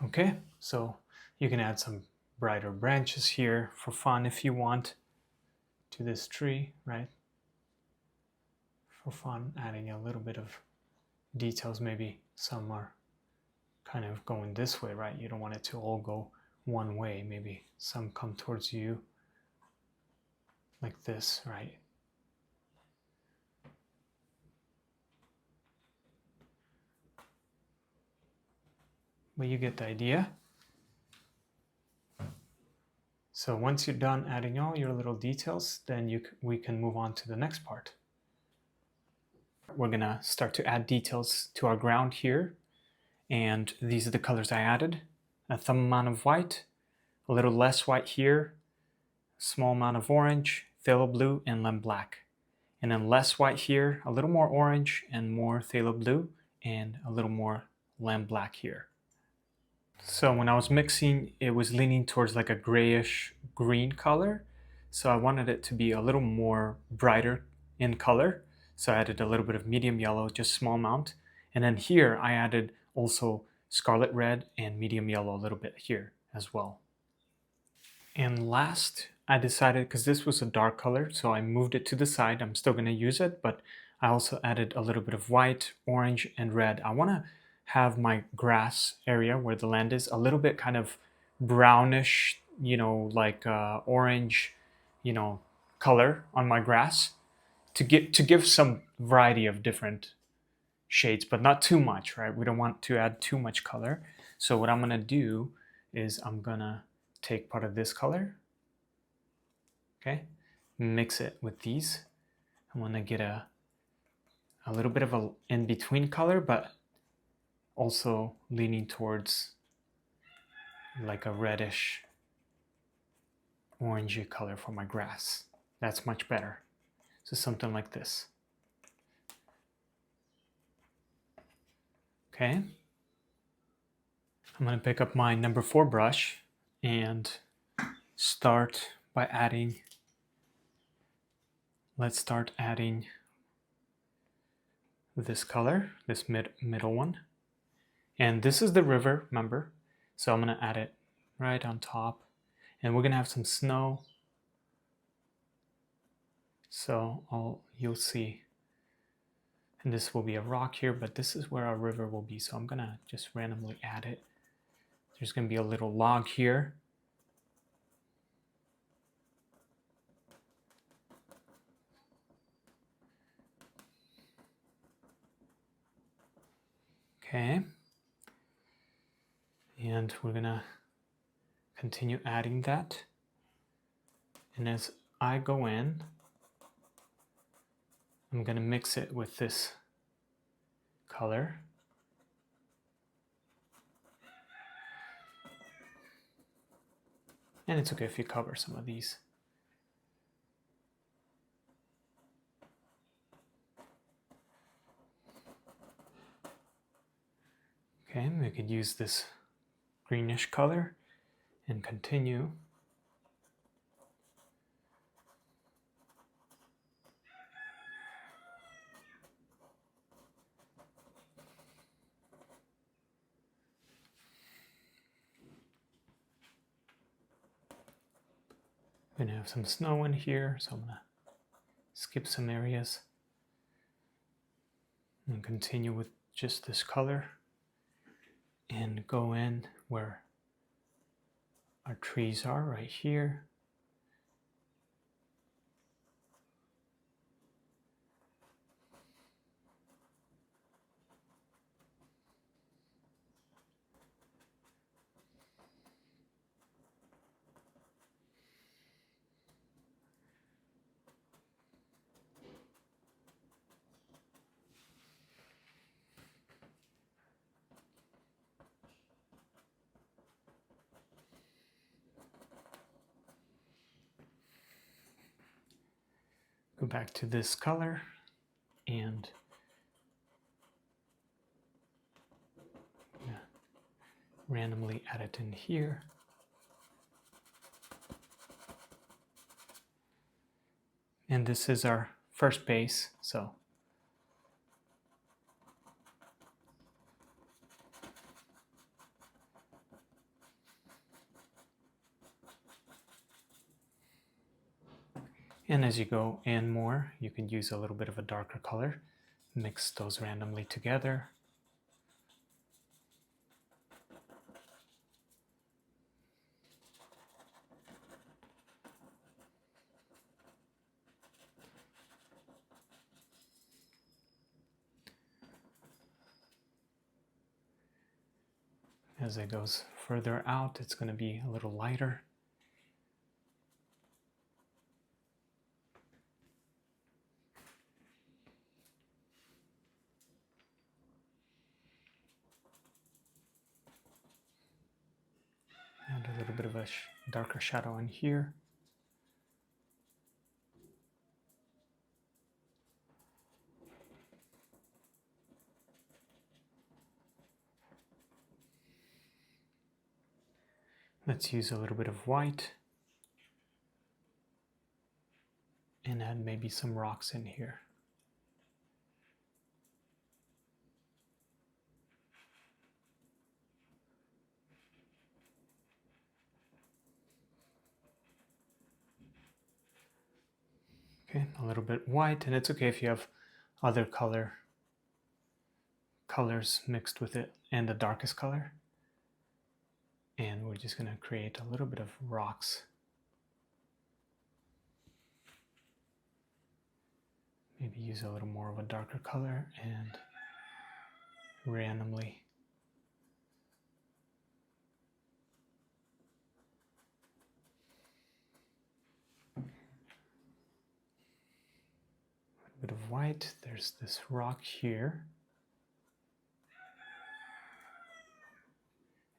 Okay, so you can add some brighter branches here for fun if you want to this tree, right? For fun, adding a little bit of details, maybe some are kind of going this way, right? You don't want it to all go one way. Maybe some come towards you like this, right? But you get the idea. So once you're done adding all your little details, then we can move on to the next part. We're gonna start to add details to our ground here. And these are the colors I added. A thumb amount of white, a little less white here, a small amount of orange, phthalo blue, and lemon black. And then less white here, a little more orange and more phthalo blue, and a little more lemon black here. So when I was mixing, it was leaning towards like a grayish green color. So I wanted it to be a little more brighter in color. So I added a little bit of medium yellow, just small amount. And then here I added also scarlet red and medium yellow a little bit here as well. And last, I decided, because this was a dark color, so I moved it to the side. I'm still going to use it, but I also added a little bit of white, orange, and red. I want to have my grass area where the land is a little bit kind of brownish, like orange, color on my grass to give some variety of different shades, but not too much, right? We don't want to add too much color. So what I'm gonna do is I'm gonna take part of this color, okay, mix it with these. I want to get a little bit of a in-between color, but also leaning towards like a reddish orangey color for my grass. That's much better. So something like this. Okay. I'm going to pick up my number 4 brush and start by adding, let's start adding this color, this middle one. And this is the river, remember? So I'm going to add it right on top. And we're going to have some snow So you'll see, and this will be a rock here, but this is where our river will be. So I'm gonna just randomly add it. There's gonna be a little log here. Okay. And we're gonna continue adding that. And as I go in, I'm gonna mix it with this color. And it's okay if you cover some of these. Okay, we could use this greenish color and continue. We're gonna have some snow in here, so I'm gonna skip some areas and continue with just this color and go in where our trees are, right here. Go back to this color and randomly add it in here. And this is our first base, so and as you go in more, you can use a little bit of a darker color, mix those randomly together. As it goes further out, it's going to be a little lighter. And a little bit of a darker shadow in here. Let's use a little bit of white and add maybe some rocks in here. Okay, a little bit white, and it's okay if you have other colors mixed with it and the darkest color. And we're just going to create a little bit of rocks. Maybe use a little more of a darker color and randomly bit of white. There's this rock here.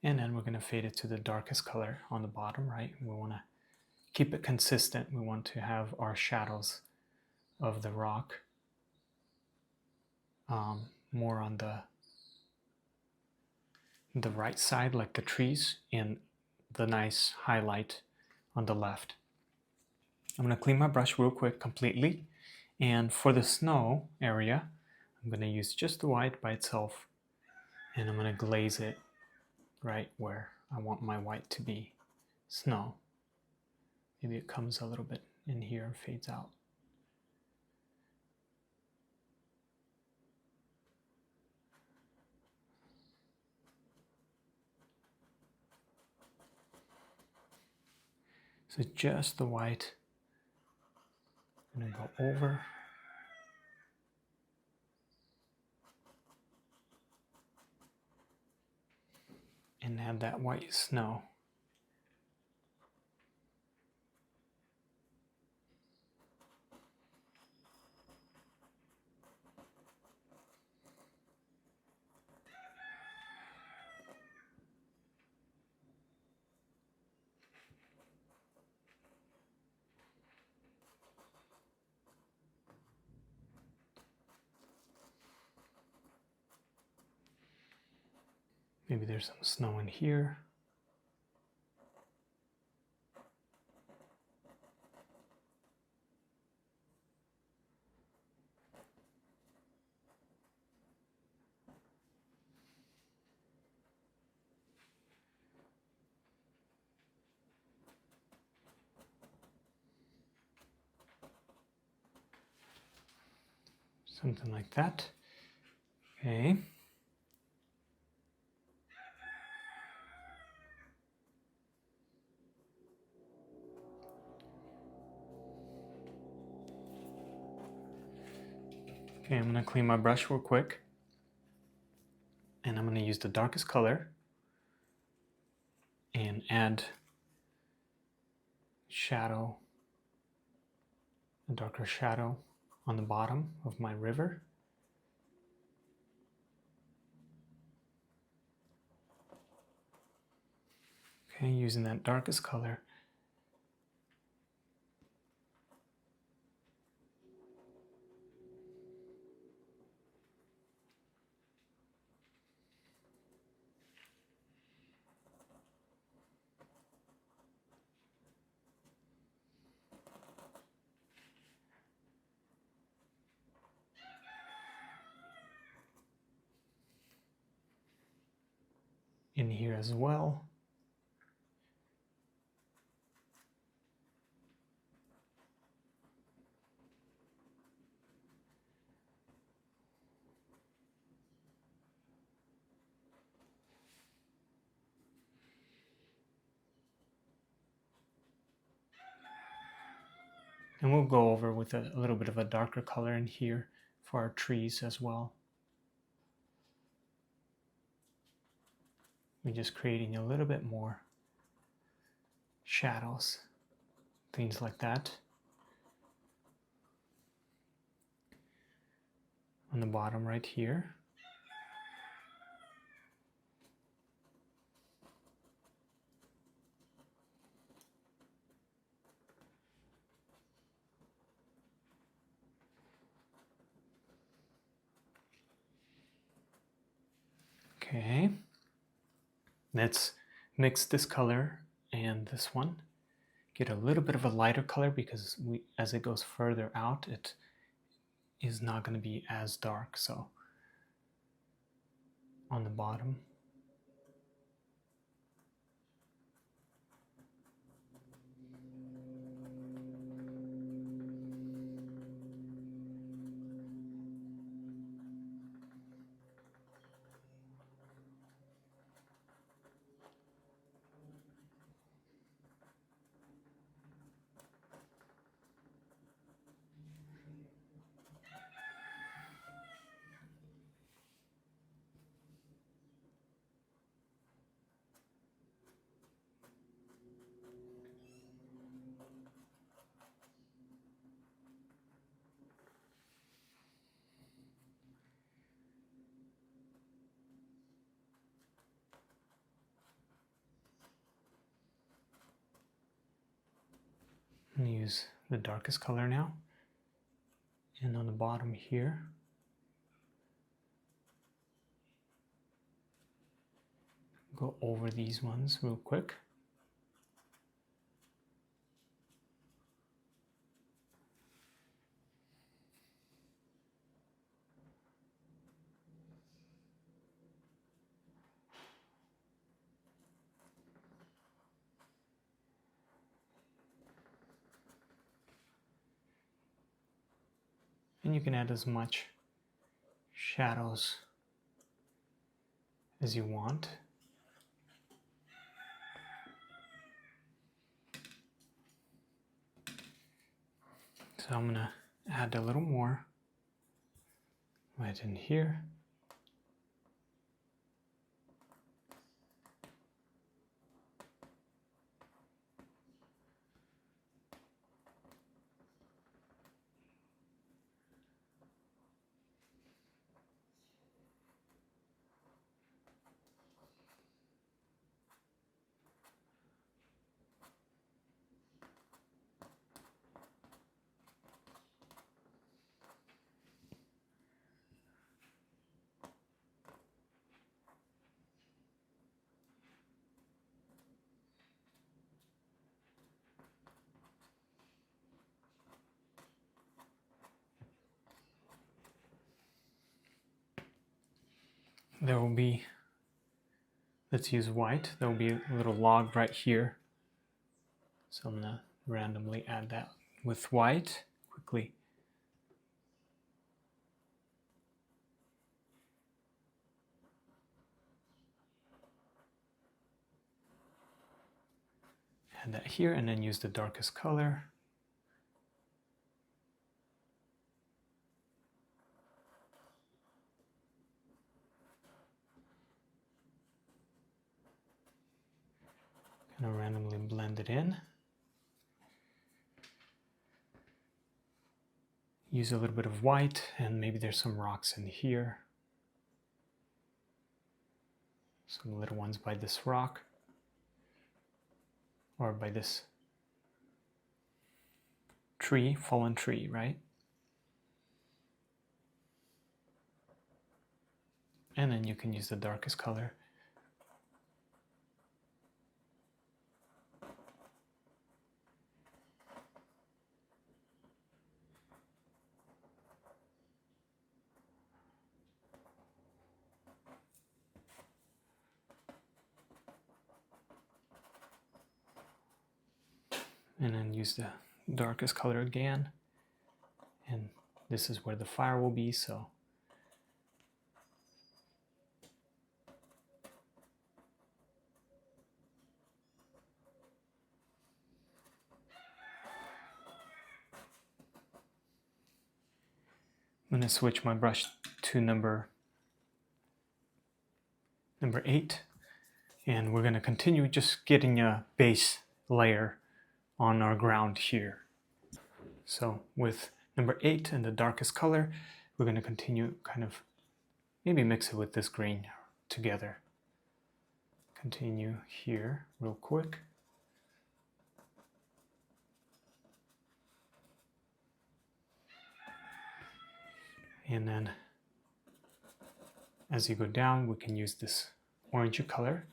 And then we're going to fade it to the darkest color on the bottom, right? We want to keep it consistent. We want to have our shadows of the rock more on the right side, like the trees, and the nice highlight on the left. I'm going to clean my brush real quick completely. And for the snow area, I'm going to use just the white by itself, and I'm going to glaze it right where I want my white to be snow. Maybe it comes a little bit in here and fades out. So just the white. I'm going to go over. And have that white snow. Maybe there's some snow in here. Something like that. Okay. Okay, I'm going to clean my brush real quick. And I'm going to use the darkest color and add shadow, a darker shadow on the bottom of my river. Okay, using that darkest color. In here as well. And we'll go over with a little bit of a darker color in here for our trees as well. We're just creating a little bit more shadows, things like that. On the bottom right here. Okay, let's mix this color and this one. Get a little bit of a lighter color because as it goes further out, it is not going to be as dark. So on the bottom. I'm going to use the darkest color now. And on the bottom here, go over these ones real quick. And you can add as much shadows as you want. So I'm gonna add a little more right in here. There will be, let's use white, there will be a little log right here. So I'm gonna randomly add that with white quickly. Add that here and then use the darkest color. Kind of randomly blend it in. Use a little bit of white, and maybe there's some rocks in here. Some little ones by this rock, or by this tree, fallen tree, right? And then you can use the darkest color. And then use the darkest color again. And this is where the fire will be, so I'm going to switch my brush to number 8, and we're going to continue just getting a base layer on our ground here. So with number 8 and the darkest color, we're going to continue kind of maybe mix it with this green together. Continue here real quick. And then as you go down, we can use this orangey color.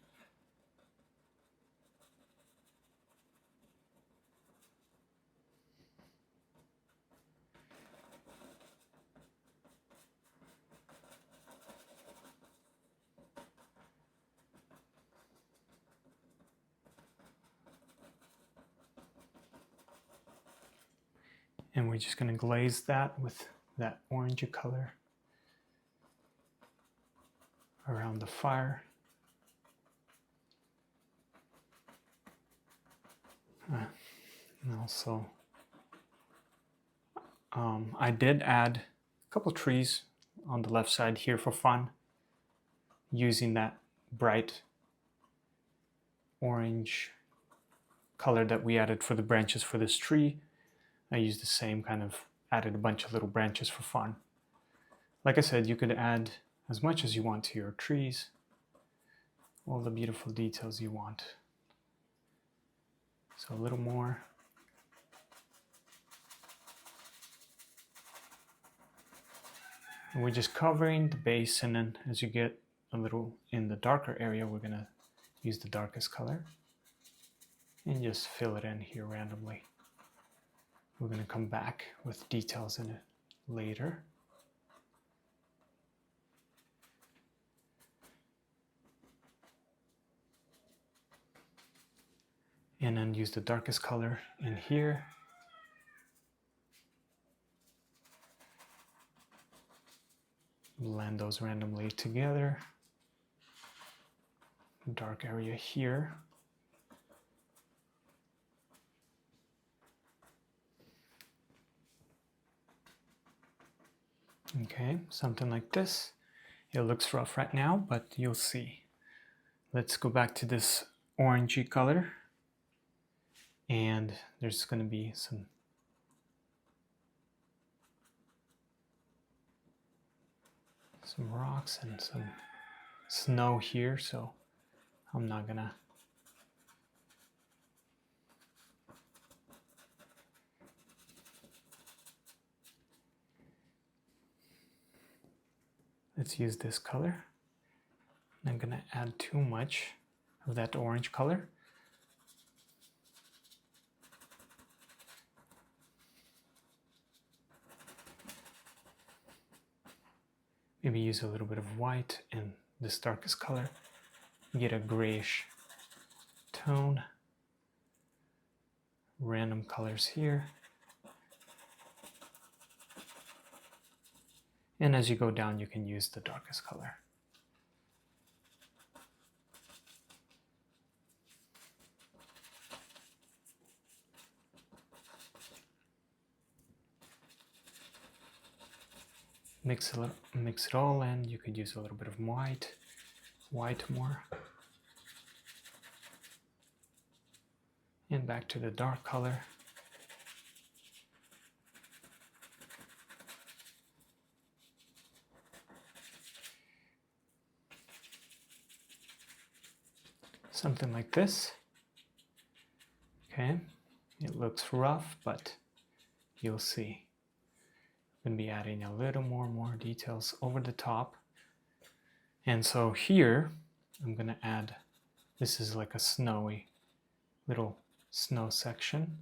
And we're just going to glaze that with that orangey color around the fire. And also, I did add a couple trees on the left side here for fun, using that bright orange color that we added for the branches for this tree. I used the same kind of, added a bunch of little branches for fun. Like I said, you could add as much as you want to your trees, all the beautiful details you want. So a little more. And we're just covering the base, and then as you get a little in the darker area, we're gonna use the darkest color and just fill it in here randomly. We're gonna come back with details in it later. And then use the darkest color in here. Blend those randomly together. Dark area here. Okay, something like this. It looks rough right now, but you'll see. Let's go back to this orangey color. And there's going to be some rocks and some snow here, so I'm not gonna let's use this color. I'm gonna add too much of that orange color. Maybe use a little bit of white in this darkest color. Get a grayish tone. Random colors here. And as you go down, you can use the darkest color. Mix it all in. You could use a little bit of white more. And back to the dark color. Something like this. Okay, it looks rough, but you'll see. I'm going to be adding a little more details over the top. And so here, I'm going to add, this is like a snowy little snow section.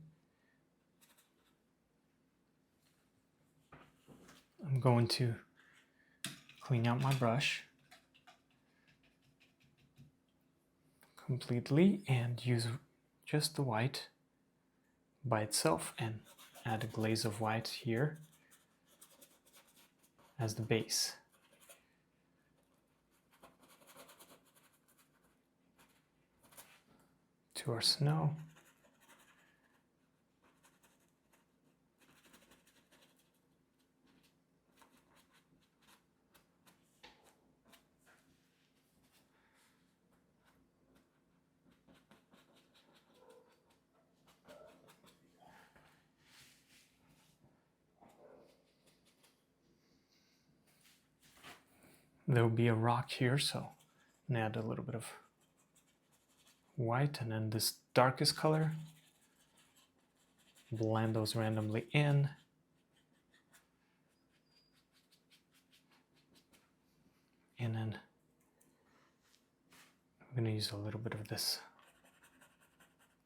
I'm going to clean out my brush completely and use just the white by itself and add a glaze of white here as the base. To our snow. There will be a rock here, so I'm gonna add a little bit of white and then this darkest color. Blend those randomly in. And then I'm gonna use a little bit of this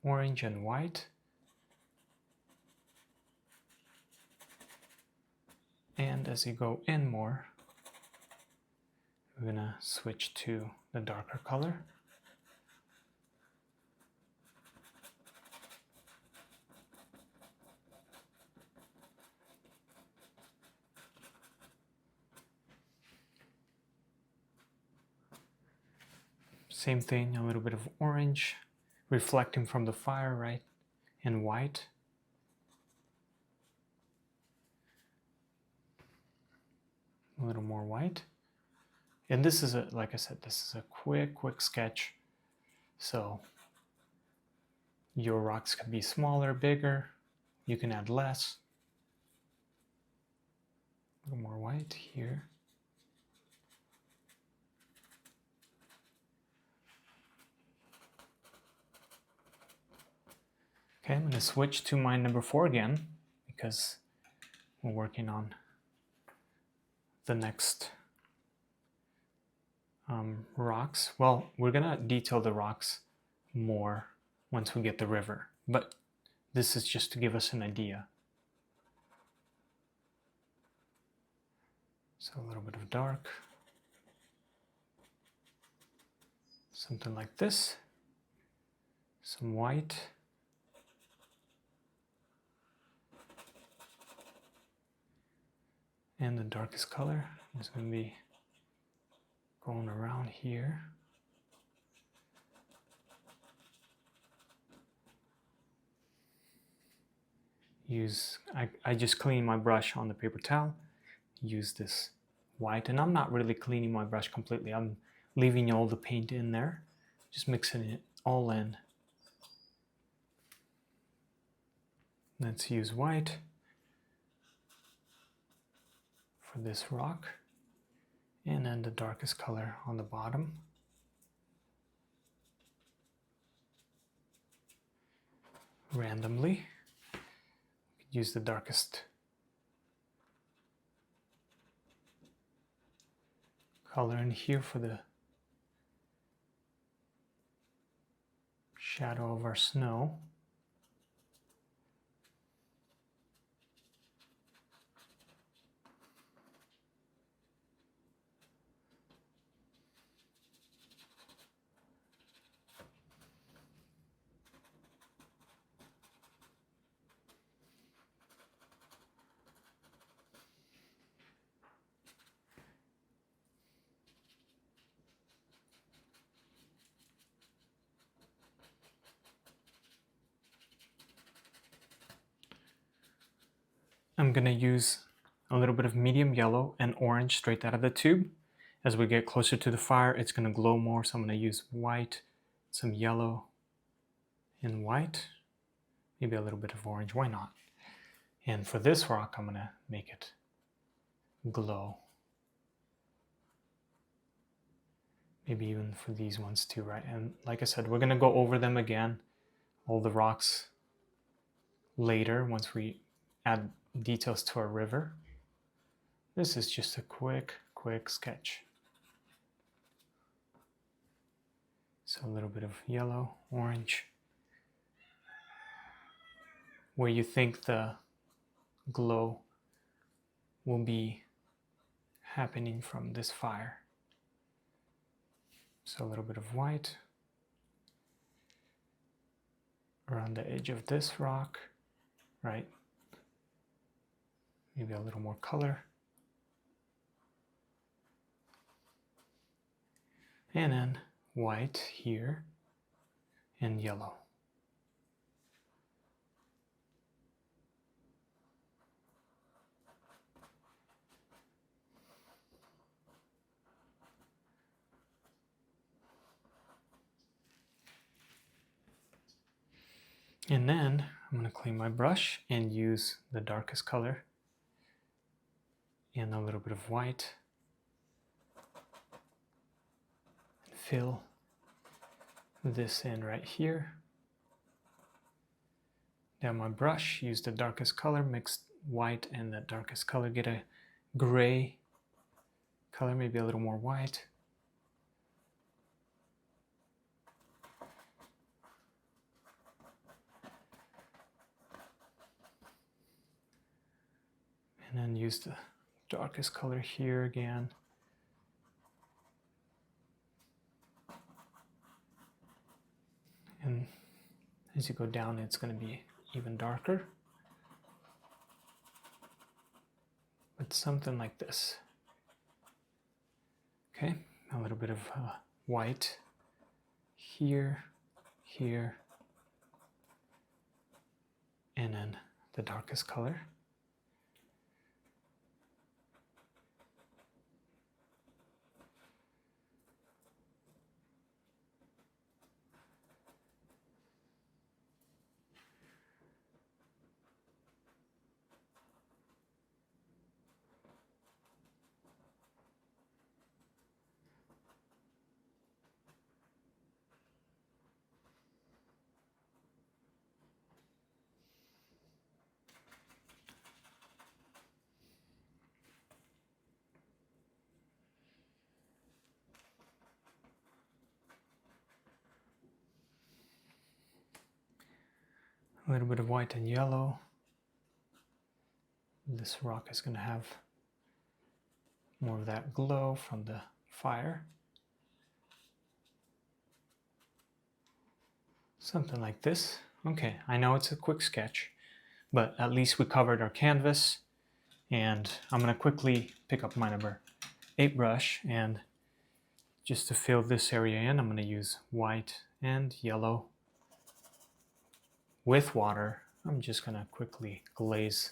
orange and white. And as you go in more, we're gonna switch to the darker color. Same thing, a little bit of orange, reflecting from the fire, right? And white. A little more white. And this is like I said, this is a quick sketch. So your rocks can be smaller, bigger. You can add less. A little more white here. Okay, I'm going to switch to my number 4 again because we're working on the next rocks. Well, we're going to detail the rocks more once we get the river, but this is just to give us an idea. So a little bit of dark, something like this, some white. And the darkest color is going to be going around here. I just cleaned my brush on the paper towel. use this white, and I'm not really cleaning my brush completely. I'm leaving all the paint in there, just mixing it all in. Let's use white for this rock, and then the darkest color on the bottom. Randomly, use the darkest color in here for the shadow of our snow. I'm going to use a little bit of medium yellow and orange straight out of the tube. As we get closer to the fire, it's going to glow more, so I'm going to use white, some yellow, and white. Maybe a little bit of orange, why not? And for this rock, I'm going to make it glow. Maybe even for these ones too, right? And like I said, we're going to go over them again, all the rocks, later once we add details to our river. This is just a quick sketch. So a little bit of yellow, orange. Where you think the glow will be happening from this fire. So a little bit of white around the edge of this rock, right? Maybe a little more color. And then white here and yellow. And then I'm going to clean my brush and use the darkest color and a little bit of white. Fill this in right here. Down my brush, use the darkest color, mix white and the darkest color, get a gray color, maybe a little more white. And then use the darkest color here again. And as you go down, it's going to be even darker. But something like this. Okay, a little bit of white here, here, and then the darkest color. A little bit of white and yellow. This rock is going to have more of that glow from the fire. Something like this. Okay, I know it's a quick sketch, but at least we covered our canvas. And I'm going to quickly pick up my number 8 brush, and just to fill this area in, I'm going to use white and yellow with water. I'm just going to quickly glaze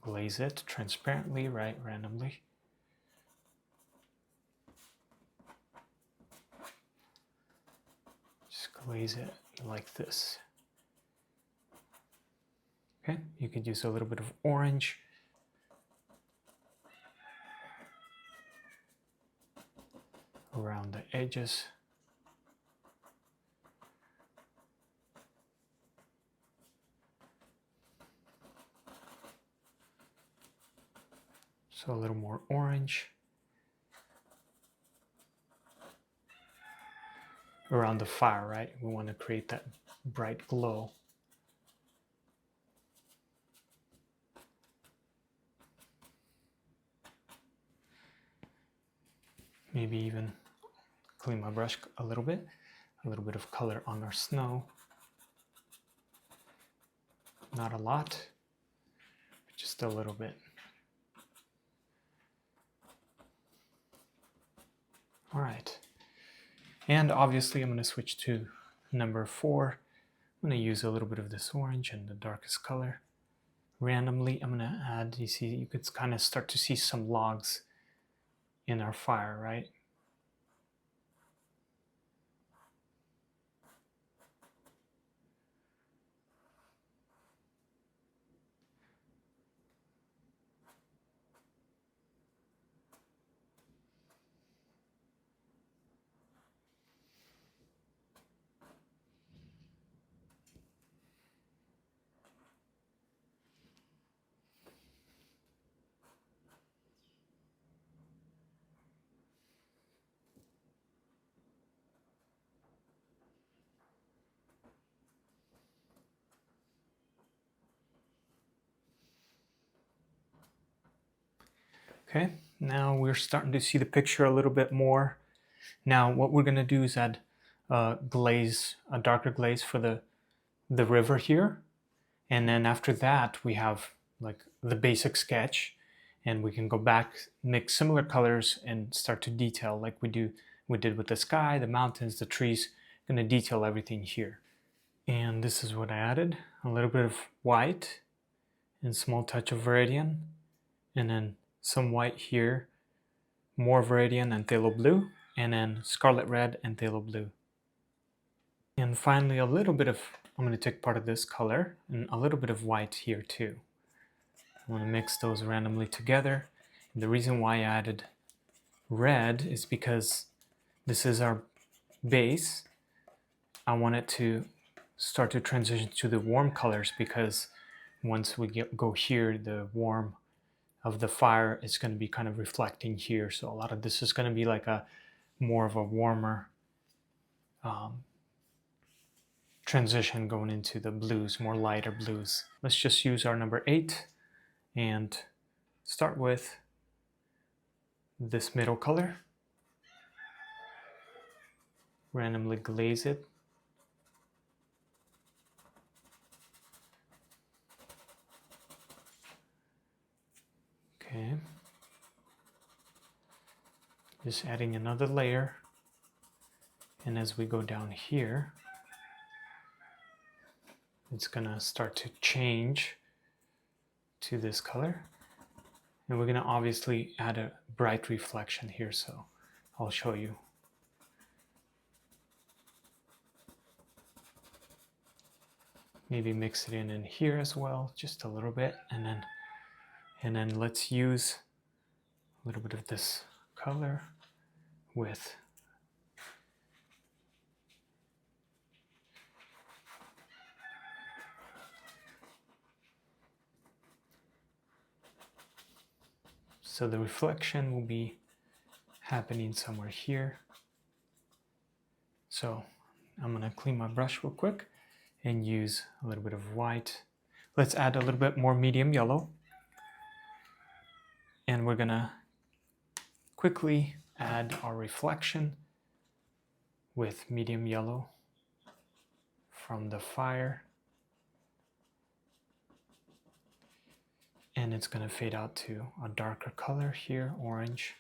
glaze it transparently, right, randomly. Just glaze it like this. Okay, you could use a little bit of orange. Around the edges. So a little more orange. Around the fire, right? We want to create that bright glow. Maybe even clean my brush a little bit of color on our snow. Not a lot, just a little bit. All right, and obviously I'm going to switch to number 4. I'm going to use a little bit of this orange and the darkest color. Randomly, I'm going to add, you see, you could kind of start to see some logs in our fire, right? Okay, now we're starting to see the picture a little bit more. Now what we're going to do is add a darker glaze for the river here. And then after that we have like the basic sketch, and we can go back, mix similar colors and start to detail like we did with the sky, the mountains, the trees. I'm going to detail everything here. And this is what I added. A little bit of white and small touch of Viridian, and then some white here, more Viridian and phthalo blue, and then scarlet red and phthalo blue. And finally a little bit of, I'm going to take part of this color and a little bit of white here too. I want to mix those randomly together. And the reason why I added red is because this is our base. I want it to start to transition to the warm colors, because once we go here, the warm of the fire is going to be kind of reflecting here. So a lot of this is going to be like a more of a warmer transition going into the blues, more lighter blues. Let's just use our number 8 and start with this middle color. Randomly glaze it. Okay. Just adding another layer. And as we go down here, it's gonna start to change to this color. And we're gonna obviously add a bright reflection here, so I'll show you. Maybe mix it in here as well, just a little bit, and then let's use a little bit of this color with so the reflection will be happening somewhere here. So I'm gonna clean my brush real quick and use a little bit of white. Let's add a little bit more medium yellow. And we're gonna quickly add our reflection with medium yellow from the fire. And it's gonna fade out to a darker color here, orange.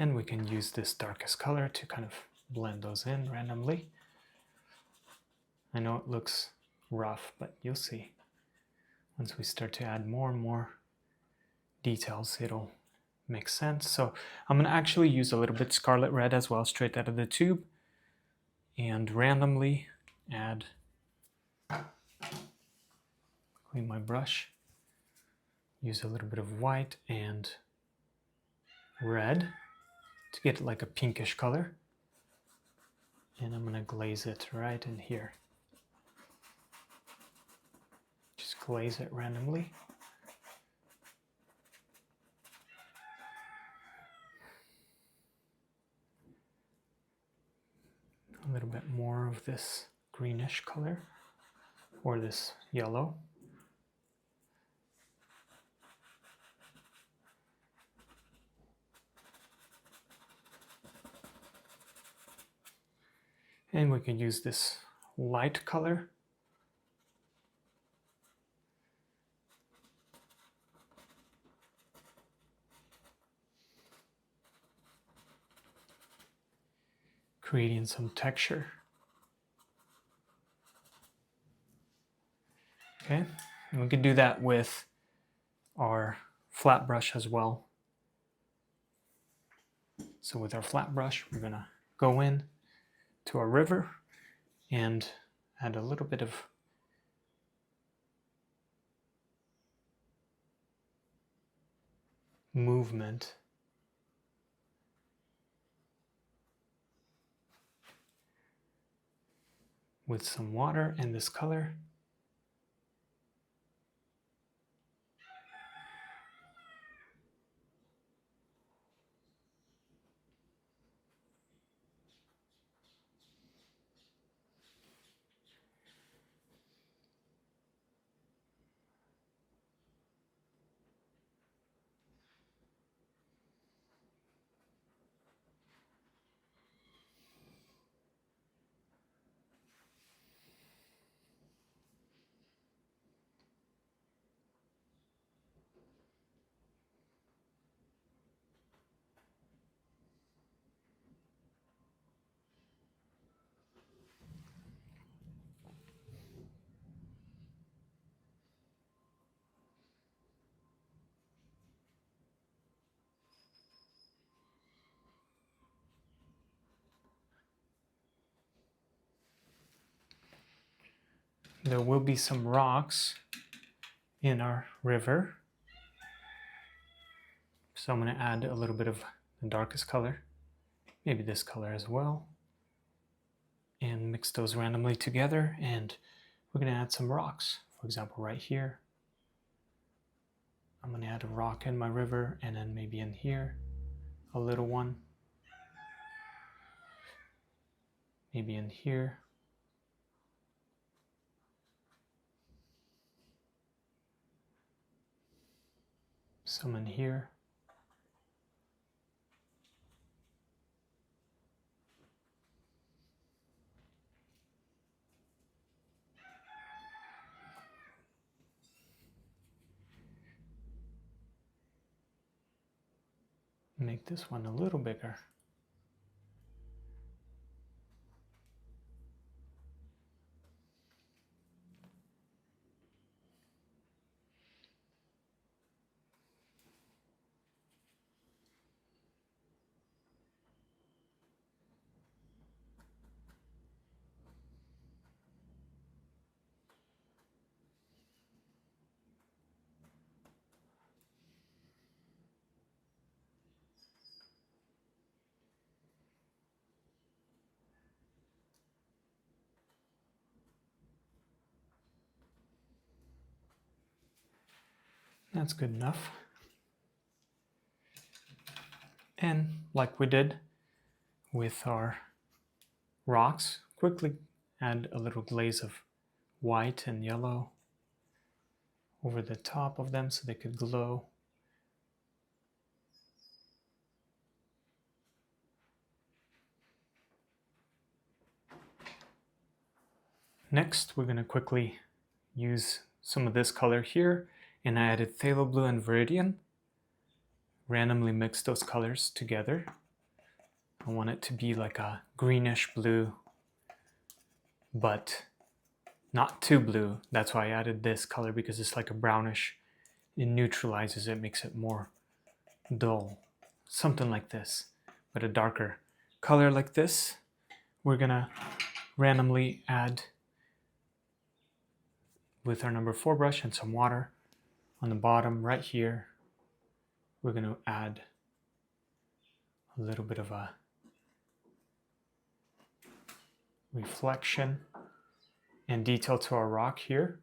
And we can use this darkest color to kind of blend those in randomly. I know it looks rough, but you'll see. Once we start to add more and more details, it'll make sense. So I'm going to actually use a little bit scarlet red as well, straight out of the tube, and randomly add, clean my brush, use a little bit of white and red to get like a pinkish color. And I'm going to glaze it right in here. Just glaze it randomly. A little bit more of this greenish color, or this yellow. And we can use this light color. Creating some texture. Okay, and we can do that with our flat brush as well. So with our flat brush, we're gonna go in to our river and add a little bit of movement with some water and this color. There will be some rocks in our river. So I'm going to add a little bit of the darkest color, maybe this color as well, and mix those randomly together. And we're going to add some rocks. For example, right here, I'm going to add a rock in my river, and then maybe in here, a little one. Maybe in here. Some in here. Make this one a little bigger. That's good enough. And like we did with our rocks, quickly add a little glaze of white and yellow over the top of them so they could glow. Next, we're going to quickly use some of this color here, and I added phthalo blue and viridian. Randomly mix those colors together I want it to be like a greenish blue, but not too blue. That's why I added this color, because it's like a brownish. It neutralizes it, makes it more dull. Something like this, but a darker color like this. We're gonna randomly add with our number 4 brush and some water on the bottom right here. We're gonna add a little bit of a reflection and detail to our rock here,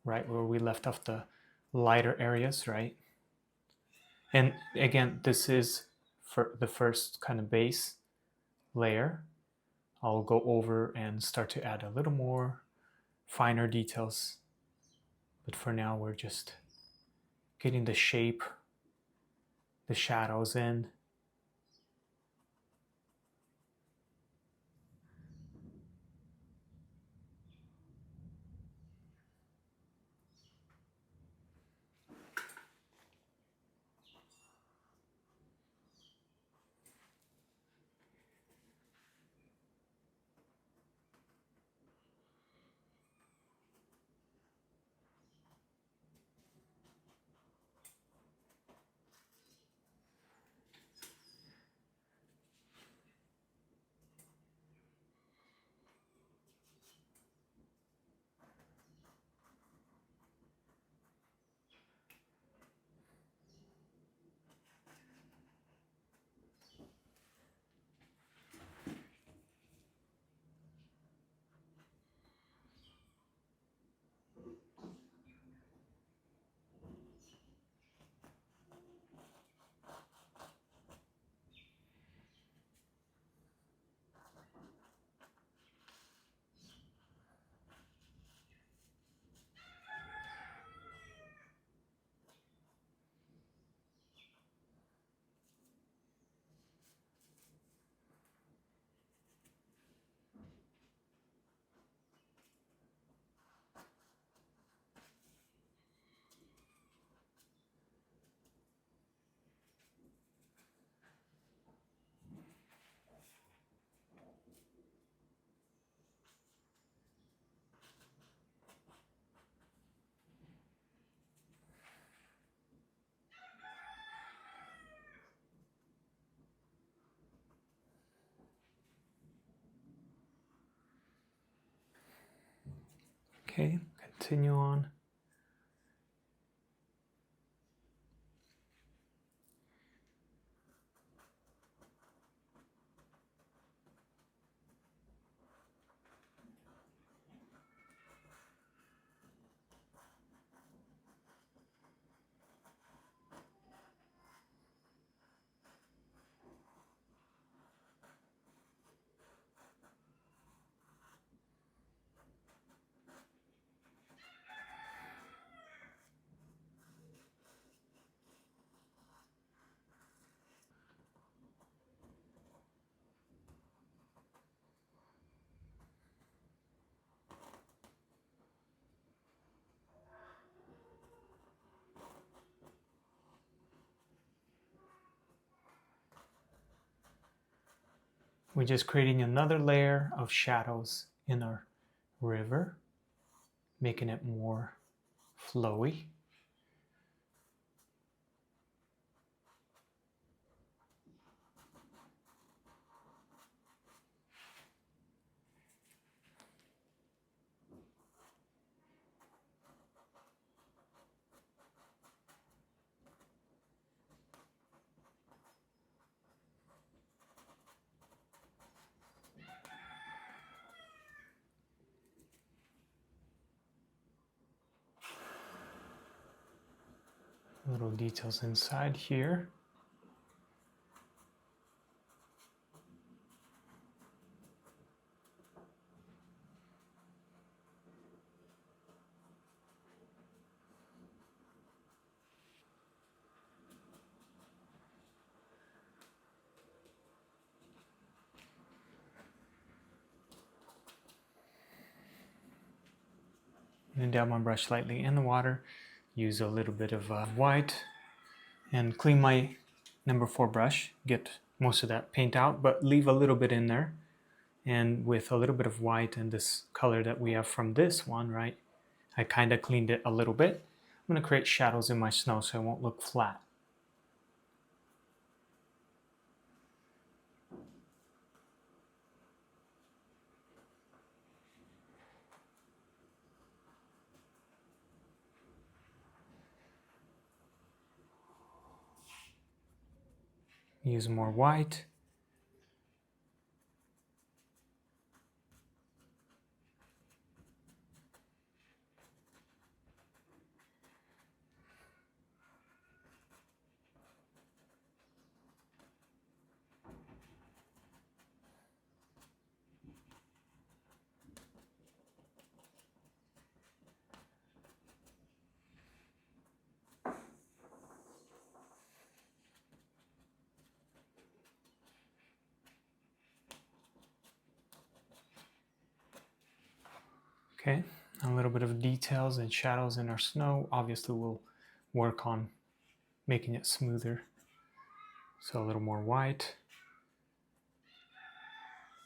right where we left off the lighter areas, right? And again, this is for the first kind of base layer. I'll go over and start to add a little more finer details, but for now we're just getting the shape, the shadows in. Okay, continue on. We're just creating another layer of shadows in our river, making it more flowy. Little details inside here. And dab my brush lightly in the water. Use a little bit of white and clean my number 4 brush, get most of that paint out, but leave a little bit in there. And with a little bit of white and this color that we have from this one, right, I kind of cleaned it a little bit. I'm going to create shadows in my snow so it won't look flat. Use more white. Okay, a little bit of details and shadows in our snow. Obviously we'll work on making it smoother. So a little more white.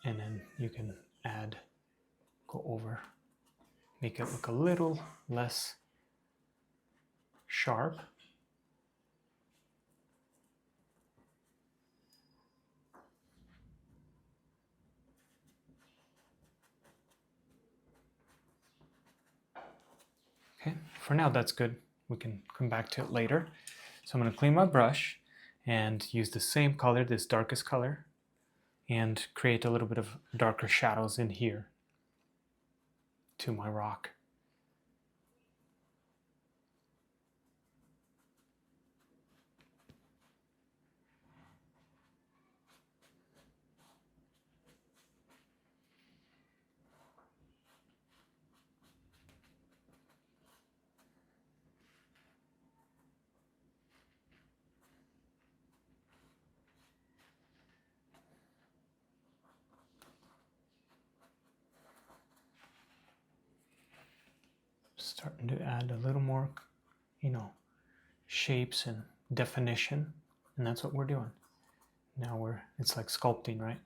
And then you can add, go over, make it look a little less sharp. Okay, for now that's good. We can come back to it later. So I'm going to clean my brush and use the same color, this darkest color, and create a little bit of darker shadows in here to my rock. Starting to add a little more, shapes and definition, and that's what we're doing. Now it's like sculpting, right?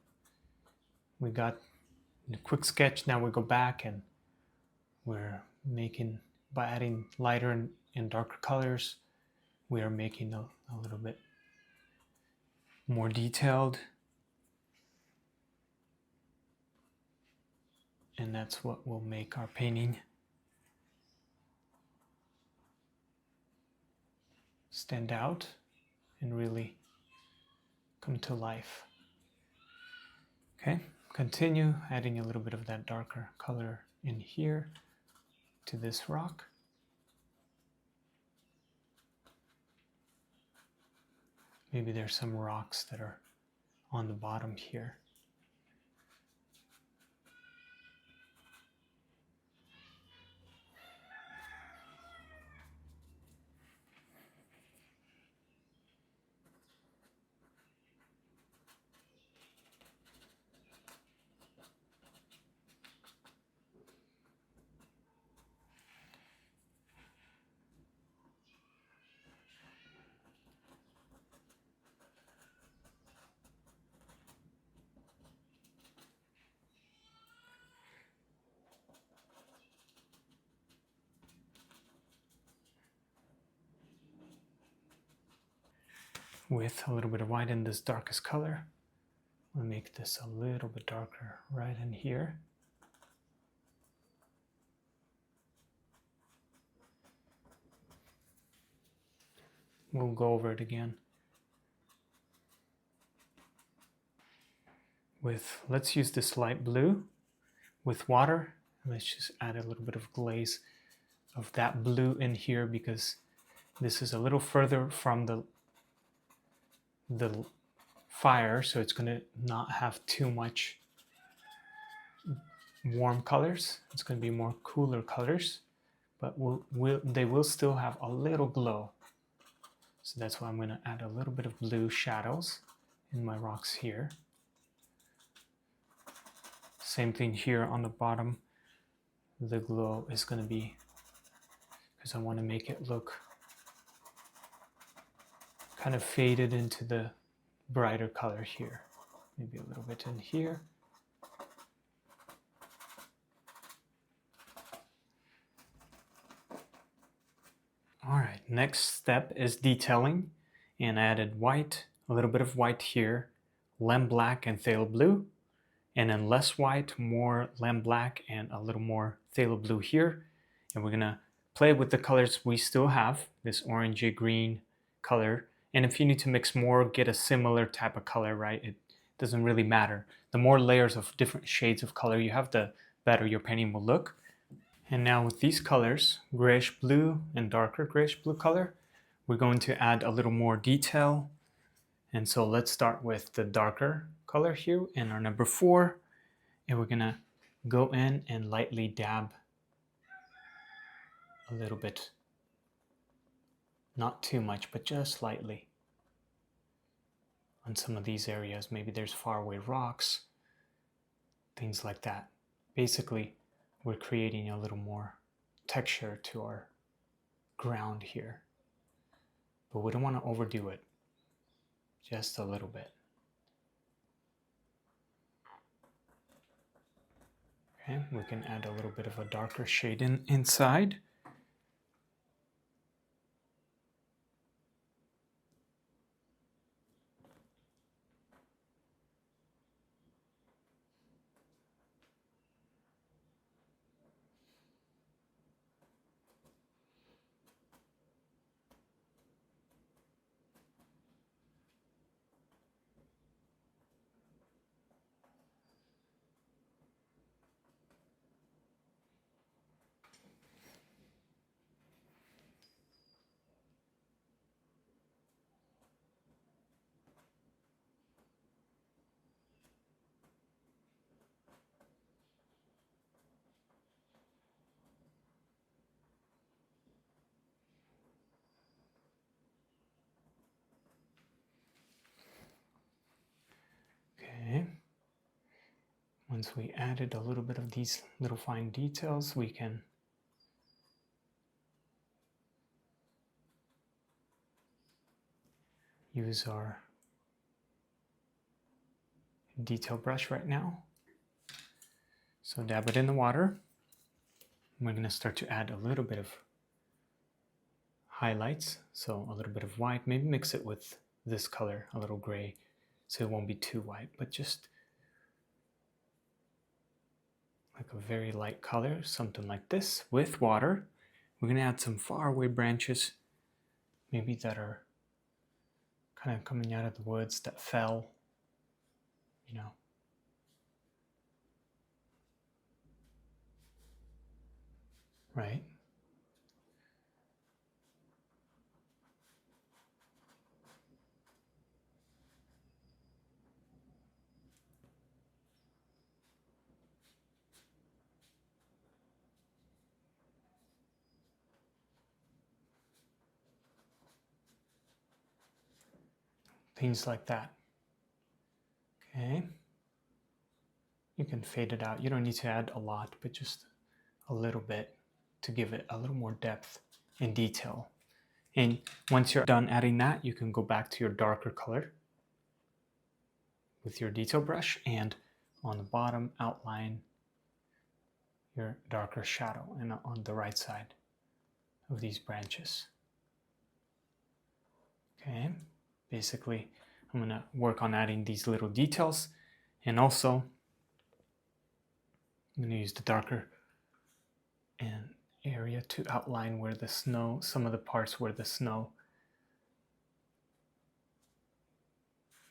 We got a quick sketch, now we go back and we're making, by adding lighter and darker colors, we are making a little bit more detailed. And that's what will make our painting stand out and really come to life. Okay, continue adding a little bit of that darker color in here to this rock. Maybe there's some rocks that are on the bottom here. With a little bit of white in this darkest color, we'll make this a little bit darker right in here. We'll go over it again. Let's use this light blue with water. Let's just add a little bit of glaze of that blue in here because this is a little further from the fire, so it's going to not have too much warm colors. It's going to be more cooler colors, but they will still have a little glow. So that's why I'm going to add a little bit of blue shadows in my rocks here. Same thing here on the bottom. The glow is going to be, because I want to make it look kind of faded into the brighter color here. Maybe a little bit in here. All right, next step is detailing, and I added white, a little bit of white here, lamb black and phthalo blue, and then less white, more lamb black, and a little more phthalo blue here. And we're gonna play with the colors we still have, this orangey green color. And if you need to mix more, get a similar type of color, right? It doesn't really matter. The more layers of different shades of color you have, the better your painting will look. And now with these colors, grayish blue and darker grayish blue color, we're going to add a little more detail. And so let's start with the darker color here in our number 4. And we're gonna go in and lightly dab a little bit. Not too much, but just lightly. On some of these areas, maybe there's faraway rocks, things like that. Basically, we're creating a little more texture to our ground here. But we don't want to overdo it. Just a little bit. Okay, we can add a little bit of a darker shade inside. Okay. Once we added a little bit of these little fine details, we can use our detail brush right now. So dab it in the water. We're going to start to add a little bit of highlights. So a little bit of white, maybe mix it with this color, a little gray, so it won't be too white, but just like a very light color, something like this with water. We're going to add some faraway branches, maybe that are kind of coming out of the woods that fell, you know. Right? Things like that. Okay. You can fade it out. You don't need to add a lot, but just a little bit to give it a little more depth and detail. And once you're done adding that, you can go back to your darker color with your detail brush, and on the bottom outline your darker shadow and on the right side of these branches. Okay, basically I'm going to work on adding these little details, and also I'm going to use the darker and area to outline where the snow, some of the parts where the snow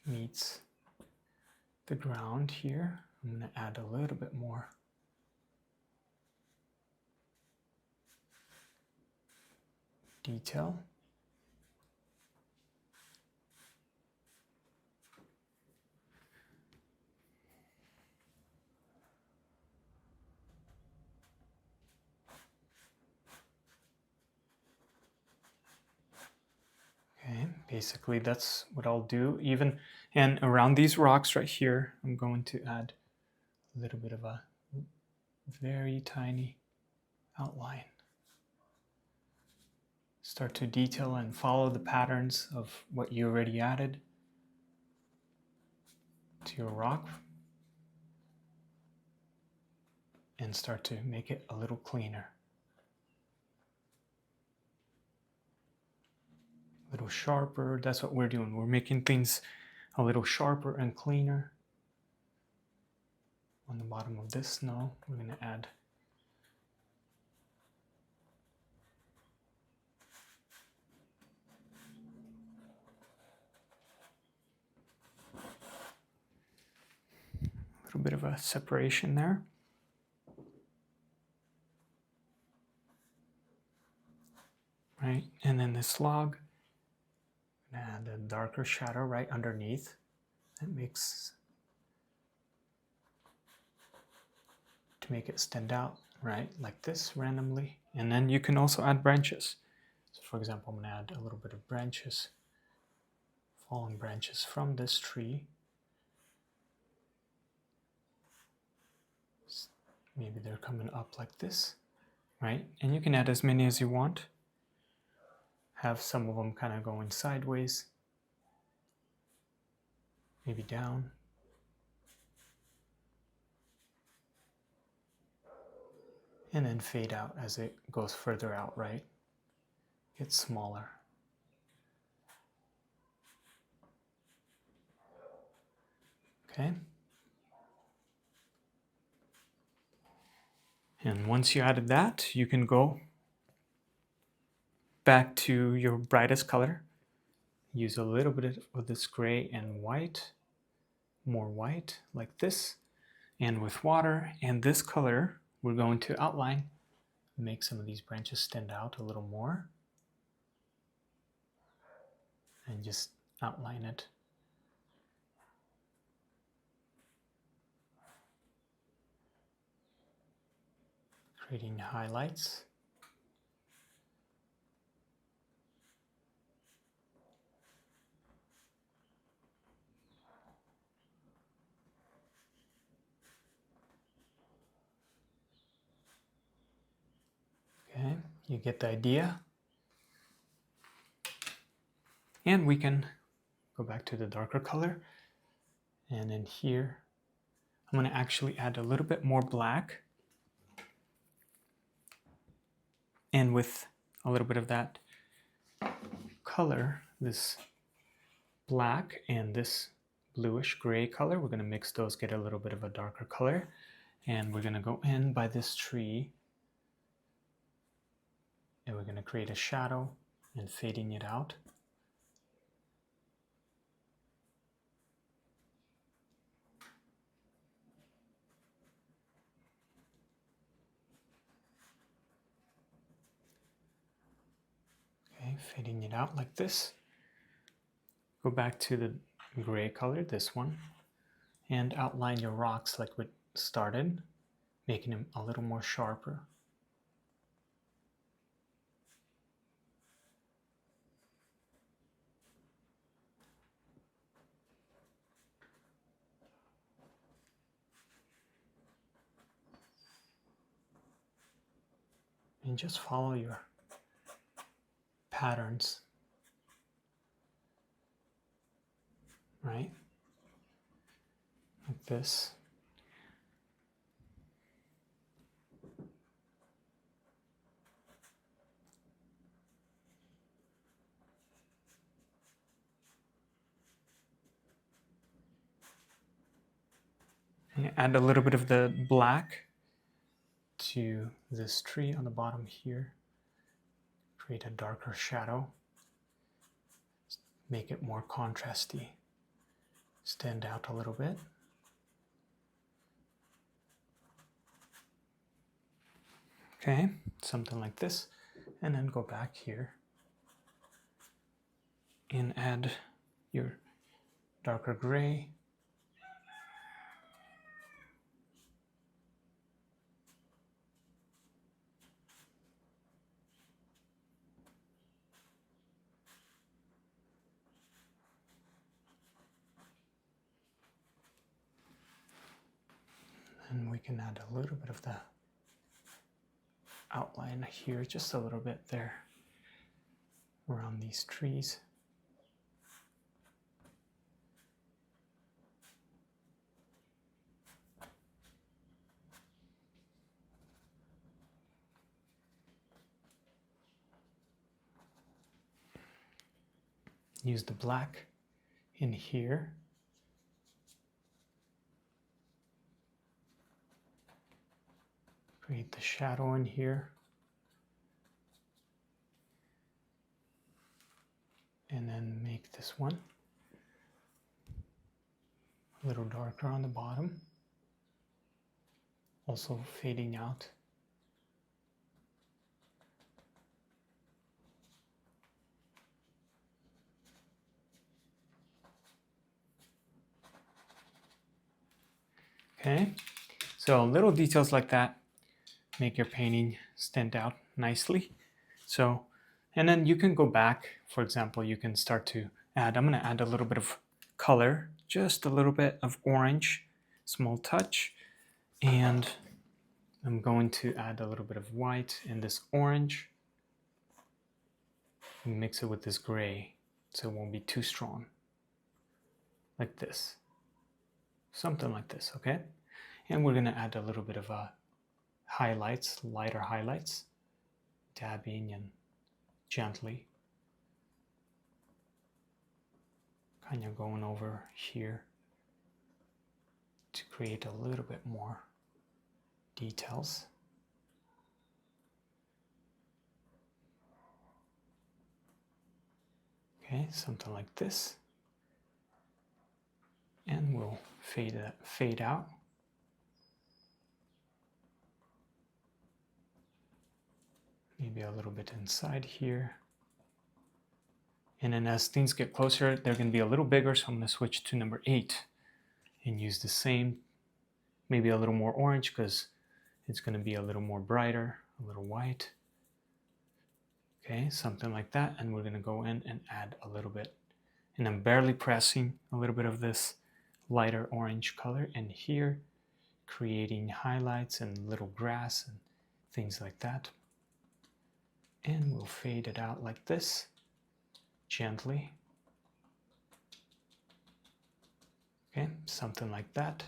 meets the ground here. I'm going to add a little bit more detail. Okay, basically that's what I'll do. Even and around these rocks right here, I'm going to add a little bit of a very tiny outline. start to detail and follow the patterns of what you already added to your rock and start to make it a little cleaner. A little sharper. That's what we're doing. We're making things a little sharper and cleaner. On the bottom of this snow, we're going to add a little bit of a separation there. Right, and then this log, I'm going to add a darker shadow right underneath. That makes, to make it stand out, right, like this randomly. And then you can also add branches. So for example, I'm going to add a little bit of branches, fallen branches from this tree. Maybe they're coming up like this, right? And you can add as many as you want. Have some of them kind of going sideways, maybe down. And then fade out as it goes further out, right? Gets smaller. Okay. And once you added that, you can go back to your brightest color. Use a little bit of this gray and white, more white like this. And with water and this color, we're going to outline, make some of these branches stand out a little more. And just outline it. Creating highlights. Okay, you get the idea. And we can go back to the darker color. And in here, I'm going to actually add a little bit more black. And with a little bit of that color, this black and this bluish gray color, we're going to mix those, get a little bit of a darker color. And we're going to go in by this tree. And we're going to create a shadow and fading it out. Okay, fading it out like this. Go back to the gray color, this one, and outline your rocks like we started, making them a little more sharper. And just follow your patterns, right? Like this. And add a little bit of the black to this tree on the bottom here. Create a darker shadow. Make it more contrasty. Stand out a little bit. Okay, something like this. And then go back here and add your darker gray. And we can add a little bit of the outline here, just a little bit there. around these trees. Use the black in here. Create the shadow in here. And then make this one a little darker on the bottom. Also fading out. Okay, so little details like that make your painting stand out nicely. So, and then you can go back, for example, you can start to add, I'm going to add a little bit of color, just a little bit of orange, small touch, and I'm going to add a little bit of white in this orange, and mix it with this gray so it won't be too strong, like this. Something like this, okay? And we're going to add a little bit of highlights, lighter highlights, dabbing and gently. Kind of going over here to create a little bit more details. Okay, something like this. And we'll fade out. Maybe a little bit inside here. And then as things get closer, they're going to be a little bigger, so I'm going to switch to number 8 and use the same, maybe a little more orange because it's going to be a little more brighter, a little white. Okay, something like that. And we're going to go in and add a little bit. And I'm barely pressing a little bit of this lighter orange color in here, creating highlights and little grass and things like that. And we'll fade it out like this, gently. Okay, something like that.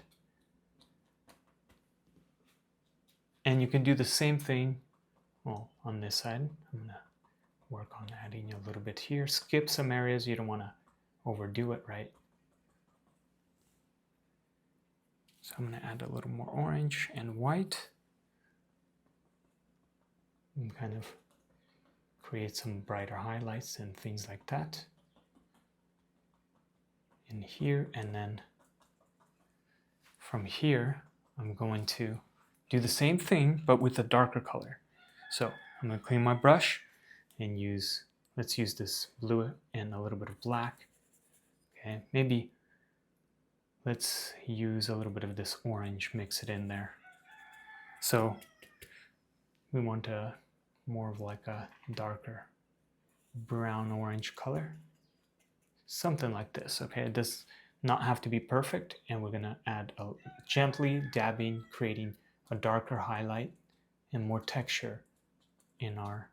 And you can do the same thing, well, on this side. I'm going to work on adding a little bit here. Skip some areas, you don't want to overdo it, right? So I'm going to add a little more orange and white. And kind of create some brighter highlights and things like that in here. And then from here, I'm going to do the same thing, but with a darker color. So I'm going to clean my brush and let's use this blue and a little bit of black. Okay, maybe let's use a little bit of this orange, mix it in there. So we want more of like a darker brown orange color. Something like this, okay? It does not have to be perfect, and we're gonna add gently dabbing, creating a darker highlight and more texture in our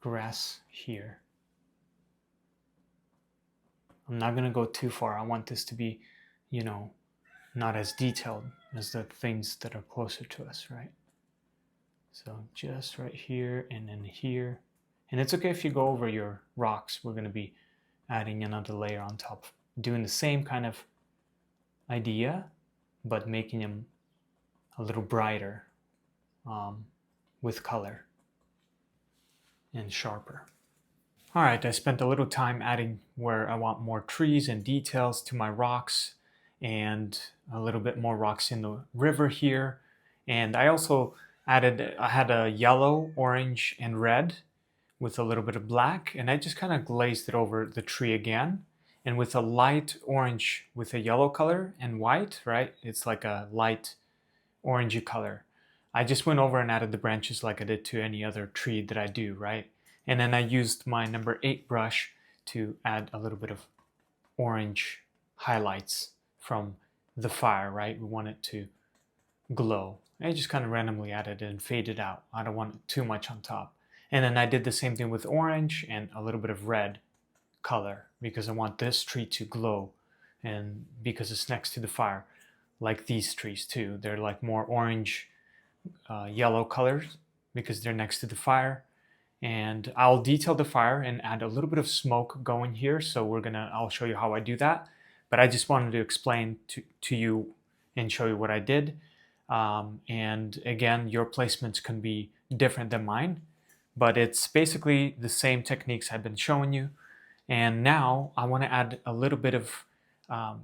grass here. I'm not gonna go too far. I want this to be, not as detailed as the things that are closer to us, right? So just right here and then here. And it's okay if you go over your rocks. We're going to be adding another layer on top, doing the same kind of idea, but making them a little brighter with color and sharper. All right, I spent a little time adding where I want more trees and details to my rocks, and a little bit more rocks in the river here. And I also I had a yellow, orange, and red with a little bit of black, and I just kind of glazed it over the tree again. And with a light orange with a yellow color and white, right? It's like a light orangey color. I just went over and added the branches like I did to any other tree that I do, right? And then I used my number 8 brush to add a little bit of orange highlights from the fire, right? We want it to glow. I just kind of randomly added it and faded out. I don't want too much on top. And then I did the same thing with orange and a little bit of red color because I want this tree to glow, and because it's next to the fire, like these trees too. They're like more orange, yellow colors because they're next to the fire. And I'll detail the fire and add a little bit of smoke going here. So I'll show you how I do that. But I just wanted to explain to you and show you what I did. And again, your placements can be different than mine, but it's basically the same techniques I've been showing you. And now I want to add a little bit of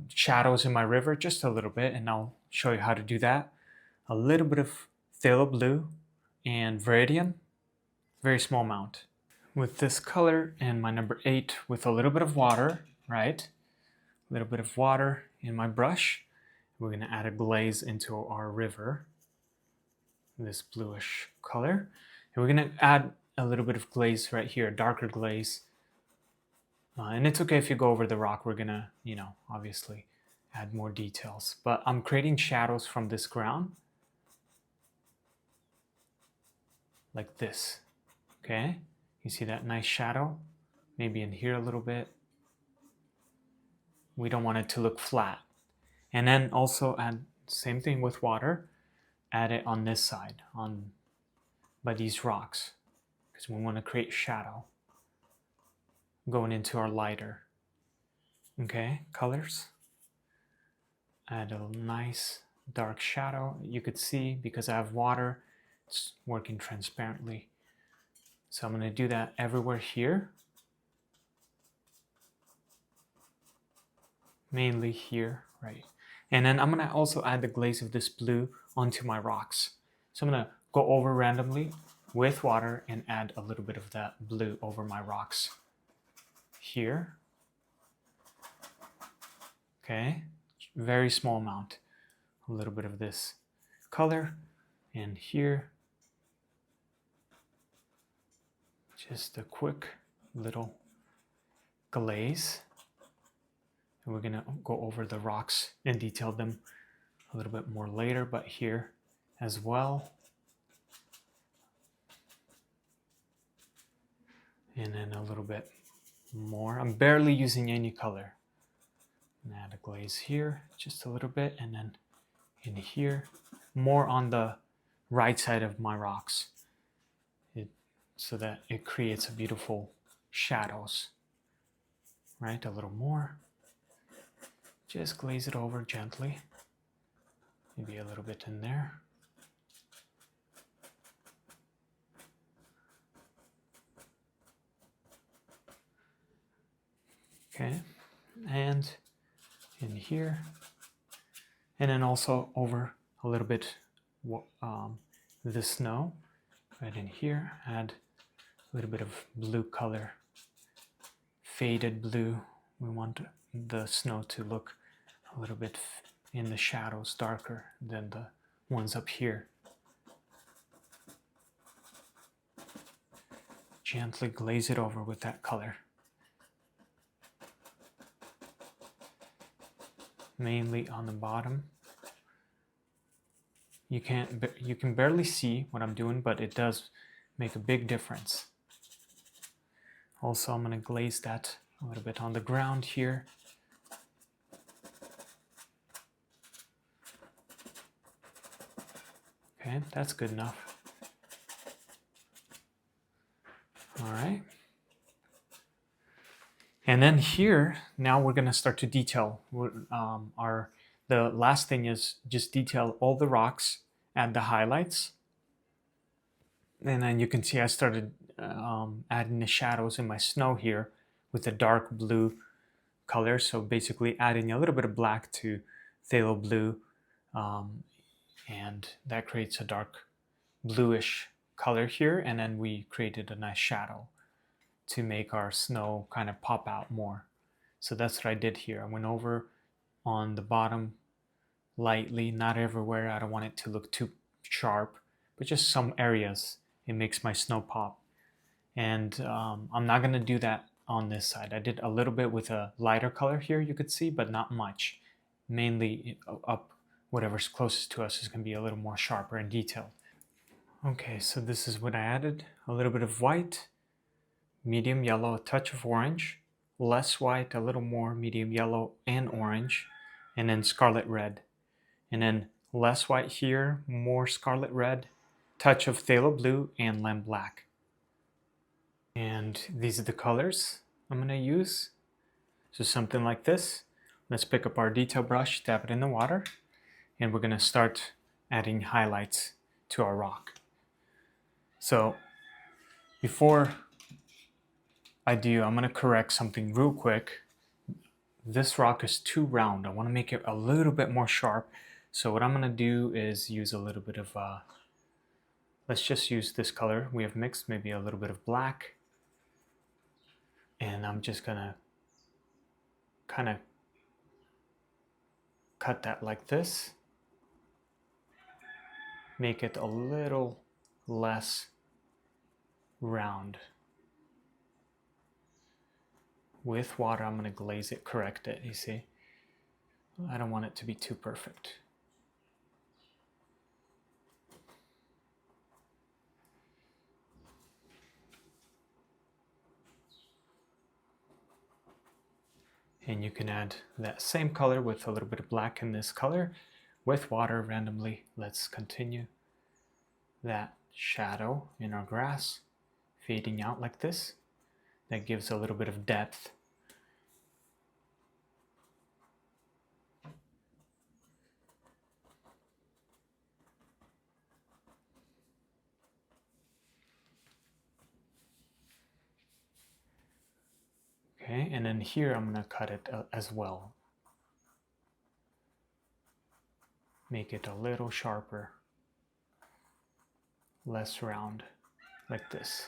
shadows in my river, just a little bit, and I'll show you how to do that. A little bit of phthalo blue and viridian, very small amount. With this color and my number 8 with a little bit of water, right? A little bit of water in my brush. We're going to add a glaze into our river, this bluish color. And we're going to add a little bit of glaze right here, darker glaze. And it's okay if you go over the rock. We're going to, obviously add more details. But I'm creating shadows from this ground. Like this. Okay? You see that nice shadow? Maybe in here a little bit. We don't want it to look flat. And then also add, same thing with water, add it on this side, by these rocks, because we want to create shadow going into our lighter. Okay, colors. Add a nice dark shadow. You could see, because I have water, it's working transparently. So I'm going to do that everywhere here. Mainly here, right? And then I'm going to also add the glaze of this blue onto my rocks. So I'm going to go over randomly with water and add a little bit of that blue over my rocks here. Okay, very small amount. A little bit of this color, and here just a quick little glaze. And we're gonna go over the rocks and detail them a little bit more later, but here as well. And then a little bit more. I'm barely using any color. And add a glaze here, just a little bit, and then in here, more on the right side of my rocks, so that it creates a beautiful shadows. Right, a little more. Just glaze it over gently. Maybe a little bit in there. Okay, and in here, and then also over a little bit the snow right in here. Add a little bit of blue color, faded blue. We want the snow to look a little bit in the shadows darker than the ones up here. Gently glaze it over with that color. Mainly on the bottom. You can barely see what I'm doing, but it does make a big difference. Also, I'm going to glaze that a little bit on the ground here. Okay, that's good enough. All right. And then here, now we're going to start to detail. The last thing is just detail all the rocks, add the highlights. And then you can see I started adding the shadows in my snow here with the dark blue color. So basically adding a little bit of black to phthalo blue. And that creates a dark bluish color here. And then we created a nice shadow to make our snow kind of pop out more. So that's what I did here. I went over on the bottom lightly, not everywhere. I don't want it to look too sharp, but just some areas. It makes my snow pop. And I'm not gonna do that on this side. I did a little bit with a lighter color here, you could see, but not much. Mainly up, whatever's closest to us is gonna be a little more sharper and detailed. Okay, so this is what I added. A little bit of white, medium yellow, a touch of orange, less white, a little more medium yellow and orange, and then scarlet red. And then less white here, more scarlet red, touch of phthalo blue and lamb black. And these are the colors I'm going to use. So something like this. Let's pick up our detail brush, dab it in the water, and we're going to start adding highlights to our rock. So before I do, I'm going to correct something real quick. This rock is too round. I want to make it a little bit more sharp. So what I'm going to do is use a little bit of, let's just use this color we have mixed, maybe a little bit of black. And I'm just going to kind of cut that like this. Make it a little less round. With water, I'm going to glaze it, correct it, you see. I don't want it to be too perfect. And you can add that same color with a little bit of black in this color with water randomly. Let's continue that shadow in our grass fading out like this. That gives a little bit of depth. Okay, and then here I'm going to cut it as well. Make it a little sharper, less round, like this.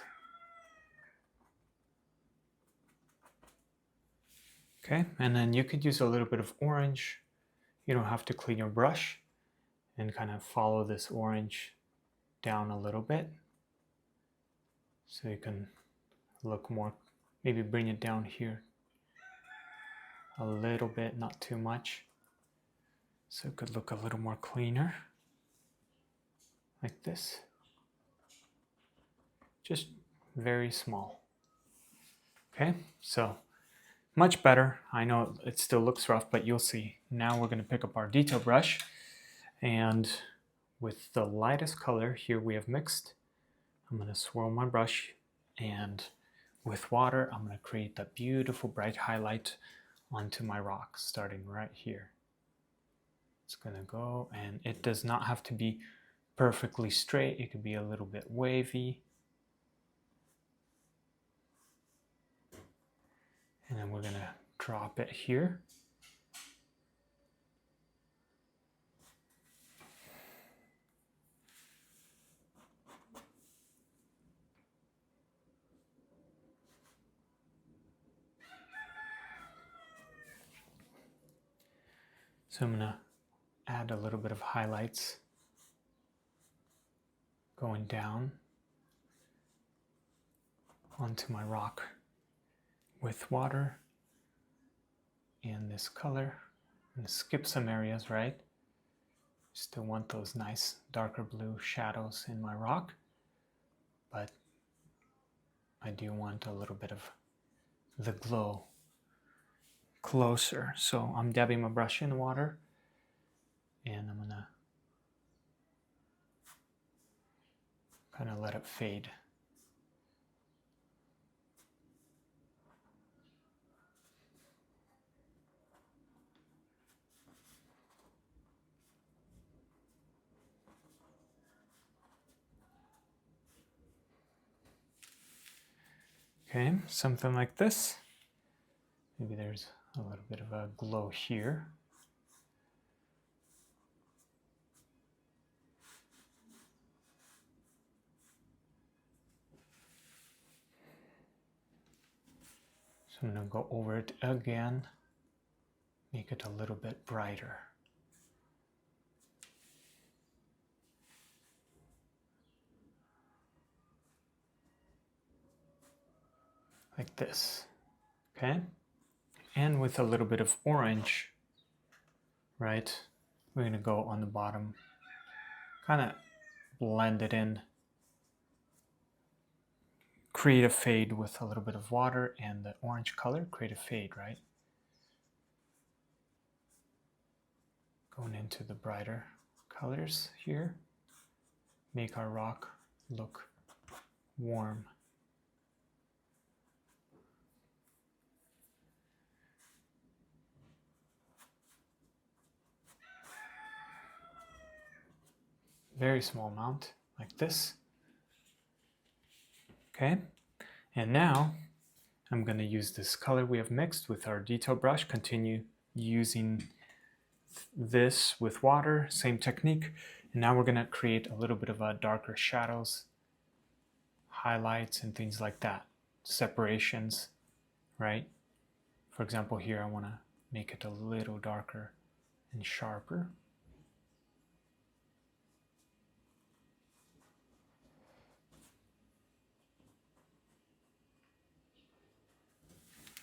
Okay, and then you could use a little bit of orange. You don't have to clean your brush, and kind of follow this orange down a little bit so you can look more, maybe bring it down here a little bit, not too much, so it could look a little more cleaner, like this. Just very small. Okay, so much better. I know it still looks rough, but you'll see. Now we're going to pick up our detail brush, and with the lightest color here we have mixed, I'm going to swirl my brush, and with water I'm going to create that beautiful bright highlight onto my rock, starting right here. It's going to go, and it does not have to be perfectly straight. It could be a little bit wavy. And then we're going to drop it here. So I'm going to add a little bit of highlights going down onto my rock with water and this color. I'm going to skip some areas, right? Still want those nice darker blue shadows in my rock, but I do want a little bit of the glow closer. So I'm dabbing my brush in water, and I'm gonna kind of let it fade. Okay, something like this. Maybe there's a little bit of a glow here. So I'm going to go over it again, make it a little bit brighter. Like this, okay? And with a little bit of orange, right? We're going to go on the bottom, kind of blend it in create a fade with a little bit of water and the orange color, create a fade, right? Going into the brighter colors here, make our rock look warm. Very small amount, like this. Okay, and now I'm going to use this color we have mixed with our detail brush, continue using this with water, same technique, and now we're going to create a little bit of darker shadows, highlights, and things like that, separations, right? For example, here I want to make it a little darker and sharper.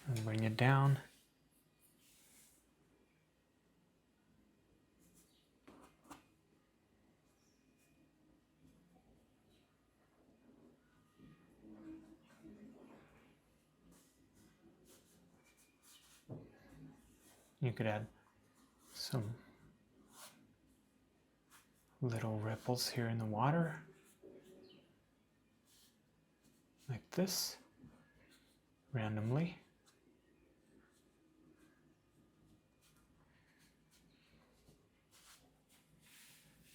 And bring it down. You could add some little ripples here in the water, like this, randomly.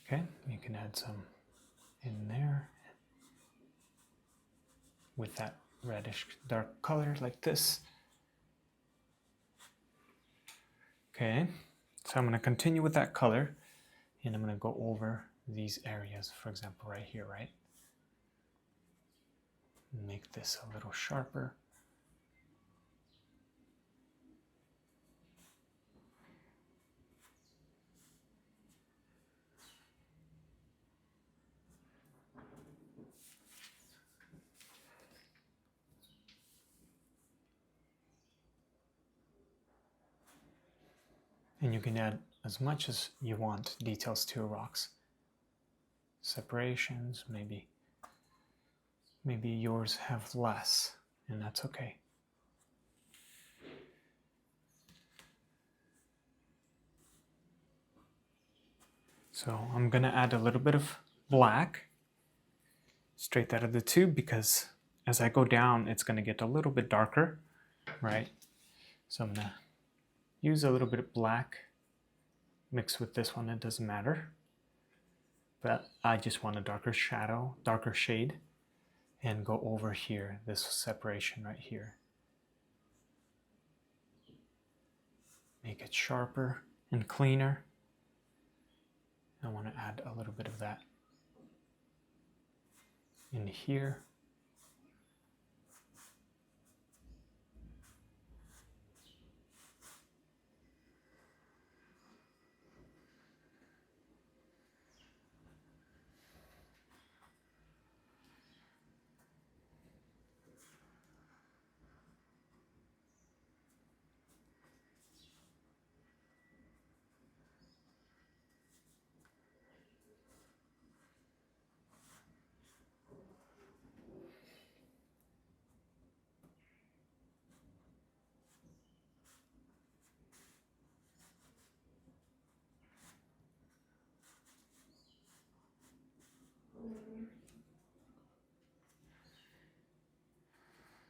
Okay, you can add some in there with that reddish dark color like this. Okay, so I'm going to continue with that color and I'm going to go over these areas, for example, right here, right? Make this a little sharper. And you can add as much as you want details to your rocks. Separations, maybe yours have less, and that's okay. So I'm gonna add a little bit of black straight out of the tube because as I go down, it's gonna get a little bit darker, right? So I'm gonna use a little bit of black, mix with this one, it doesn't matter. But I just want a darker shadow, darker shade, and go over here, this separation right here. Make it sharper and cleaner. I want to add a little bit of that in here.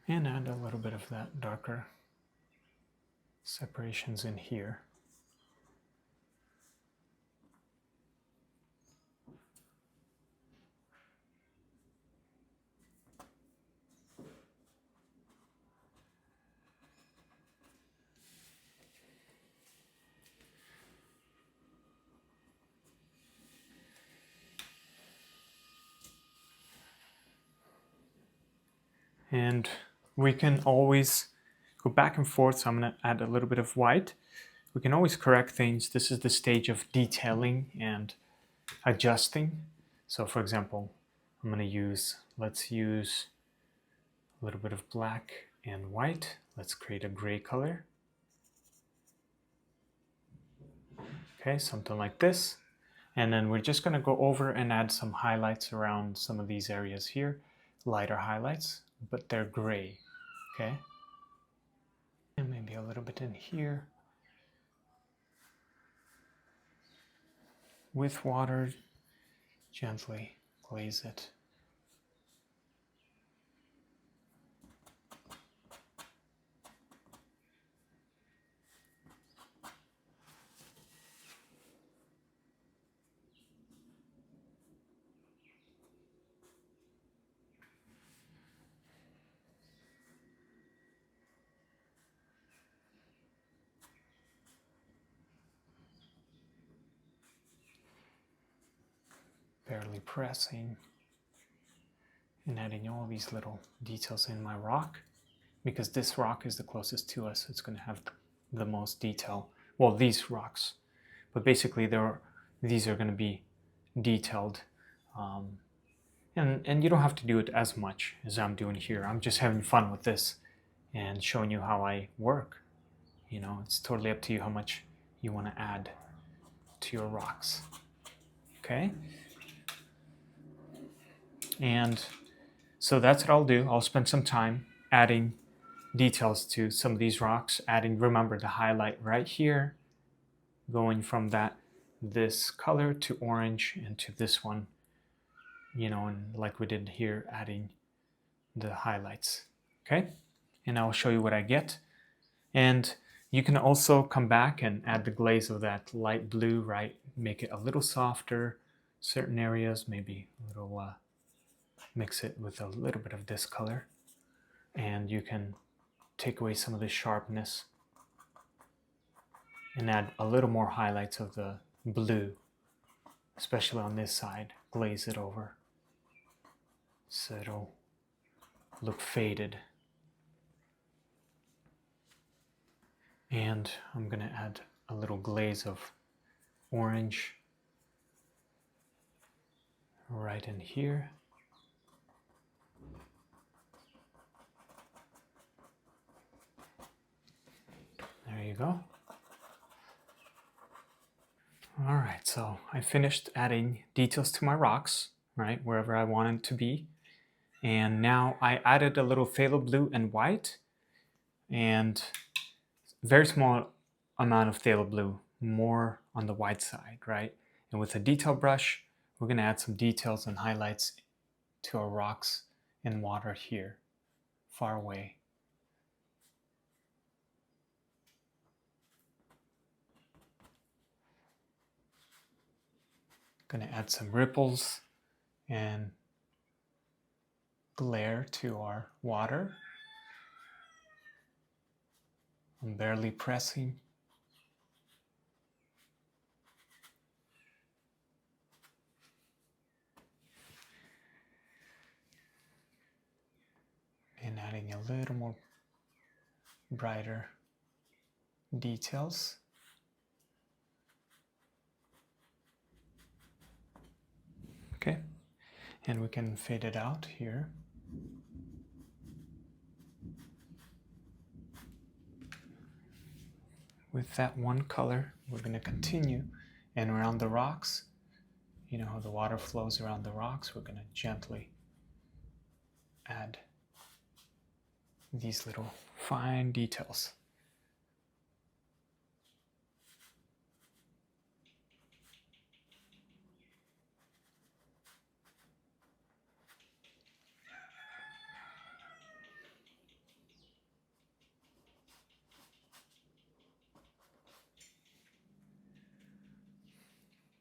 And add a little bit of that darker separations in here. And we can always go back and forth, so I'm going to add a little bit of white. We can always correct things. This is the stage of detailing and adjusting. So for example, I'm going to use, let's use a little bit of black and white. Let's create a gray color. Okay, something like this. And then we're just going to go over and add some highlights around some of these areas here, lighter highlights but they're gray, okay? And maybe a little bit in here. With water, gently glaze it. Barely pressing and adding all these little details in my rock, because this rock is the closest to us. It's going to have the most detail. Well, these rocks, but basically these are going to be detailed, and you don't have to do it as much as I'm doing here. I'm just having fun with this and showing you how I work. You know, it's totally up to you how much you want to add to your rocks. Okay? And so that's what I'll do. I'll spend some time adding details to some of these rocks, adding, remember, the highlight right here, going from this color to orange and to this one, you know, and like we did here, adding the highlights. Okay? And I'll show you what I get. And you can also come back and add the glaze of that light blue, right? Make it a little softer, certain areas, maybe a little, mix it with a little bit of this color. And you can take away some of the sharpness and add a little more highlights of the blue, especially on this side. Glaze it over so it'll look faded. And I'm going to add a little glaze of orange right in here. There you go. All right, so I finished adding details to my rocks, right, wherever I wanted to be. And now I added a little phthalo blue and white, and very small amount of phthalo blue, more on the white side, right? And with a detail brush, we're going to add some details and highlights to our rocks in water here, far away. Going to add some ripples and glare to our water. I'm barely pressing. And adding a little more brighter details. Okay, and we can fade it out here. With that one color, we're going to continue, and around the rocks, you know how the water flows around the rocks, we're going to gently add these little fine details.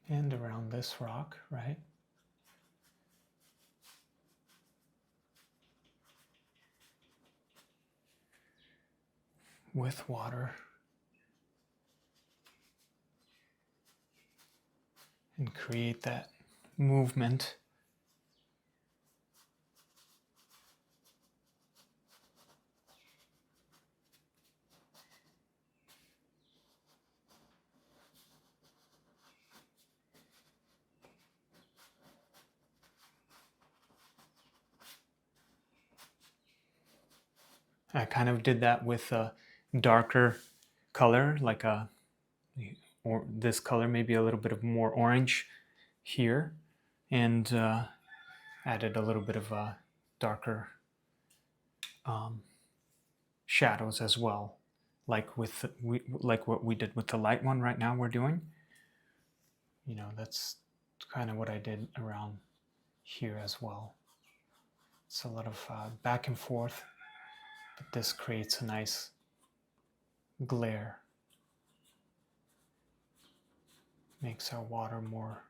And around this rock, right? With water. And create that movement. I kind of did that with a darker color, like or this color, maybe a little bit of more orange here, and added a little bit of a darker shadows as well, like like what we did with the light one right now we're doing. You know, that's kind of what I did around here as well. It's a lot of back and forth, but this creates a nice glare. Makes our water more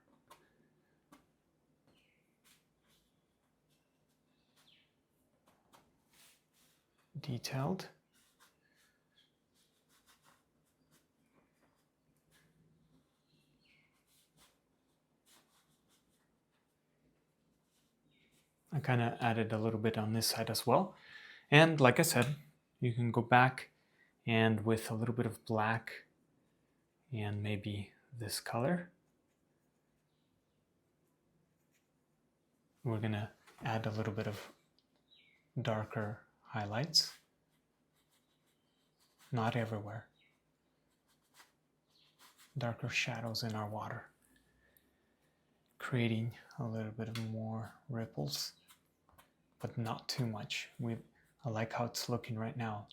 detailed. I kind of added a little bit on this side as well. And like I said, you can go back and with a little bit of black and maybe this color, we're gonna add a little bit of darker highlights. Not everywhere. Darker shadows in our water, creating a little bit of more ripples, but not too much. I like how it's looking right now.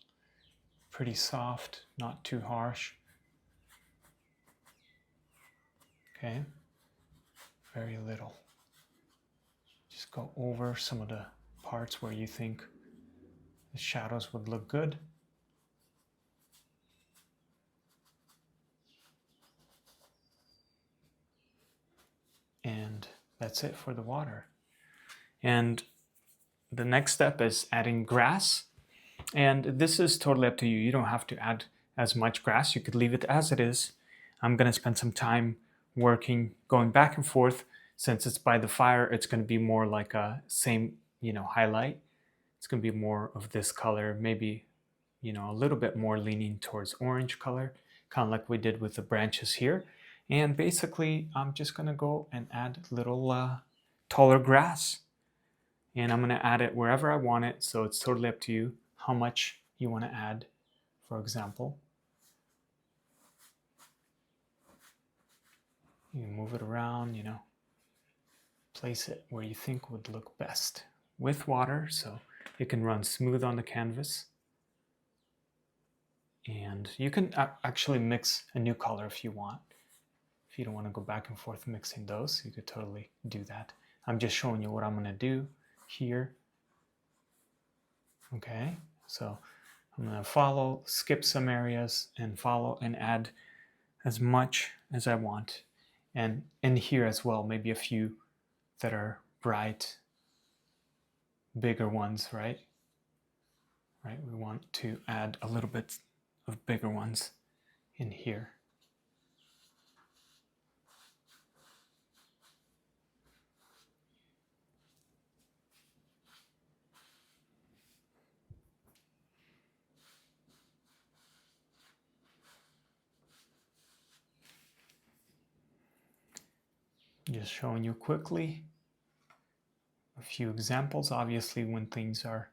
Pretty soft, not too harsh. Okay, very little. Just go over some of the parts where you think the shadows would look good. And that's it for the water. And the next step is adding grass. And this is totally up to you. You don't have to add as much grass. You could leave it as it is. I'm going to spend some time working, going back and forth. Since it's by the fire, it's going to be more like a same, highlight. It's going to be more of this color, maybe, a little bit more leaning towards orange color, kind of like we did with the branches here. And basically, I'm just going to go and add little taller grass. And I'm going to add it wherever I want it, so it's totally up to you how much you want to add, for example. You can move it around, place it where you think would look best with water so it can run smooth on the canvas. And you can actually mix a new color if you want. If you don't want to go back and forth mixing those, you could totally do that. I'm just showing you what I'm going to do here. Okay, so I'm going to skip some areas and follow and add as much as I want. And in here as well, maybe a few that are bright, bigger ones, right? Right, we want to add a little bit of bigger ones in here. Just showing you quickly a few examples. Obviously, when things are,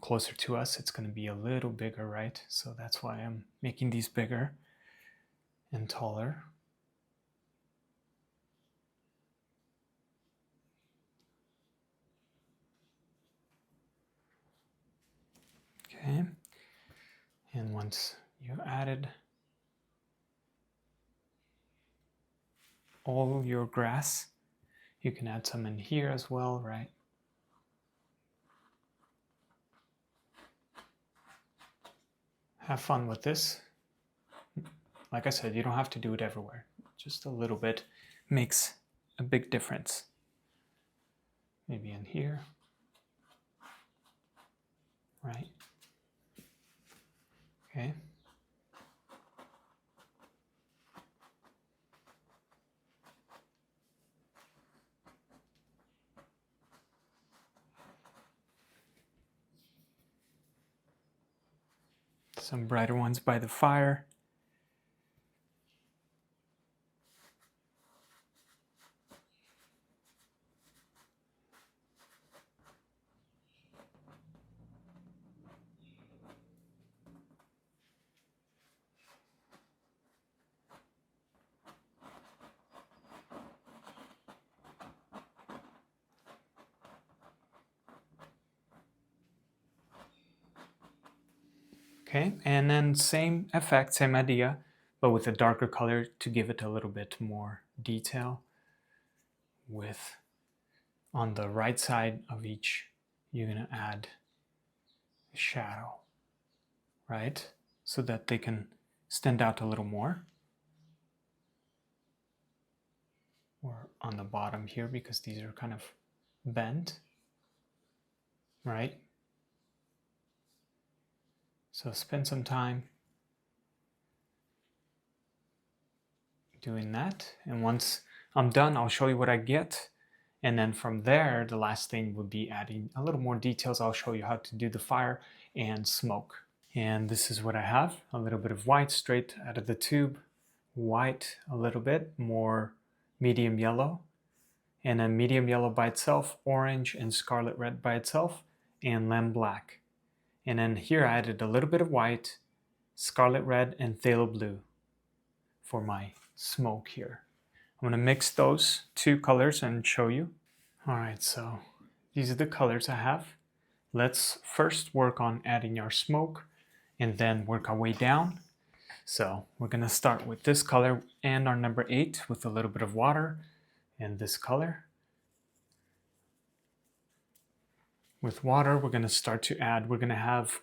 closer to us, it's going to be a little bigger, right? So that's why I'm making these bigger and taller. Okay, and once you've added all your grass, you can add some in here as well, right? Have fun with this. Like I said, you don't have to do it everywhere. Just a little bit makes a big difference. Maybe in here, right? Okay. Some brighter ones by the fire. Okay, and then same effect, same idea, but with a darker color to give it a little bit more detail. With on the right side of each, you're gonna add a shadow, right? So that they can stand out a little more. Or on the bottom here, because these are kind of bent, right? So spend some time doing that, and once I'm done, I'll show you what I get, and then from there, the last thing would be adding a little more details. I'll show you how to do the fire and smoke. And this is what I have, a little bit of white straight out of the tube, white a little bit, more medium yellow, and then medium yellow by itself, orange and scarlet red by itself, and lamb black. And then here I added a little bit of white, scarlet red, and phthalo blue for my smoke here. I'm going to mix those two colors and show you. Alright, so these are the colors I have. Let's first work on adding our smoke and then work our way down. So we're going to start with this color and our number 8 with a little bit of water and this color. With water, we're going to start to add, we're going to have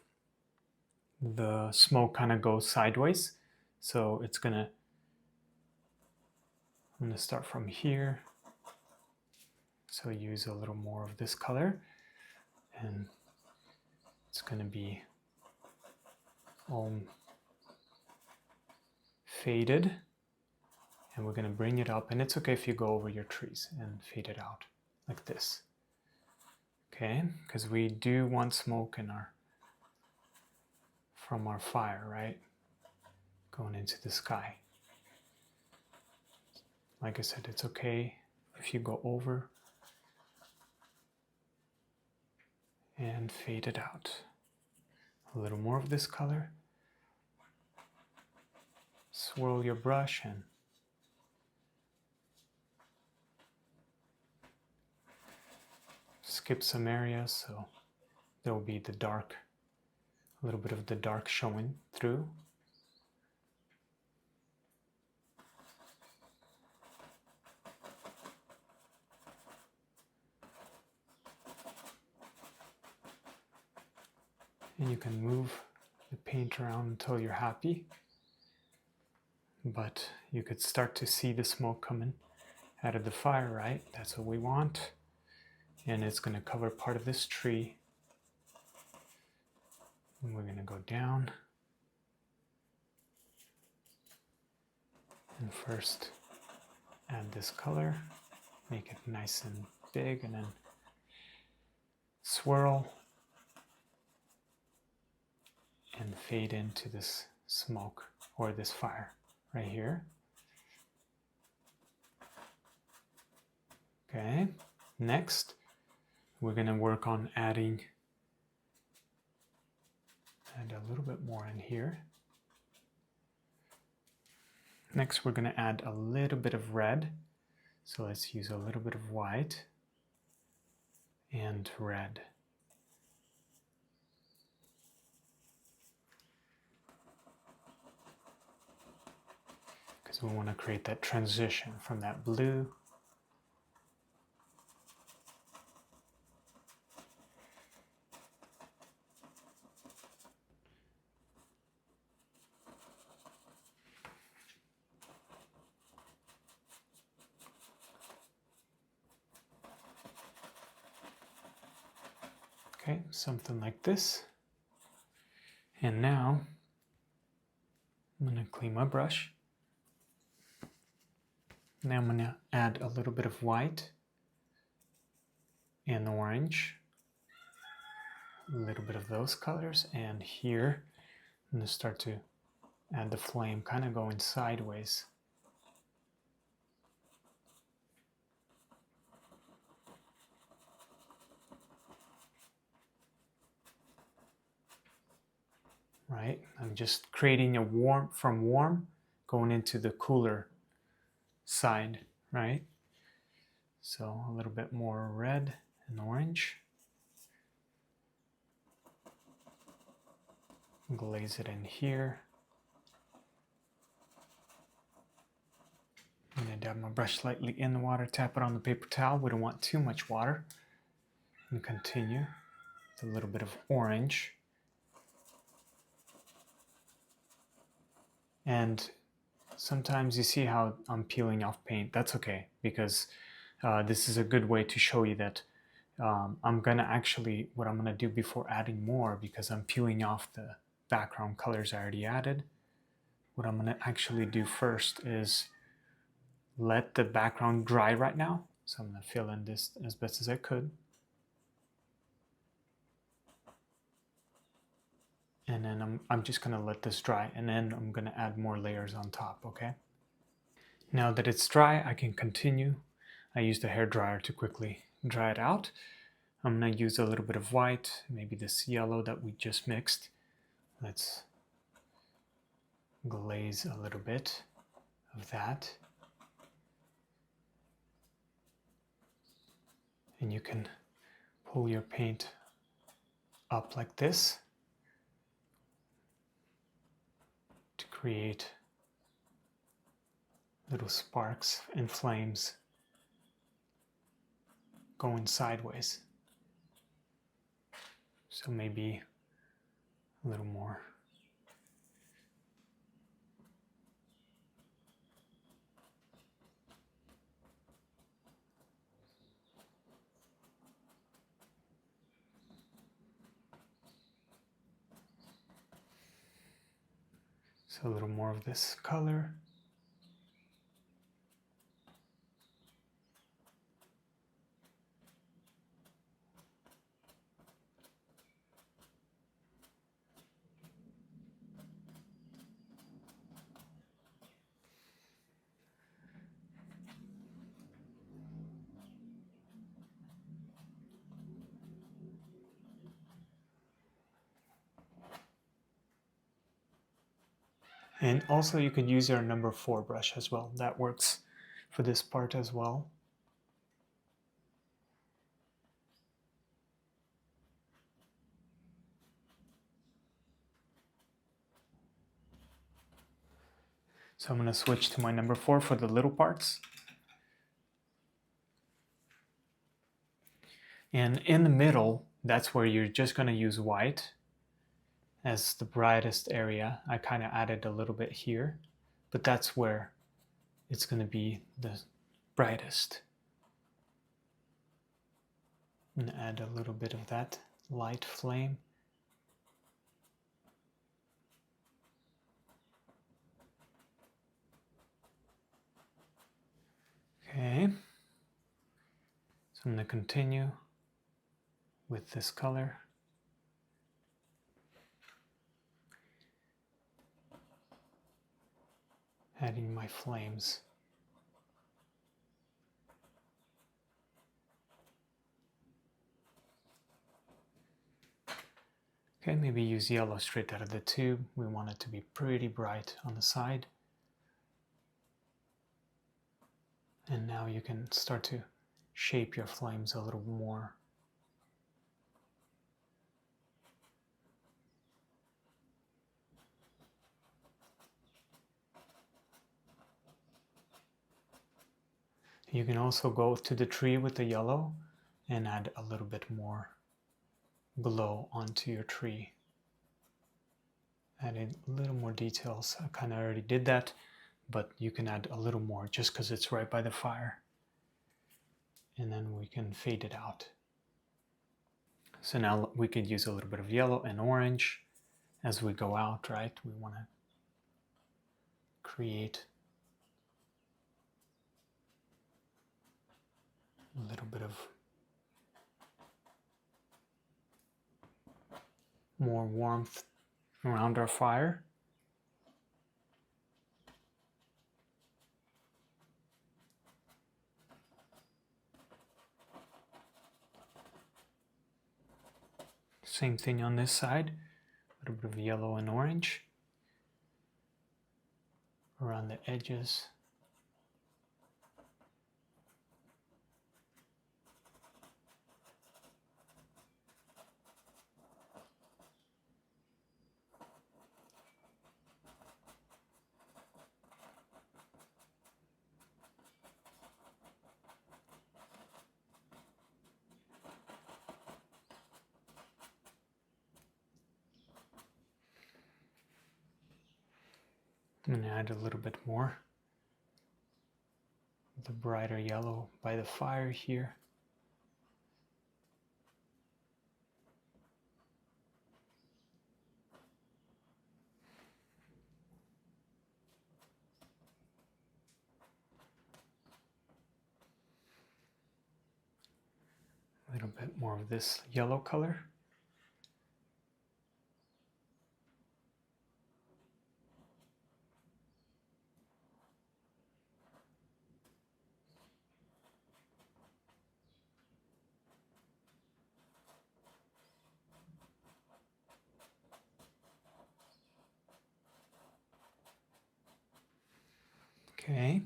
the smoke kind of go sideways. So it's going to, I'm going to start from here. So use a little more of this color, and it's going to be all faded. And we're going to bring it up, and it's okay if you go over your trees and fade it out like this. Okay, because we do want smoke in our from our fire, right? Going into the sky. Like I said, it's okay if you go over and fade it out. A little more of this color. Swirl your brush and skip some areas so there will be the dark, a little bit of the dark showing through. And you can move the paint around until you're happy. But you could start to see the smoke coming out of the fire, right? That's what we want. And it's going to cover part of this tree. And we're going to go down. And first add this color, make it nice and big, and then swirl and fade into this smoke or this fire right here. Okay, next we're going to work on adding a little bit more in here. Next we're going to add a little bit of red, so let's use a little bit of white and red. Because we want to create that transition from that blue okay, something like this. And now I'm going to clean my brush. Now I'm going to add a little bit of white and orange, a little bit of those colors, and here I'm going to start to add the flame kind of going sideways. Right? I'm just creating a warm, from warm going into the cooler side, right? So a little bit more red and orange. glaze it in here. I'm going to dab my brush lightly in the water, tap it on the paper towel. We don't want too much water. And continue with a little bit of orange. And sometimes you see how I'm peeling off paint. That's okay, because this is a good way to show you that I'm gonna actually, what I'm gonna do before adding more, because I'm peeling off the background colors I already added, what I'm gonna actually do first is let the background dry right now. So I'm gonna fill in this as best as I could. And then I'm just gonna let this dry, and then I'm gonna add more layers on top, okay? Now that it's dry, I can continue. I used a hairdryer to quickly dry it out. I'm gonna use a little bit of white, maybe this yellow that we just mixed. Let's glaze a little bit of that. And you can pull your paint up like this to create little sparks and flames going sideways. So maybe a little more. So a little more of this color. And also you could use your number 4 brush as well. That works for this part as well. So I'm going to switch to my number 4 for the little parts. And in the middle, that's where you're just going to use white as the brightest area. I kind of added a little bit here, but that's where it's going to be the brightest. And add a little bit of that light flame. Okay, so I'm going to continue with this color. Adding my flames. Okay, maybe use yellow straight out of the tube. We want it to be pretty bright on the side. And now you can start to shape your flames a little more. You can also go to the tree with the yellow and add a little bit more glow onto your tree. Adding a little more details. I kind of already did that, but you can add a little more just because it's right by the fire. And then we can fade it out. So now we could use a little bit of yellow and orange as we go out, right? We want to create a little bit of more warmth around our fire. Same thing on this side, a little bit of yellow and orange around the edges. I'm going to add a little bit more. The brighter yellow by the fire here. A little bit more of this yellow color. Okay,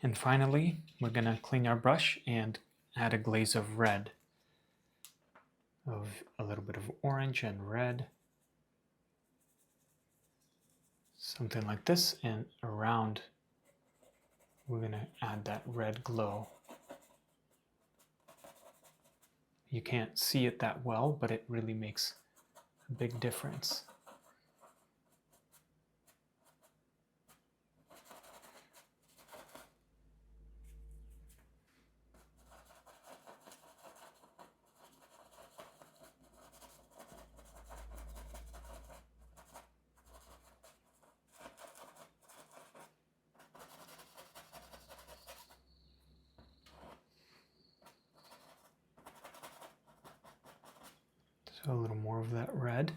and finally, we're going to clean our brush and add a glaze of red, of a little bit of orange and red, something like this, and around we're going to add that red glow. You can't see it that well, but it really makes a big difference. So a little more of that red.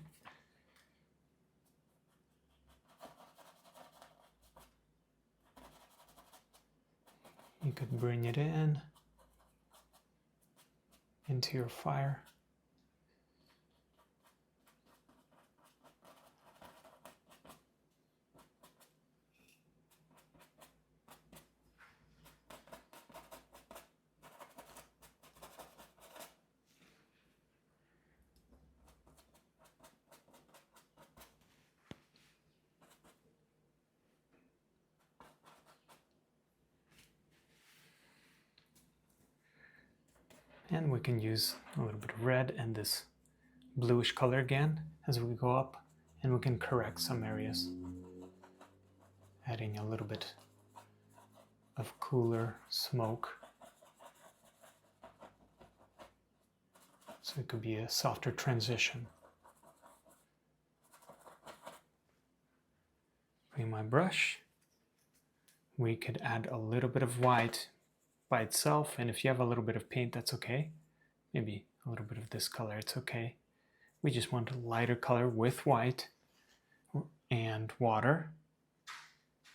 You could bring it into your fire. And we can use a little bit of red and this bluish color again as we go up, and we can correct some areas, adding a little bit of cooler smoke. So it could be a softer transition. Bring my brush. We could add a little bit of white by itself, and if you have a little bit of paint, that's okay. Maybe a little bit of this color, it's okay. We just want a lighter color with white and water.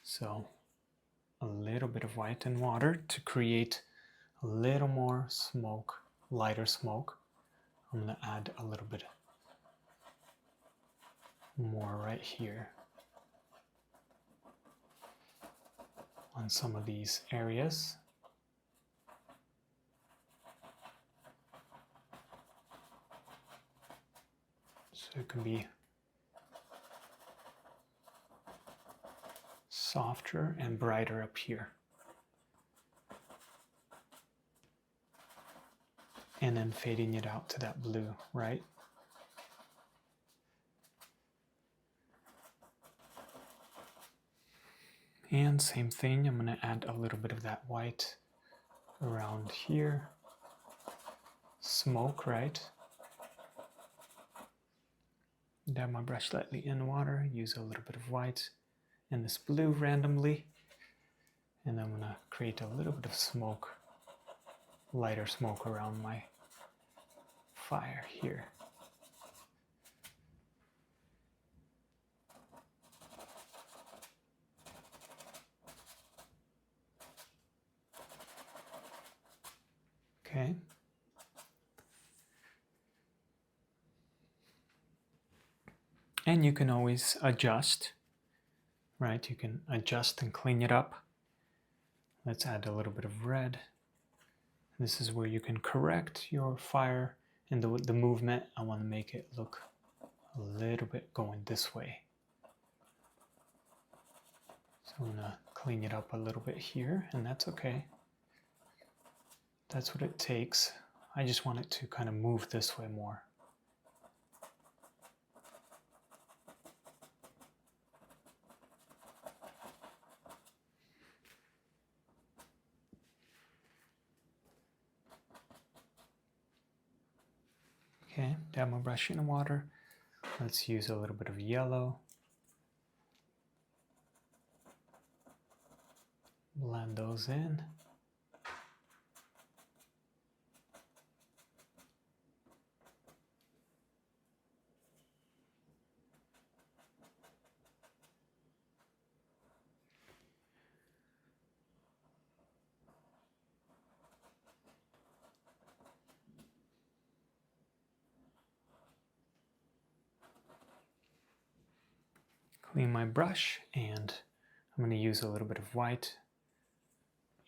So a little bit of white and water to create a little more smoke, lighter smoke. I'm going to add a little bit more right here on some of these areas. So it can be softer and brighter up here. And then fading it out to that blue, right? And same thing, I'm going to add a little bit of that white around here. Smoke, right? Dab my brush lightly in water, use a little bit of white and this blue randomly. And I'm going to create a little bit of smoke, lighter smoke around my fire here. Okay. And you can always adjust, right? You can adjust and clean it up. Let's add a little bit of red. This is where you can correct your fire and the movement. I want to make it look a little bit going this way. So I'm going to clean it up a little bit here, and that's okay. That's what it takes. I just want it to kind of move this way more. Okay, dab my brush in the water. Let's use a little bit of yellow. Blend those in. Clean my brush, and I'm going to use a little bit of white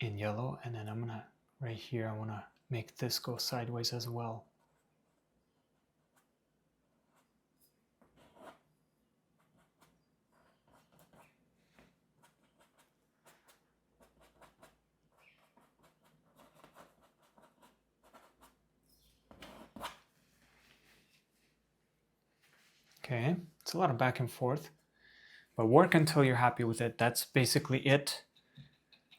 and yellow, and then I'm going to, right here, I want to make this go sideways as well. Okay, it's a lot of back and forth, but work until you're happy with it. That's basically it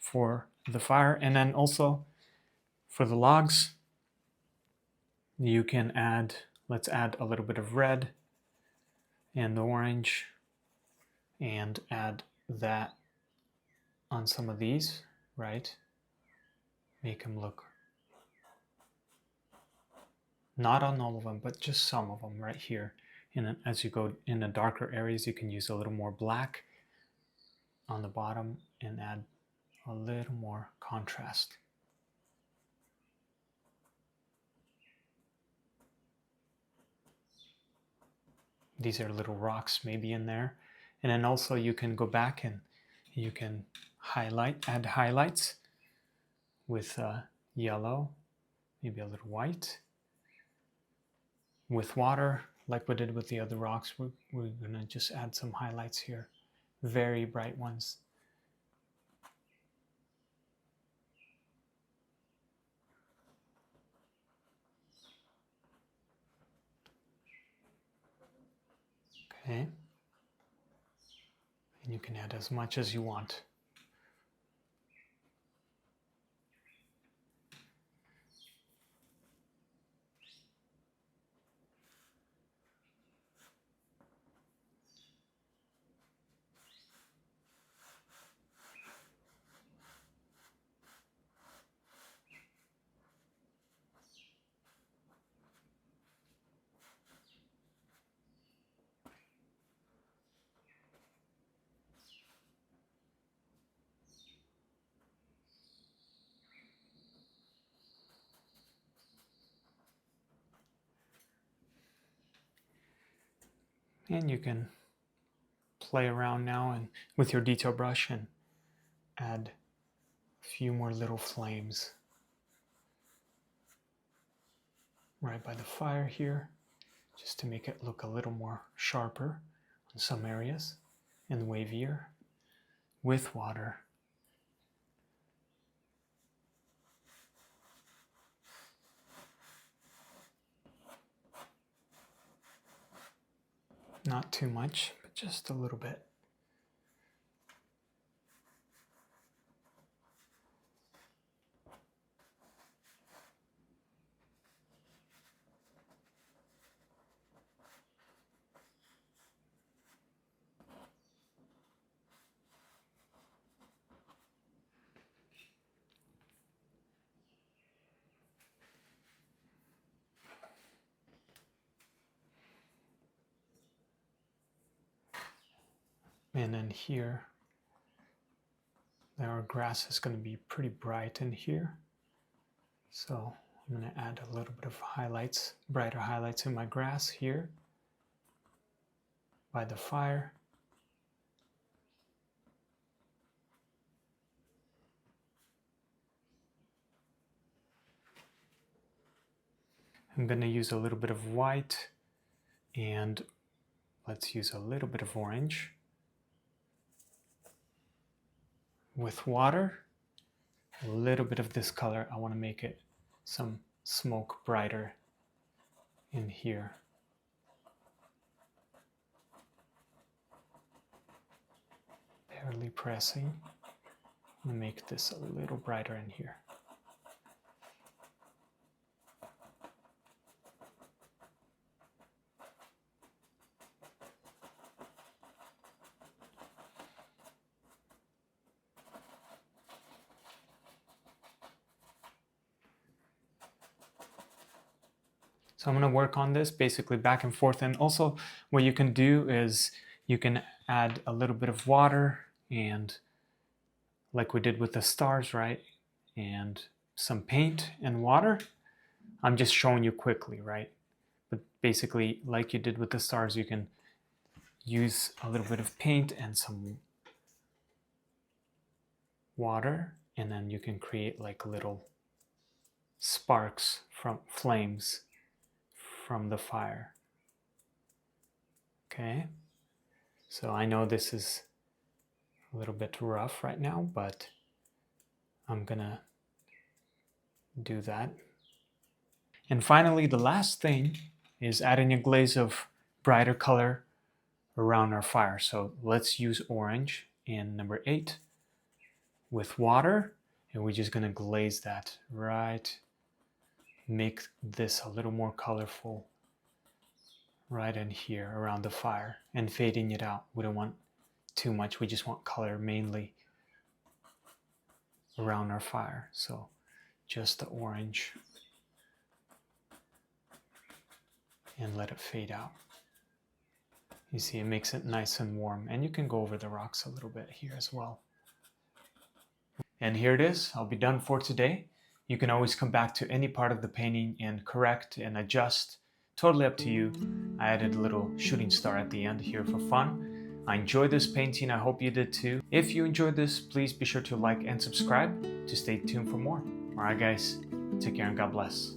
for the fire. And then also for the logs, you can add, let's add a little bit of red and orange and add that on some of these, right? Make them look, not on all of them, but just some of them right here. And as you go in the darker areas, you can use a little more black on the bottom and add a little more contrast. These are little rocks maybe in there. And then also you can go back and you can highlight, add highlights with yellow, maybe a little white. With water, like we did with the other rocks, we're gonna just add some highlights here, very bright ones. Okay, and you can add as much as you want. And you can play around now and with your detail brush and add a few more little flames right by the fire here, just to make it look a little more sharper in some areas and wavier with water. Not too much, but just a little bit. And then here, our grass is going to be pretty bright in here. So I'm going to add a little bit of highlights, brighter highlights in my grass here by the fire. I'm going to use a little bit of white, and let's use a little bit of orange. With water, a little bit of this color, I want to make it some smoke brighter in here. Barely pressing. I'm going to make this a little brighter in here. So I'm going to work on this basically back and forth. And also what you can do is you can add a little bit of water, and like we did with the stars, right? And some paint and water. I'm just showing you quickly, right? But basically, like you did with the stars, you can use a little bit of paint and some water, and then you can create like little sparks from flames from the fire. Okay, so I know this is a little bit rough right now, but I'm gonna do that. And finally, the last thing is adding a glaze of brighter color around our fire. So let's use orange in number 8 with water, and we're just gonna glaze that right, make this a little more colorful right in here around the fire, and fading it out. We don't want too much, we just want color mainly around our fire. So just the orange, and let it fade out. You see, it makes it nice and warm, and you can go over the rocks a little bit here as well. And here it is. I'll be done for today. You can always come back to any part of the painting and correct and adjust. Totally up to you. I added a little shooting star at the end here for fun. I enjoyed this painting. I hope you did too. If you enjoyed this, please be sure to like and subscribe to stay tuned for more. Alright guys, take care and God bless.